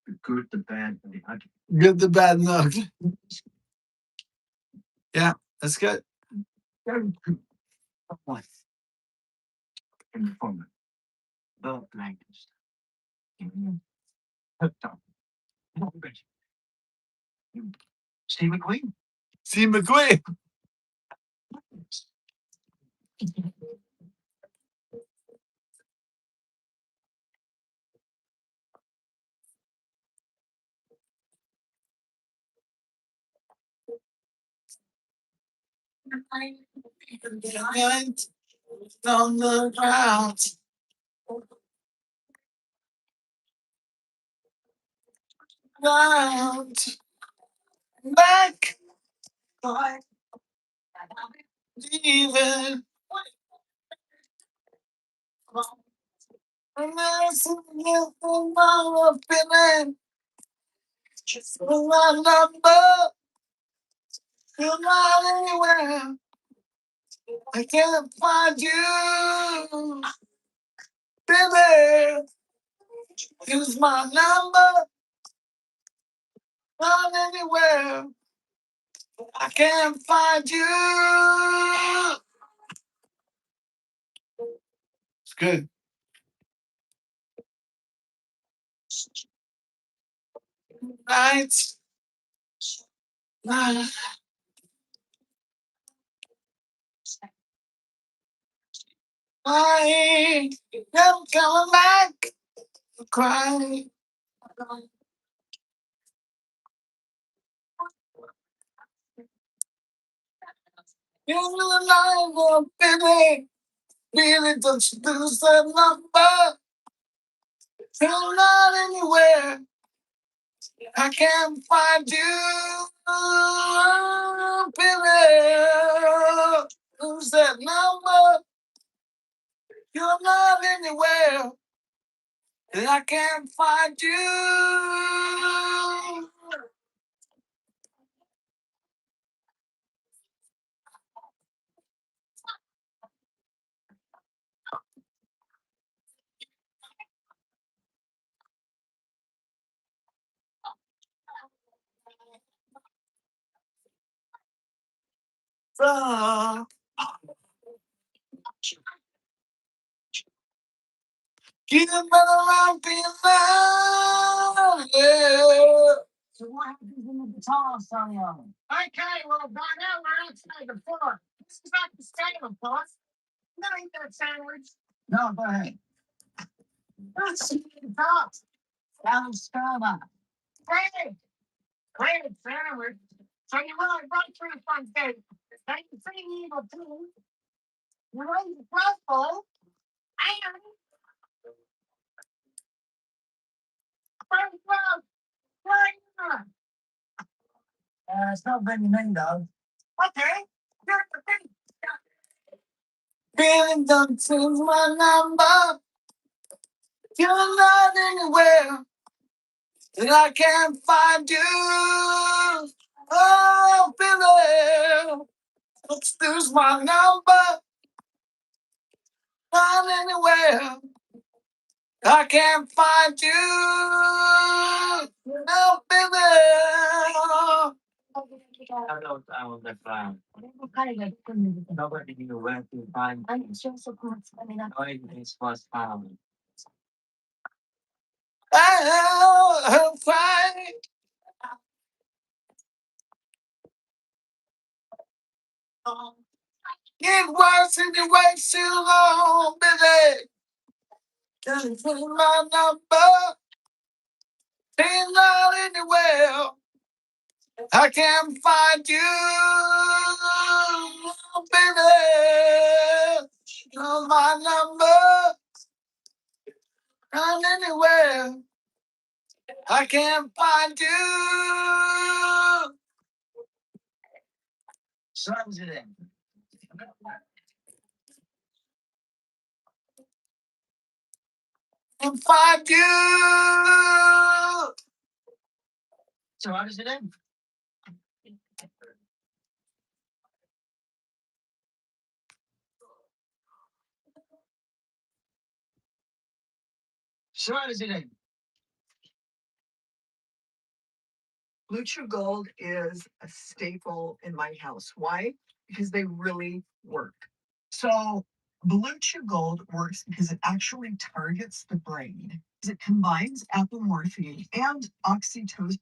The good, the bad, and the ugly. Good, the bad, and the ugly. Yeah, that's good. Very good. Life. In the format. The blankest. Hooked up. Steve McQueen. See McQueen. On the ground. Ground. Back. Even. And there's you for my opinion. Just for my number. You're not anywhere. I can't find you. Baby. Here's my number. Not anywhere. I can't find you. It's good. Nights. Night. I am coming back, crying. You the life of Billy, Billy just lose that number. You're not anywhere. I can't find you, Billy. Lose that number. You're not anywhere. And I can't find you. From keep it around being loud, yeah. So what happens when the guitar song on? Okay, well, by now we're outside the floor. This is not the same, of course. No, eat that sandwich. No, go ahead. Let's see the guitar. Sounds scuba. Great, great sandwich. So you really run through the front gate. Then you see the evil too. You raise the flagpole. And front right. It's not very many though. Okay. Here's the thing. Feeling done to my number. You're not anywhere. And I can't find you. Oh, Billy. Let's lose my number. Not anywhere. I can't find you. Oh, Billy. I know I was that fine. Nobody knew where to find things. Everything's was found. I'm fine. It was in the way too long, baby. Can't find my number. Ain't not anywhere. I can't find you, baby. Know my number. Not anywhere. I can't find you. Songs it in. And find you. So how does it end? So how does it end? Blue Chew Gold is a staple in my house. Why? Because they really work. So Blue Chew Gold works because it actually targets the brain. It combines apomorphine and oxytocin.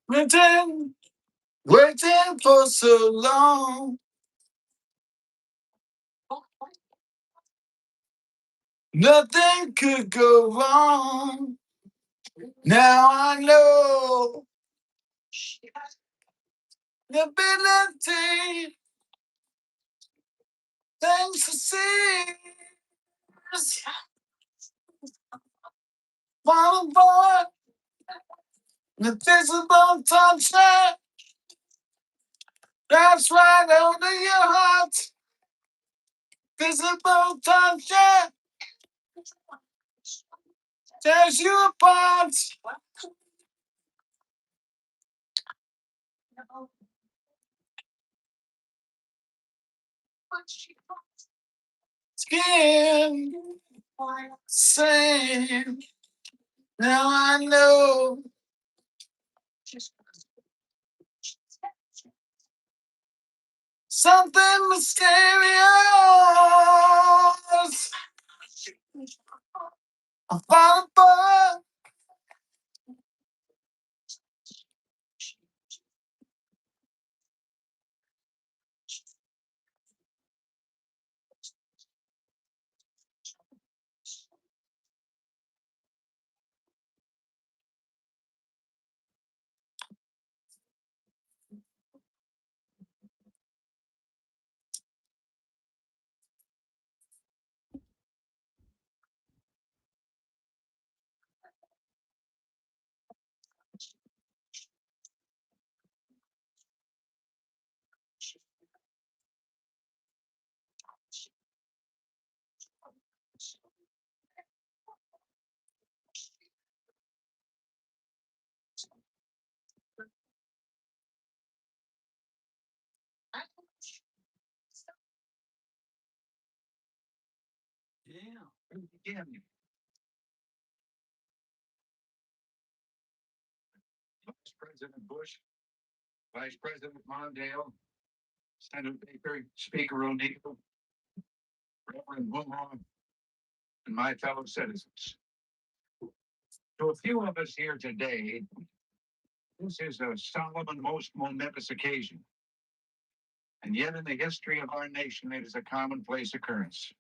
Waiting, waiting for so long. Nothing could go wrong. Now I know the ability. Thanks to see. One boy, the visible touch. That's right over your heart. Visible touch tears you apart. Skin, same. Now I know. Something mysterious about the Again, Vice President Bush, Vice President Mondale, Senator Baker, Speaker O'Neill, Reverend Wilmot, and my fellow citizens. To a few of us here today, this is a solemn and most momentous occasion. And yet, in the history of our nation, it is a commonplace occurrence.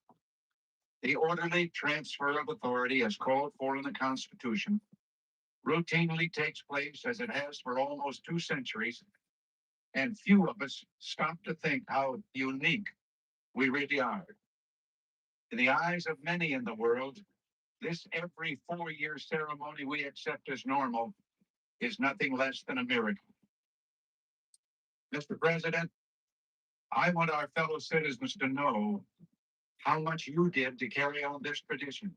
The orderly transfer of authority, as called for in the Constitution, routinely takes place as it has for almost 2 centuries, and few of us stop to think how unique we really are. In the eyes of many in the world, this every 4 year ceremony we accept as normal is nothing less than a miracle. Mr. President, I want our fellow citizens to know how much you did to carry on this tradition.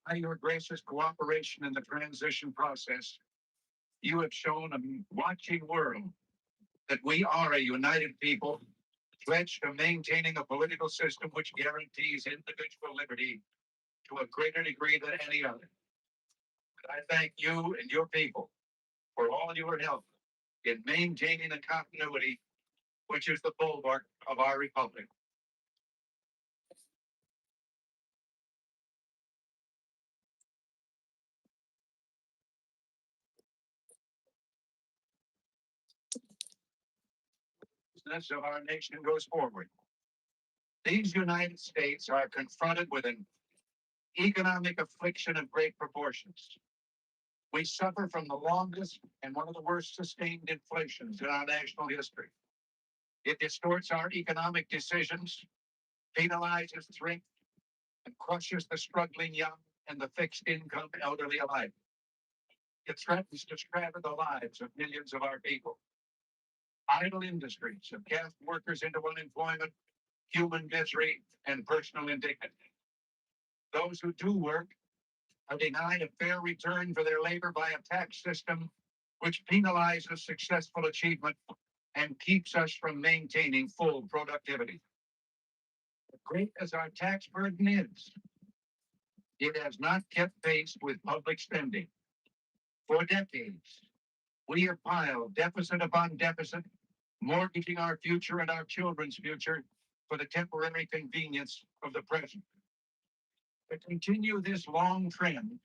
By your gracious cooperation in the transition process, you have shown a watching world that we are a united people pledged to maintaining a political system which guarantees individual liberty to a greater degree than any other. And I thank you and your people for all your help in maintaining the continuity which is the bulwark of our republic. Business of our nation goes forward. These United States are confronted with an economic affliction of great proportions. We suffer from the longest and one of the worst sustained inflations in our national history. It distorts our economic decisions, penalizes thrift, and crushes the struggling young and the fixed income elderly alike. It threatens to shatter the lives of millions of our people. Idle industries have cast workers into unemployment, human misery, and personal indignity. Those who do work are denied a fair return for their labor by a tax system which penalizes successful achievement and keeps us from maintaining full productivity. Great as our tax burden is, it has not kept pace with public spending. For decades, we have piled deficit upon deficit, mortgaging our future and our children's future for the temporary convenience of the present. To continue this long trend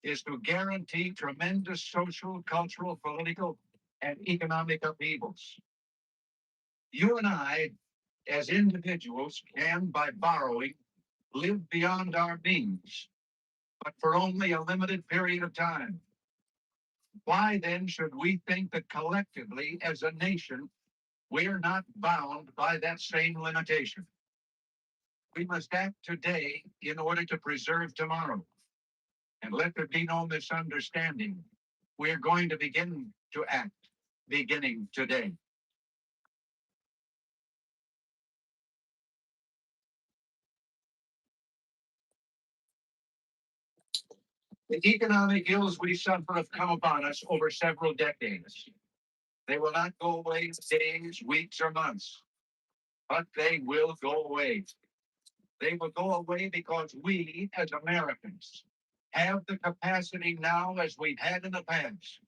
is to guarantee tremendous social, cultural, political, and economic upheavals. You and I, as individuals, can, by borrowing, live beyond our means, but for only a limited period of time. Why then should we think that collectively, as a nation, we're not bound by that same limitation? We must act today in order to preserve tomorrow. And let there be no misunderstanding. We're going to begin to act beginning today. The economic ills we suffer have come upon us over several decades. They will not go away in days, weeks, or months. but they will go away. They will go away because we, as Americans, have the capacity now, as we've had in the past,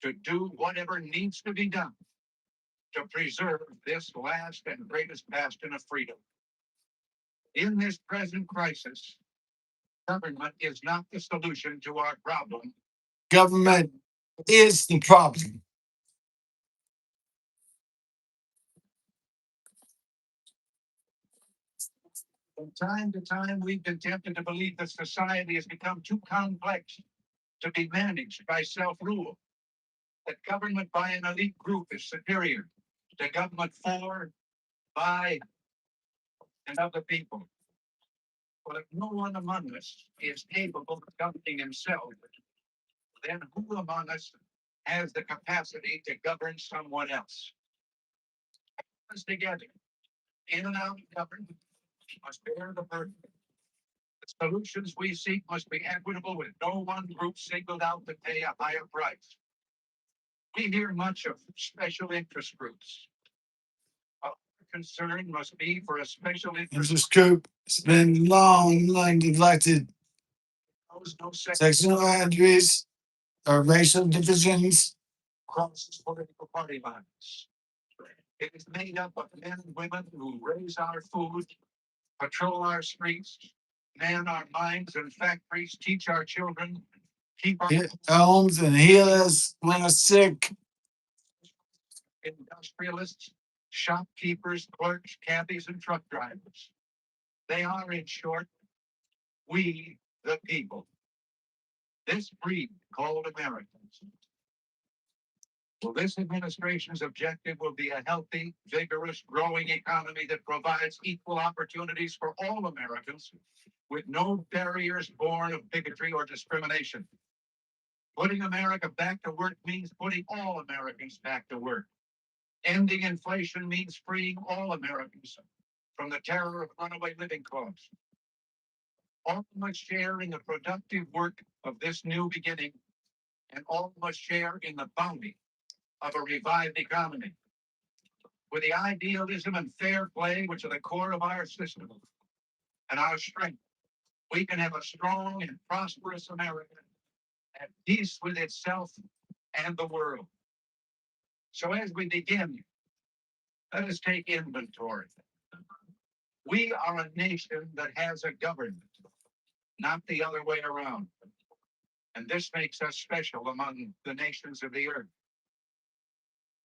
to do whatever needs to be done to preserve this last and greatest bastion of freedom. In this present crisis, government is not the solution to our problem. Government is the problem. From time to time, we've been tempted to believe that society has become too complex to be managed by self-rule, that government by an elite group is superior to government for, by, and of the people. But if no one among us is capable of governing himself, then who among us has the capacity to govern someone else? Us together, in and out of government, must bear the burden. The solutions we seek must be equitable, with no one group singled out to pay a higher price. We hear much of special interest groups. Our concern must be for a special interest group. It's been long neglected. Knows no sectional boundaries or racial divisions, crosses political party lines. It is made up of men and women who raise our food, patrol our streets, man our mines and factories, teach our children, keep our homes and heal us when we're sick. Industrialists, shopkeepers, clerks, cabbies, and truck drivers. They are, in short, we the people. This breed called Americans. Well, this administration's objective will be a healthy, vigorous, growing economy that provides equal opportunities for all Americans, with no barriers born of bigotry or discrimination. Putting America back to work means putting all Americans back to work. Ending inflation means freeing all Americans from the terror of runaway living costs. All must share in the productive work of this new beginning, and all must share in the bounty of a revived economy. With the idealism and fair play which are the core of our system and our strength, we can have a strong and prosperous America at peace with itself and the world. So as we begin, let us take inventory. We are a nation that has a government, not the other way around. And this makes us special among the nations of the earth.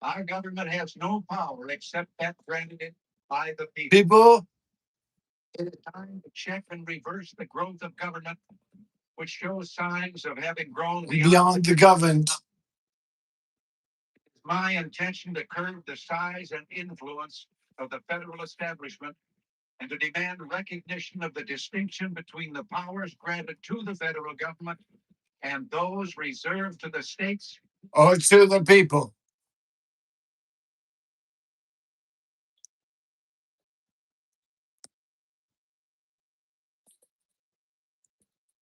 Our government has no power except that granted it by the people. It is time to check and reverse the growth of government, which shows signs of having grown beyond the governed. It's my intention to curb the size and influence of the federal establishment and to demand recognition of the distinction between the powers granted to the federal government and those reserved to the states or to the people.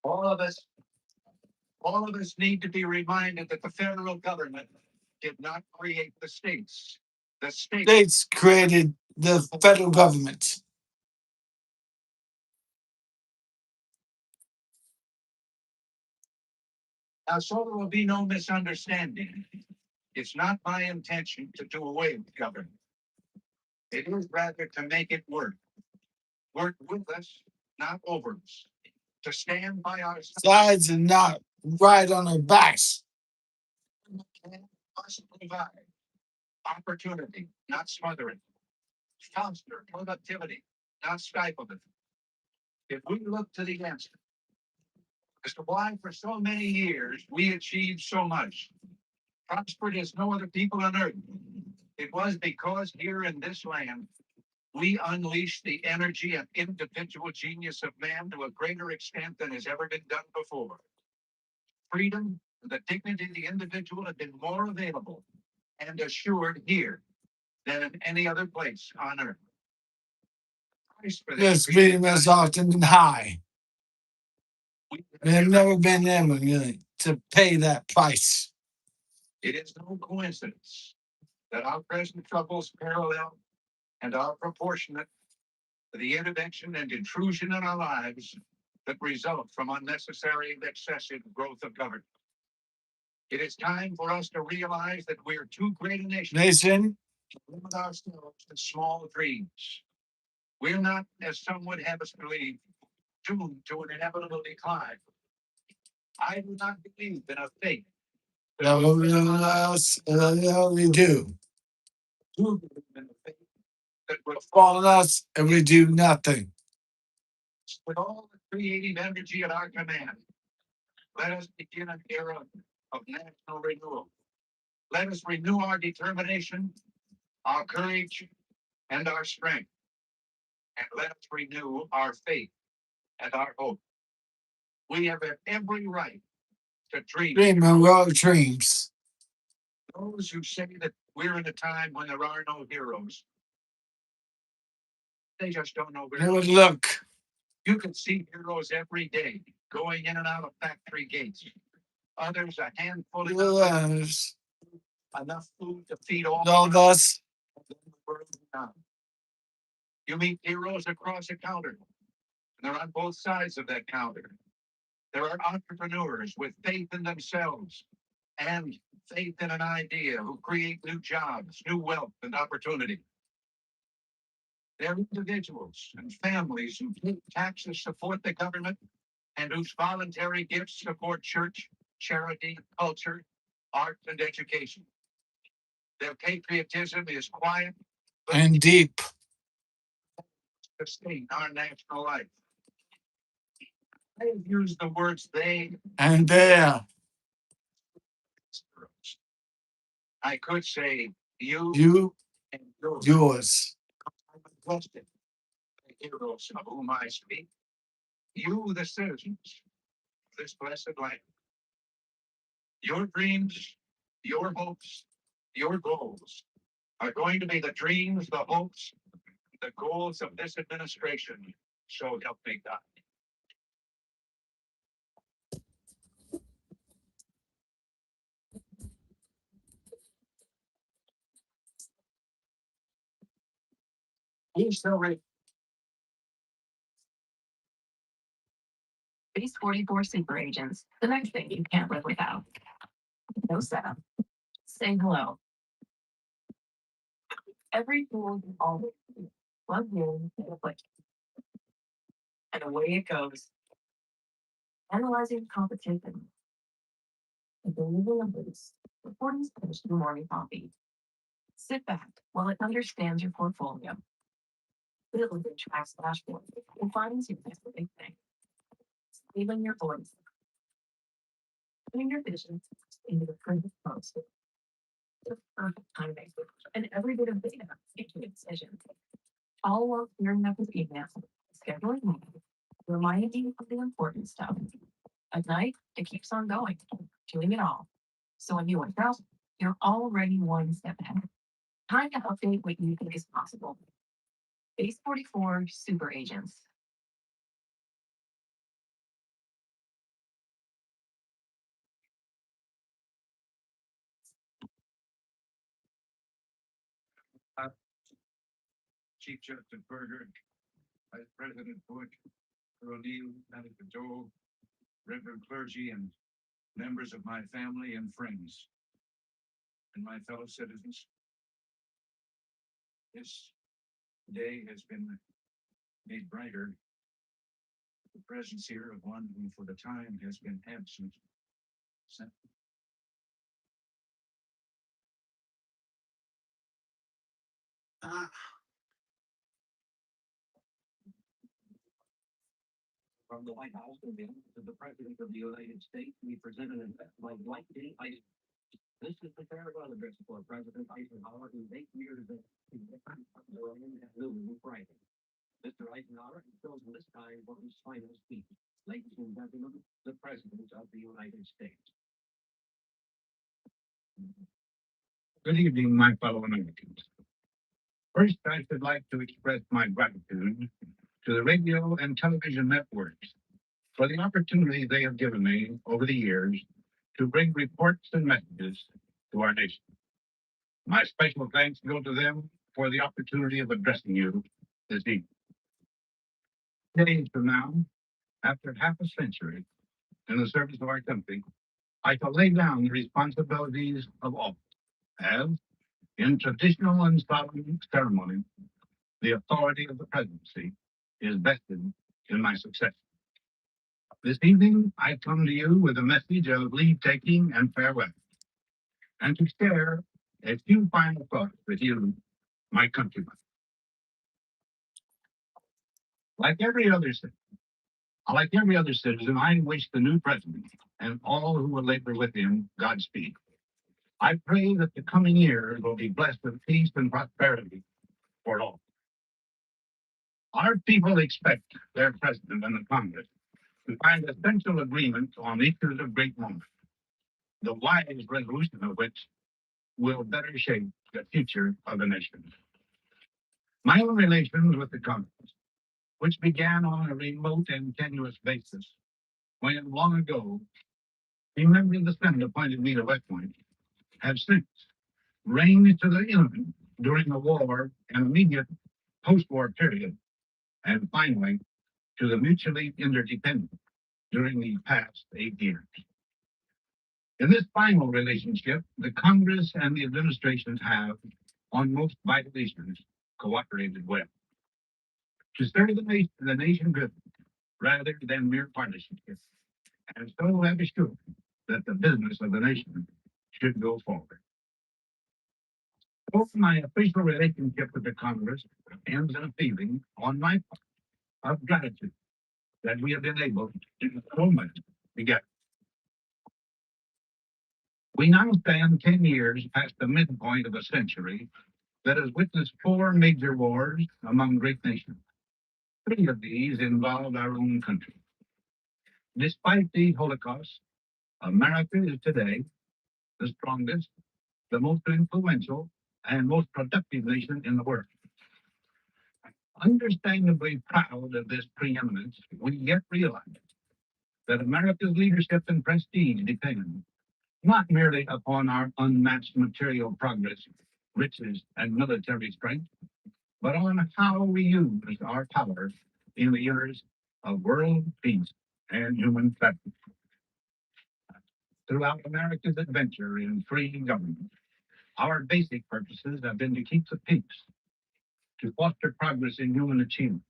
All of us, all of us need to be reminded that the federal government did not create the states. The states created the federal government. Now, so there will be no misunderstanding. It's not my intention to do away with government. It is rather to make it work. Work with us, not over us. To stand by our sides and not ride on our backs. Must provide opportunity, not smother it. Foster productivity, not stifle it. If we look to the answer as to why for so many years we achieved so much, prospered as no other people on earth, it was because here in this land we unleashed the energy and individual genius of man to a greater extent than has ever been done before. Freedom and the dignity of the individual have been more available and assured here than in any other place on earth. This freedom has often been high. We have never been able to pay that price. It is no coincidence that our present troubles parallel and are proportionate to the intervention and intrusion in our lives that result from unnecessary and excessive growth of government. It is time for us to realize that we're too great a nation to limit ourselves to small dreams. We're not, as some would have us believe, doomed to an inevitable decline. I do not believe in a fate. We do. Do believe in a fate that will Fall on us and we do nothing. with all the creative energy at our command. Let us begin an era of national renewal. Let us renew our determination, our courage, and our strength. And let us renew our faith and our hope. We have every right to dream. Dream heroic dreams. Those who say that we're in a time when there are no heroes, they just don't know where They to would look. look. You can see heroes every day going in and out of factory gates. Others a handful enough food to feed all of us. You meet heroes across a counter, and they're on both sides of that counter. There are entrepreneurs with faith in themselves and faith in an idea who create new jobs, new wealth, and opportunity. There are individuals and families who pay taxes support the government and whose voluntary gifts support church, charity, culture, art, and education. Their patriotism is quiet And deep. Sustain our national life. I have used the words they and there. I could say You and yours. I'm blessed the heroes of whom I speak. You, the citizens of this blessed land. Your dreams, your hopes, your goals are going to be the dreams, the hopes, the goals of this administration. So help me God. He's still ready. Base 44 super agents. The next thing you can't live without. No setup. Say hello. Every tool you always need. Plug in and a click. And away it goes. Analyzing competition. And delivering a boost. Reporting Spanish in the morning coffee. Sit back while it understands your portfolio. Build your tracks dashboard and finds your next big thing. Saving your voice. Putting your vision into the printed post. The perfect timing. And every bit of data making a decision. All while clearing up his email, scheduling meetings, reminding you of the important stuff. At night, it keeps on going, doing it all. So when you wake up, you're already one step ahead. Time to update what you think is possible. Base 44 Super Agents. Chief Justice Berger, Vice President Bush, O'Neill, Senator Dole, Reverend clergy, and members of my family and friends, and my fellow citizens. This day has been made brighter. The presence here of one who, for the time, has been absent. From the White House to the President of the United States, we presented an like item. This is the farewell address for President Eisenhower, whose 8 years of living Friday. Mr. Eisenhower has chosen this time for his final speech. Ladies and gentlemen, the President of the United States. Good evening, my fellow Americans. First, I should like to express my gratitude to the radio and television networks for the opportunity they have given me over the years to bring reports and messages to our nation. My special thanks go to them for the opportunity of addressing you this evening. Days from now, after half a century in the service of our country, I shall lay down the responsibilities of office as, in traditional and solemn ceremony, the authority of the presidency is vested in my successor. This evening, I come to you with a message of leave taking and farewell, and to share a few final thoughts with you, my countrymen. Like every other citizen, I wish the new president and all who will labor with him Godspeed. I pray that the coming years will be blessed with peace and prosperity for all. Our people expect their president and the Congress to find essential agreement on issues of great moment, the wise resolution of which will better shape the future of the nation. My own relations with the Congress, which began on a remote and tenuous basis, when long ago a member of the Senate appointed me to West Point, have since reigned to the end during the war and immediate post-war period, and finally to the mutually interdependent during the past 8 years. In this final relationship, the Congress and the administration have, on most vital issues, cooperated well. To serve the nation good rather than mere partisanship, and so have assured that the business of the nation should go forward. Both my official relationship with the Congress ends in a feeling on my part of gratitude that we have been able to do so much together. We now stand 10 years past the midpoint of a century that has witnessed 4 major wars among great nations. 3 of these involved our own country. Despite these holocausts, America is today the strongest, the most influential, and most productive nation in the world. Understandably proud of this preeminence, we yet realize that America's leadership and prestige depend not merely upon our unmatched material progress, riches, and military strength, but on how we use our power in the years of world peace and human fairness. Throughout America's adventure in free government, our basic purposes have been to keep the peace, to foster progress in human achievement,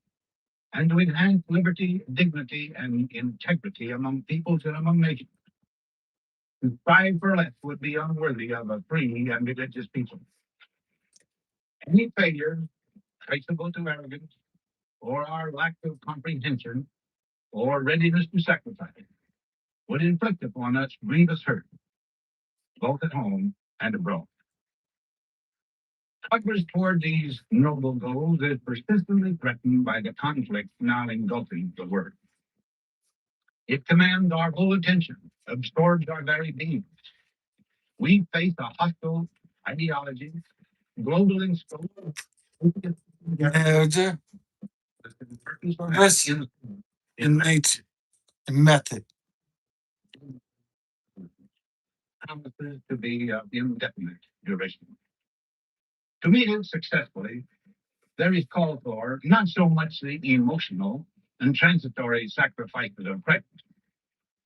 and to enhance liberty, dignity, and integrity among peoples and among nations. To strive for less would be unworthy of a free and religious people. Any failure traceable to arrogance or our lack of comprehension or readiness to sacrifice would inflict upon us grievous hurt, both at home and abroad. Progress toward these noble goals is persistently threatened by the conflict now engulfing the world. It commands our whole attention, absorbs our very being. We face a hostile ideology, global in scope, Purpose, innate, and method. Promises to be of indefinite duration. To meet it successfully, there is called for not so much the emotional and transitory sacrifices of present,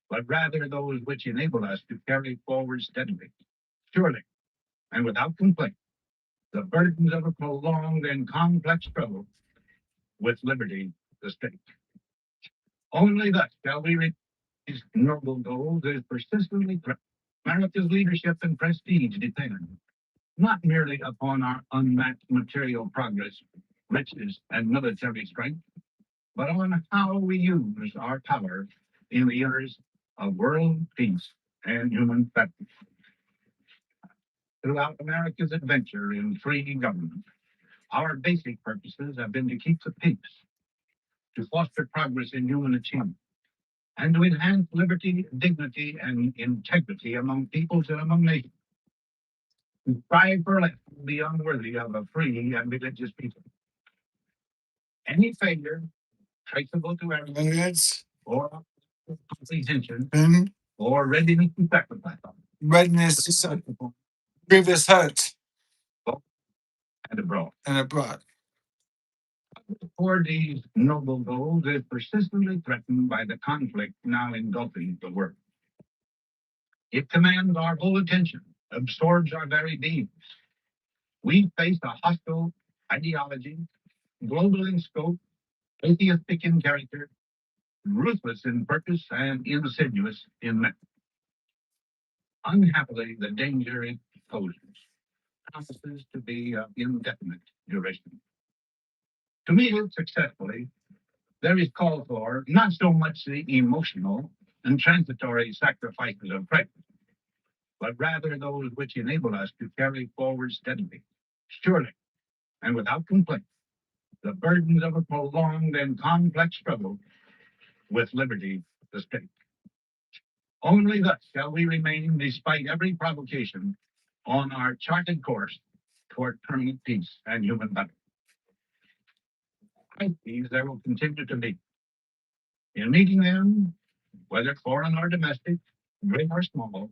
but rather those which enable us to carry forward steadily, surely, and without complaint, the burdens of a prolonged and complex struggle with liberty the stake. Only thus shall we reach these noble goals as persistently threatened. America's leadership and prestige depend not merely upon our unmatched material progress, riches, and military strength, but on how we use our power in the years of world peace and human fairness. Throughout America's adventure in free government, our basic purposes have been to keep the peace, to foster progress in human achievement, and to enhance liberty, dignity, and integrity among peoples and among nations. To strive for less will be unworthy of a free and religious people. Any failure traceable to arrogance or comprehension or readiness to sacrifice, Readiness to sacrifice, grievous hurt, and abroad. And abroad. For these noble goals is persistently threatened by the conflict now engulfing the world. It commands our whole attention, absorbs our very beings. We face a hostile ideology, global in scope, atheistic in character, ruthless in purpose, and insidious in method. Unhappily, the danger it poses promises to be of indefinite duration. To meet it successfully, there is call for not so much the emotional and transitory sacrifices of practice, but rather those which enable us to carry forward steadily, surely, and without complaint, the burdens of a prolonged and complex struggle with liberty the state. Only thus shall we remain, despite every provocation, on our charted course toward permanent peace and human betterment. These there will continue to be. In meeting them, whether foreign or domestic, great or small,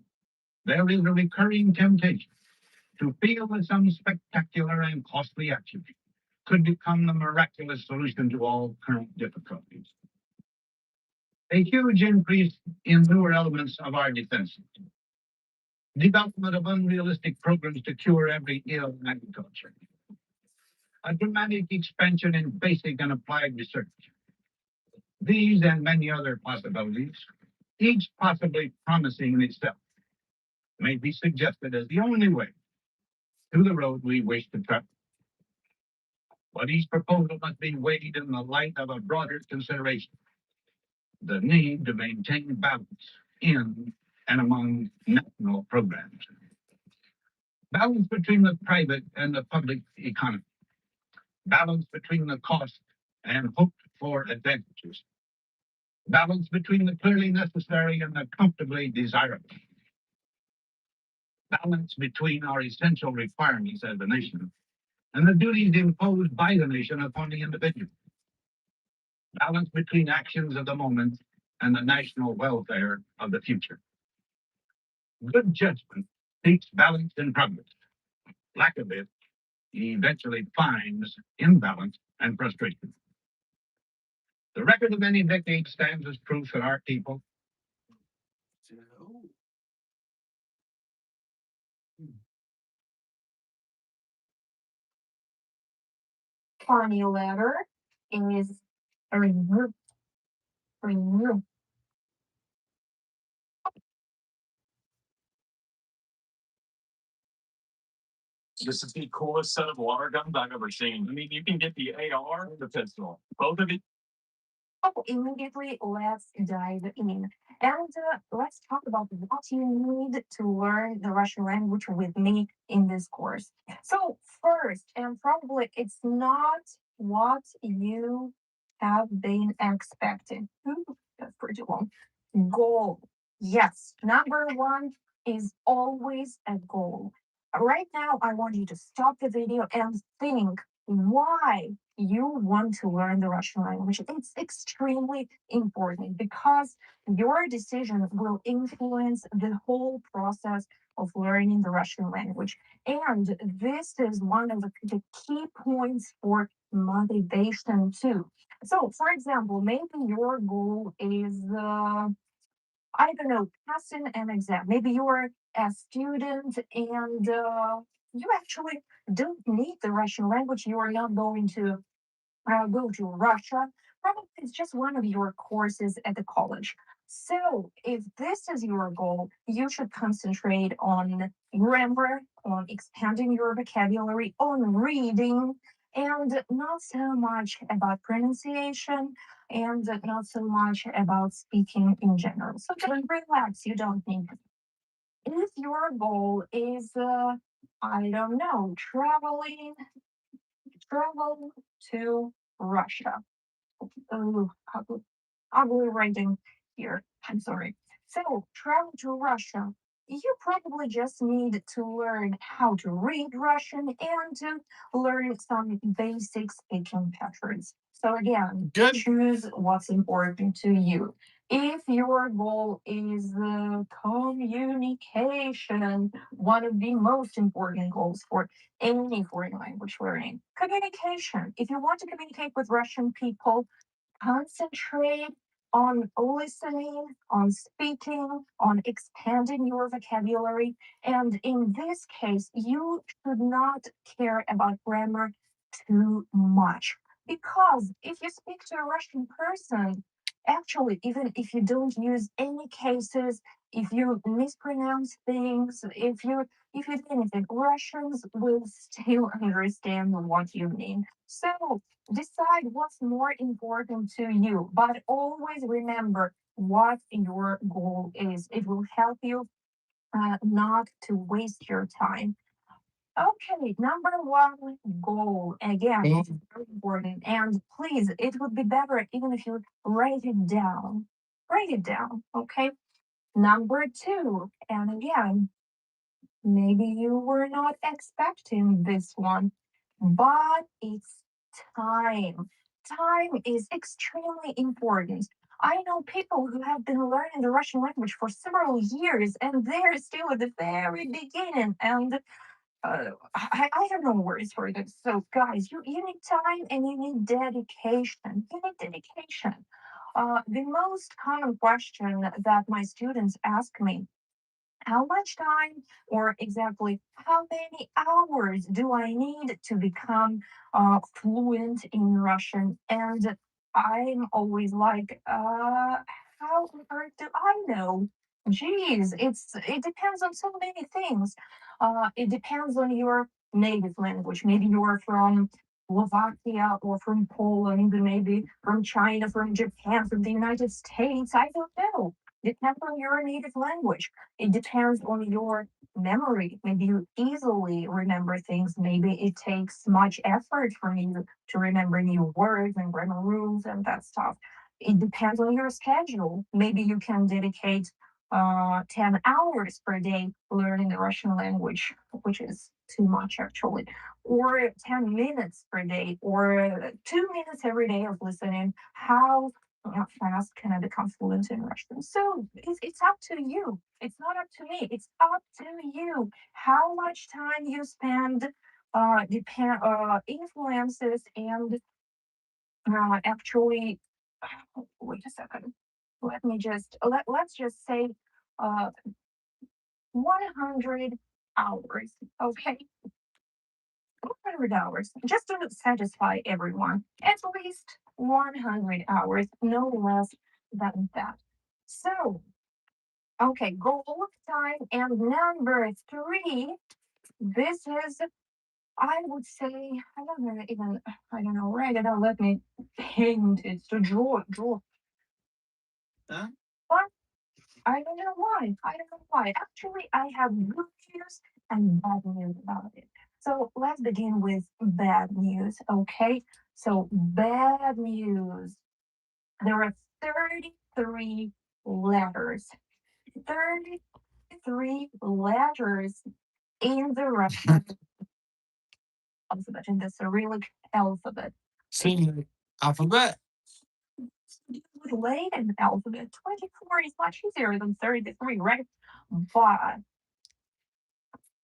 there is a recurring temptation to feel that some spectacular and costly action could become the miraculous solution to all current difficulties. A huge increase in newer elements of our defense, development of unrealistic programs to cure every ill in agriculture, a dramatic expansion in basic and applied research. These and many other possibilities, each possibly promising in itself, may be suggested as the only way to the road we wish to travel. But each proposal must be weighed in the light of a broader consideration, the need to maintain balance in and among national programs. Balance between the private and the public economy. Balance between the cost and hoped for advantages. Balance between the clearly necessary and the comfortably desirable. Balance between our essential requirements as a nation and the duties imposed by the nation upon the individual. Balance between actions of the moment and the national welfare of the future. Good judgment seeks balance in progress. Lack of it eventually finds imbalance and frustration. The record of many decades stands as proof that our people Funny letter is remove. Remove. This is the coolest set of water guns I've ever seen. I mean, you can get the AR and the pistol, both of it. So immediately, let's dive in. And let's talk about what you need to learn the Russian language with me in this course. So, first, and probably it's not what you have been expecting. That's pretty long. Goal. Yes, number one is always a goal. Right now, I want you to stop the video and think why you want to learn the Russian language. It's extremely important because your decision will influence the whole process of learning the Russian language. And this is one of the key points for motivation too. So, for example, maybe your goal is I don't know, passing an exam. Maybe you're a student and you actually don't need the Russian language. You are not going to go to Russia. Probably it's just one of your courses at the college. So, if this is your goal, you should concentrate on grammar, on expanding your vocabulary, on reading, and not so much about pronunciation and not so much about speaking in general. So, just relax, you don't need it. If your goal is, I don't know, travel to Russia. Oh, ugly writing here. I'm sorry. So, travel to Russia. You probably just need to learn how to read Russian and to learn some basic speaking patterns. So, again, Good. choose what's important to you. If your goal is communication, one of the most important goals for any foreign language learning, communication. If you want to communicate with Russian people, concentrate on listening, on speaking, on expanding your vocabulary. And in this case, you should not care about grammar too much. Because if you speak to a Russian person, actually, even if you don't use any cases, if you mispronounce things, if you do anything, Russians will still understand what you mean. So decide what's more important to you, but always remember what your goal is. It will help you not to waste your time. Okay, number one goal. Again, it's very important. And please, it would be better even if you write it down. Write it down, okay? Number two, and again, maybe you were not expecting this one, but it's time. Time is extremely important. I know people who have been learning the Russian language for several years and they're still at the very beginning. And I have no words for this. So, guys, you need time and you need dedication. You need dedication. The most common question that my students ask me, how much time or exactly how many hours do I need to become fluent in Russian? And I'm always like, how on earth do I know? Geez, it depends on so many things. It depends on your native language. Maybe you're from Slovakia or from Poland, maybe from China, from Japan, from the United States. I don't know. Depends on your native language. It depends on your memory. Maybe you easily remember things. Maybe it takes much effort for you to remember new words and grammar rules and that stuff. It depends on your schedule. Maybe you can dedicate 10 hours per day learning the Russian language, which is too much actually, or 10 minutes per day, or 2 minutes every day of listening. How fast can I become fluent in Russian? So it's up to you. It's not up to me. It's up to you. How much time you spend influences and actually. Wait a second. Let's just say uh, 100 hours. Okay, 100 hours just to satisfy everyone. At least 100 hours, no less than that. So, okay, goal of time and number three. This is, I would say, I don't know even, I don't know, write it down. Let me paint it to draw. Huh? But I don't know why. I don't know why. Actually, I have good news and bad news about it. So let's begin with bad news, okay? So, bad news. There are 33 letters. 33 letters in the Russian alphabet, in the Cyrillic alphabet. Same alphabet. With Latin alphabet, 24 is much easier than 33, right? But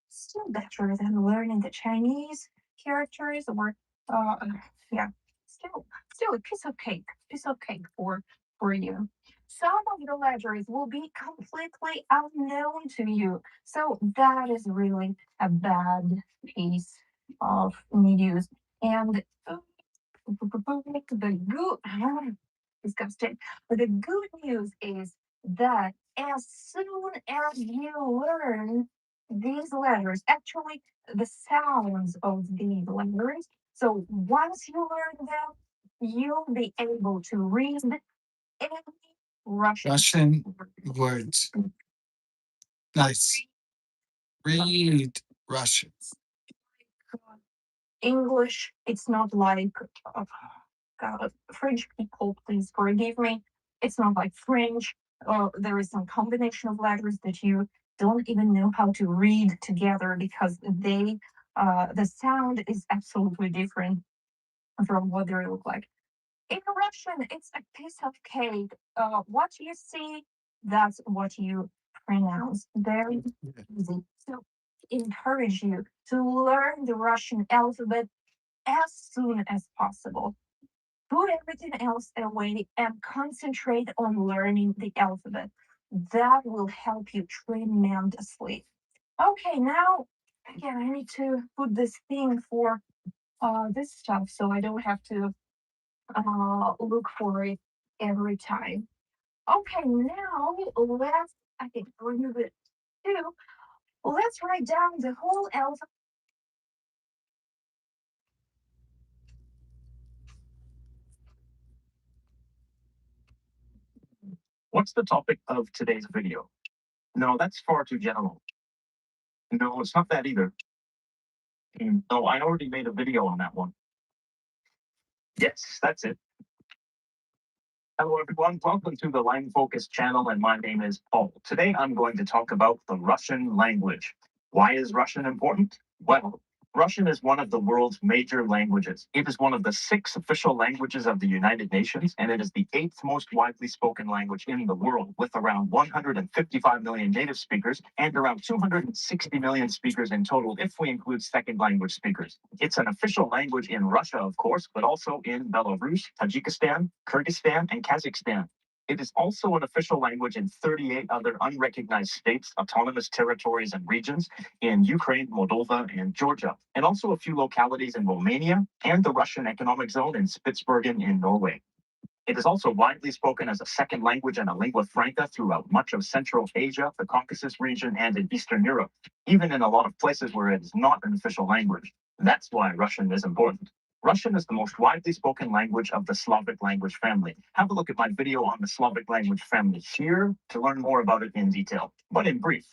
still better than learning the Chinese characters or uh yeah, still a piece of cake for you. Some of the letters will be completely unknown to you. So that is really a bad piece of news. And the good disgusting. But the good news is that as soon as you learn these letters, actually the sounds of these letters, so once you learn them, you'll be able to read any Russian words. Nice. Read Russian. English. It's not like French people, please forgive me. It's not like French. There is some combination of letters that you don't even know how to read together because the sound is absolutely different from what they look like. In Russian, it's a piece of cake. What you see, that's what you pronounce. Very easy. So, encourage you to learn the Russian alphabet as soon as possible. Put everything else away and concentrate on learning the alphabet. That will help you tremendously. Okay, now again, I need to put this thing for this stuff so I don't have to look for it every time. Okay, now let's, I think, remove it too. Let's write down the whole alphabet. What's the topic of today's video? No, that's far too general. No, it's not that either. No, I already made a video on that one. Yes, that's it. Hello everyone, welcome to the Line Focus channel, and my name is Paul. Today I'm going to talk about the Russian language. Why is Russian important? Well, Russian is one of the world's major languages. It is one of the 6 official languages of the United Nations, and it is the 8th most widely spoken language in the world, with around 155 million native speakers and around 260 million speakers in total if we include second language speakers. It's an official language in Russia, of course, but also in Belarus, Tajikistan, Kyrgyzstan, and Kazakhstan. It is also an official language in 38 other unrecognized states, autonomous territories, and regions in Ukraine, Moldova, and Georgia, and also a few localities in Romania and the Russian Economic Zone in Spitsbergen in Norway. It is also widely spoken as a second language and a lingua franca throughout much of Central Asia, the Caucasus region, and in Eastern Europe, even in a lot of places where it is not an official language. That's why Russian is important. Russian is the most widely spoken language of the Slavic language family. Have a look at my video on the Slavic language family here to learn more about it in detail. But in brief,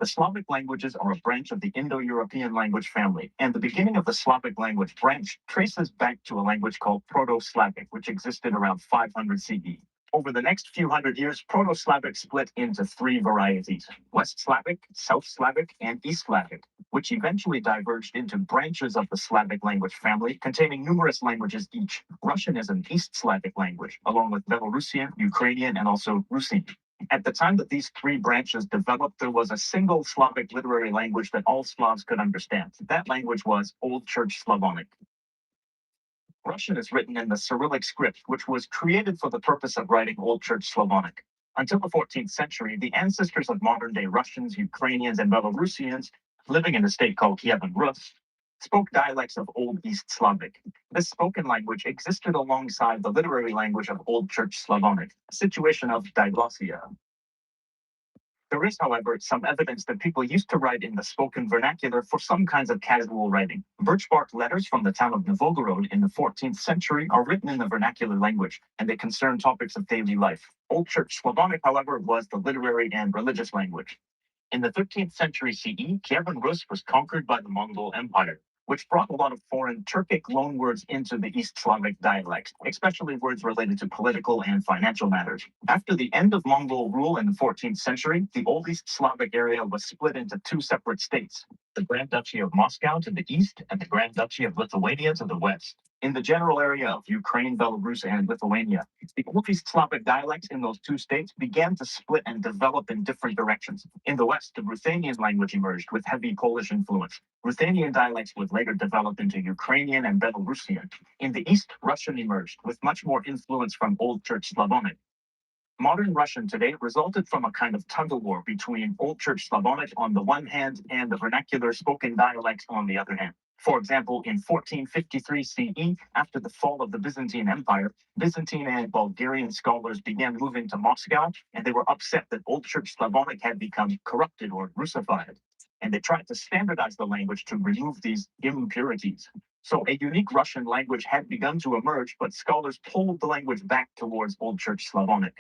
the Slavic languages are a branch of the Indo-European language family, and the beginning of the Slavic language branch traces back to a language called Proto-Slavic, which existed around 500 CE. Over the next few hundred years, Proto-Slavic split into 3 varieties: West Slavic, South Slavic, and East Slavic, which eventually diverged into branches of the Slavic language family containing numerous languages each. Russian is an East Slavic language, along with Belarusian, Ukrainian, and also Rusin. At the time that these 3 branches developed, there was a single Slavic literary language that all Slavs could understand. That language was Old Church Slavonic. Russian is written in the Cyrillic script, which was created for the purpose of writing Old Church Slavonic. Until the 14th century, the ancestors of modern-day Russians, Ukrainians, and Belarusians, living in a state called Kievan Rus, spoke dialects of Old East Slavic. This spoken language existed alongside the literary language of Old Church Slavonic, a situation of diglossia. There is, however, some evidence that people used to write in the spoken vernacular for some kinds of casual writing. Birch bark letters from the town of Novgorod in the 14th century are written in the vernacular language, and they concern topics of daily life. Old Church Slavonic, however, was the literary and religious language. In the 13th century CE, Kievan Rus was conquered by the Mongol Empire, which brought a lot of foreign Turkic loanwords into the East Slavic dialects, especially words related to political and financial matters. After the end of Mongol rule in the 14th century, the Old East Slavic area was split into 2 separate states: the Grand Duchy of Moscow to the east and the Grand Duchy of Lithuania to the west. In the general area of Ukraine, Belarus, and Lithuania, the Old East Slavic dialects in those 2 states began to split and develop in different directions. In the west, the Ruthenian language emerged with heavy Polish influence. Ruthenian dialects would later develop into Ukrainian and Belarusian. In the east, Russian emerged with much more influence from Old Church Slavonic. Modern Russian today resulted from a kind of tug-of-war between Old Church Slavonic on the one hand and the vernacular spoken dialects on the other hand. For example, in 1453 CE, after the fall of the Byzantine Empire, Byzantine and Bulgarian scholars began moving to Moscow, and they were upset that Old Church Slavonic had become corrupted or Russified. And they tried to standardize the language to remove these impurities. So a unique Russian language had begun to emerge, but scholars pulled the language back towards Old Church Slavonic.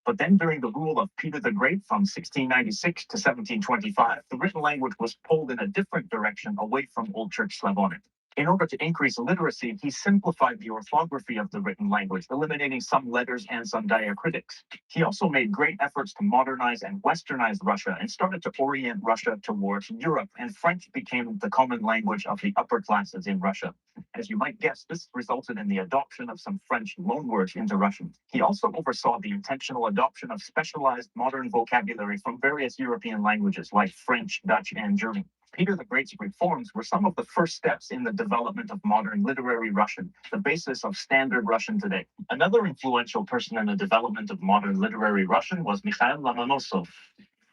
But then during the rule of Peter the Great from 1696 to 1725, the written language was pulled in a different direction away from Old Church Slavonic. In order to increase literacy, he simplified the orthography of the written language, eliminating some letters and some diacritics. He also made great efforts to modernize and westernize Russia and started to orient Russia towards Europe, and French became the common language of the upper classes in Russia. As you might guess, this resulted in the adoption of some French loanwords into Russian. He also oversaw the intentional adoption of specialized modern vocabulary from various European languages like French, Dutch, and German. Peter the Great's reforms were some of the first steps in the development of modern literary Russian, the basis of standard Russian today. Another influential person in the development of modern literary Russian was Mikhail Lomonosov.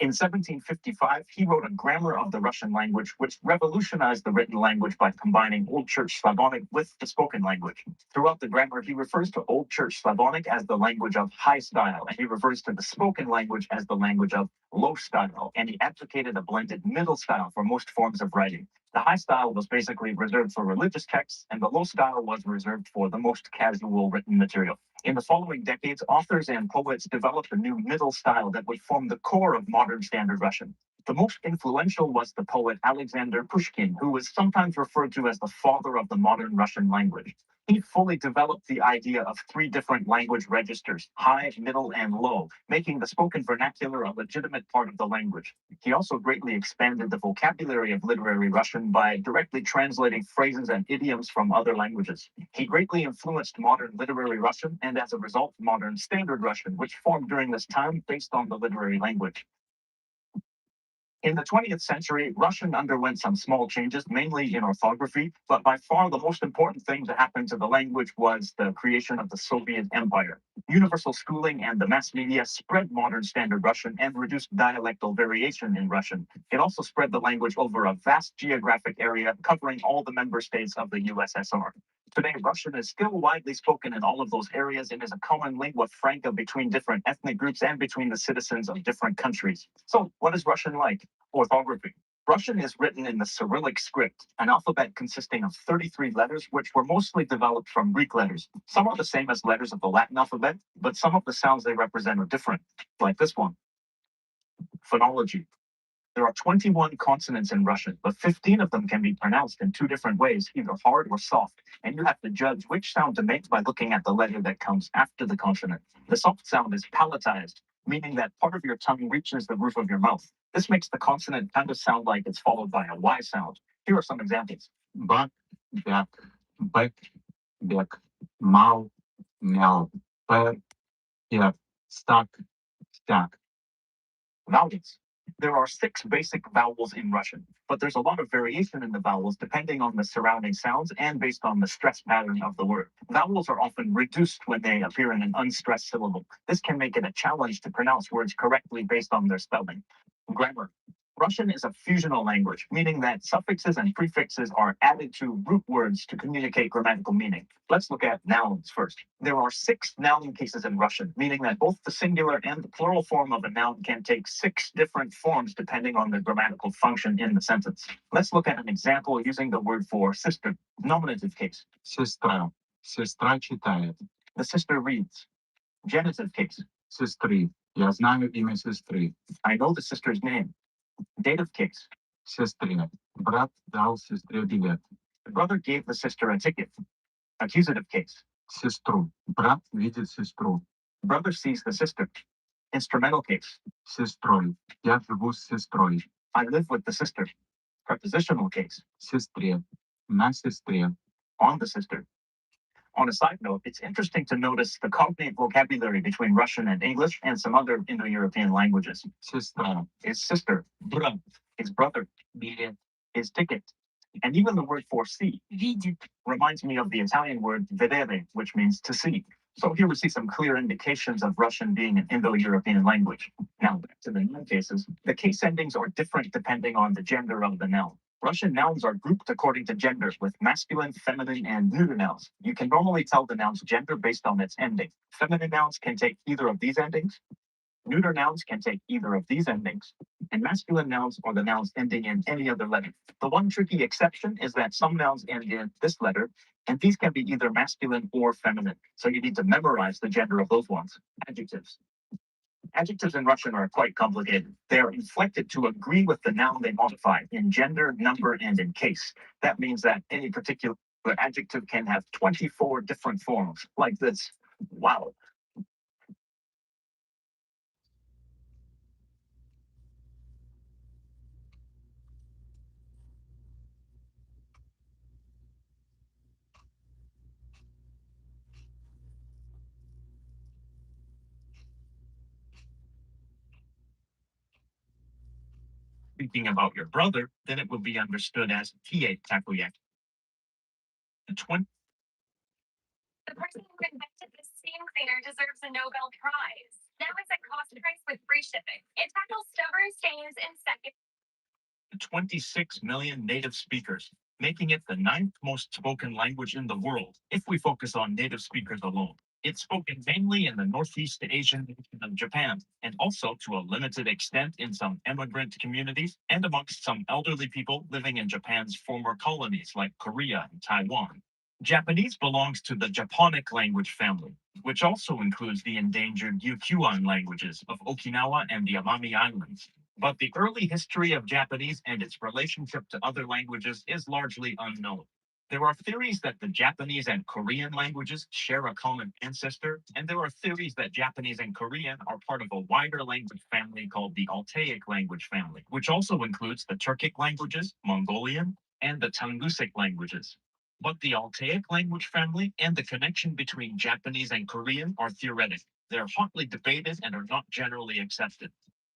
In 1755, he wrote a grammar of the Russian language, which revolutionized the written language by combining Old Church Slavonic with the spoken language. Throughout the grammar, he refers to Old Church Slavonic as the language of high style, and he refers to the spoken language as the language of low style, and he advocated a blended middle style for most forms of writing. The high style was basically reserved for religious texts, and the low style was reserved for the most casual written material. In the following decades, authors and poets developed a new middle style that would form the core of modern standard Russian. The most influential was the poet Alexander Pushkin, who was sometimes referred to as the father of the modern Russian language. He fully developed the idea of three different language registers, high, middle, and low, making the spoken vernacular a legitimate part of the language. He also greatly expanded the vocabulary of literary Russian by directly translating phrases and idioms from other languages. He greatly influenced modern literary Russian and, as a result, modern standard Russian, which formed during this time based on the literary language. In the 20th century, Russian underwent some small changes, mainly in orthography, but by far the most important thing to happen to the language was the creation of the Soviet Empire. Universal schooling and the mass media spread modern standard Russian and reduced dialectal variation in Russian. It also spread the language over a vast geographic area covering all the member states of the USSR. Today, Russian is still widely spoken in all of those areas and is a common lingua franca between different ethnic groups and between the citizens of different countries. So, what is Russian like? Orthography. Russian is written in the Cyrillic script, an alphabet consisting of 33 letters, which were mostly developed from Greek letters. Some are the same as letters of the Latin alphabet, but some of the sounds they represent are different, like this one. Phonology. There are 21 consonants in Russian, but 15 of them can be pronounced in two different ways, either hard or soft, and you have to judge which sound to make by looking at the letter that comes after the consonant. The soft sound is palatized, meaning that part of your tongue reaches the roof of your mouth. This makes the consonant kind of sound like it's followed by a Y sound. Here are some examples. Bak, bak, bek, bek, mau, meow, per, per, stak, stak. Vowels. There are 6 basic vowels in Russian, but there's a lot of variation in the vowels depending on the surrounding sounds and based on the stress pattern of the word. Vowels are often reduced when they appear in an unstressed syllable. This can make it a challenge to pronounce words correctly based on their spelling. Grammar. Russian is a fusional language, meaning that suffixes and prefixes are added to root words to communicate grammatical meaning. Let's look at nouns first. There are 6 noun cases in Russian, meaning that both the singular and the plural form of a noun can take 6 different forms depending on the grammatical function in the sentence. Let's look at an example using the word for sister. Nominative case. Сестра. Сестра читает. The sister reads. Genitive case. Сестры. Я знаю имя сестры. I know the sister's name. Dative case. Сестре. Брат дал сестре билет. The brother gave the sister a ticket. Accusative case. Сестру. Брат видит сестру. Brother sees the sister. Instrumental case. Сестрой. Я живу с сестрой. I live with the sister. Prepositional case. Сестре. На сестре. On the sister. On a side note, it's interesting to notice the cognate vocabulary between Russian and English and some other Indo-European languages. Сестра is sister. Брат is brother. Билет is ticket. And even the word for see, видит, reminds me of the Italian word vedere, which means to see. So here we see some clear indications of Russian being an Indo-European language. Now back to the noun cases. The case endings are different depending on the gender of the noun. Russian nouns are grouped according to gender, with masculine, feminine, and neuter nouns. You can normally tell the noun's gender based on its ending. Feminine nouns can take either of these endings. Neuter nouns can take either of these endings, and masculine nouns are the nouns ending in any other letter. The one tricky exception is that some nouns end in this letter, and these can be either masculine or feminine. So you need to memorize the gender of those ones. Adjectives. Adjectives in Russian are quite complicated. They are inflected to agree with the noun they modify in gender, number, and in case. That means that any particular adjective can have 24 different forms, like this. Wow. speaking about your brother, then it will be understood as tie takoyaki. The 20 The person who invented the steam cleaner deserves a Nobel Prize. Now it's at cost price with free shipping. It tackles stubborn stains in seconds. 26 million native speakers, making it the 9th most spoken language in the world if we focus on native speakers alone. It's spoken mainly in the Northeast Asian region of Japan, and also to a limited extent in some immigrant communities and amongst some elderly people living in Japan's former colonies like Korea and Taiwan. Japanese belongs to the Japonic language family, which also includes the endangered Ryukyuan languages of Okinawa and the Amami Islands. But the early history of Japanese and its relationship to other languages is largely unknown. There are theories that the Japanese and Korean languages share a common ancestor, and there are theories that Japanese and Korean are part of a wider language family called the Altaic language family, which also includes the Turkic languages, Mongolian, and the Tungusic languages. But the Altaic language family and the connection between Japanese and Korean are theoretic. They're hotly debated and are not generally accepted.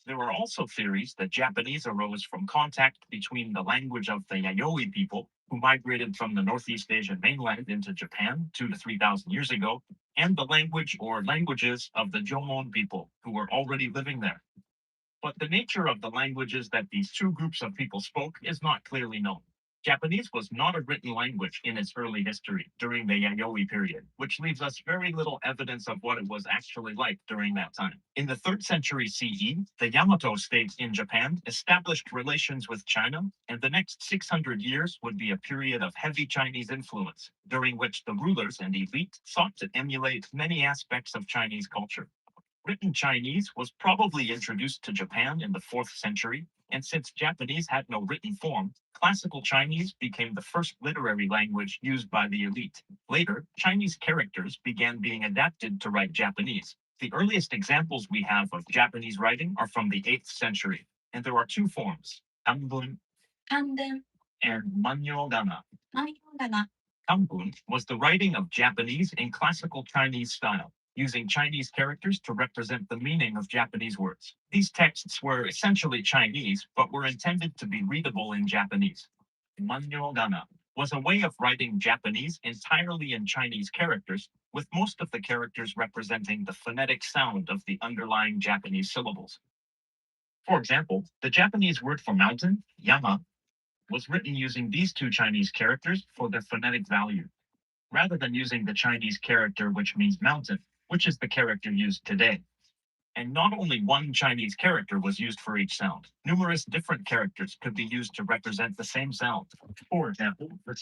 There are also theories that Japanese arose from contact between the language of the Yayoi people, who migrated from the Northeast Asian mainland into Japan 2,000 to 3,000 years ago, and the language or languages of the Jomon people, who were already living there. But the nature of the languages that these two groups of people spoke is not clearly known. Japanese was not a written language in its early history during the Yayoi period, which leaves us very little evidence of what it was actually like during that time. In the 3rd century CE, the Yamato state in Japan established relations with China, and the next 600 years would be a period of heavy Chinese influence, during which the rulers and elite sought to emulate many aspects of Chinese culture. Written Chinese was probably introduced to Japan in the 4th century, and since Japanese had no written form, classical Chinese became the first literary language used by the elite. Later, Chinese characters began being adapted to write Japanese. The earliest examples we have of Japanese writing are from the 8th century, and there are two forms, kanbun Kanbun. and manyogana. Manyogana. Kanbun was the writing of Japanese in classical Chinese style, using Chinese characters to represent the meaning of Japanese words. These texts were essentially Chinese, but were intended to be readable in Japanese. Manyogana was a way of writing Japanese entirely in Chinese characters, with most of the characters representing the phonetic sound of the underlying Japanese syllables. For example, the Japanese word for mountain, yama, was written using these two Chinese characters for their phonetic value, rather than using the Chinese character which means mountain, which is the character used today. And not only one Chinese character was used for each sound. Numerous different characters could be used to represent the same sound. For example, the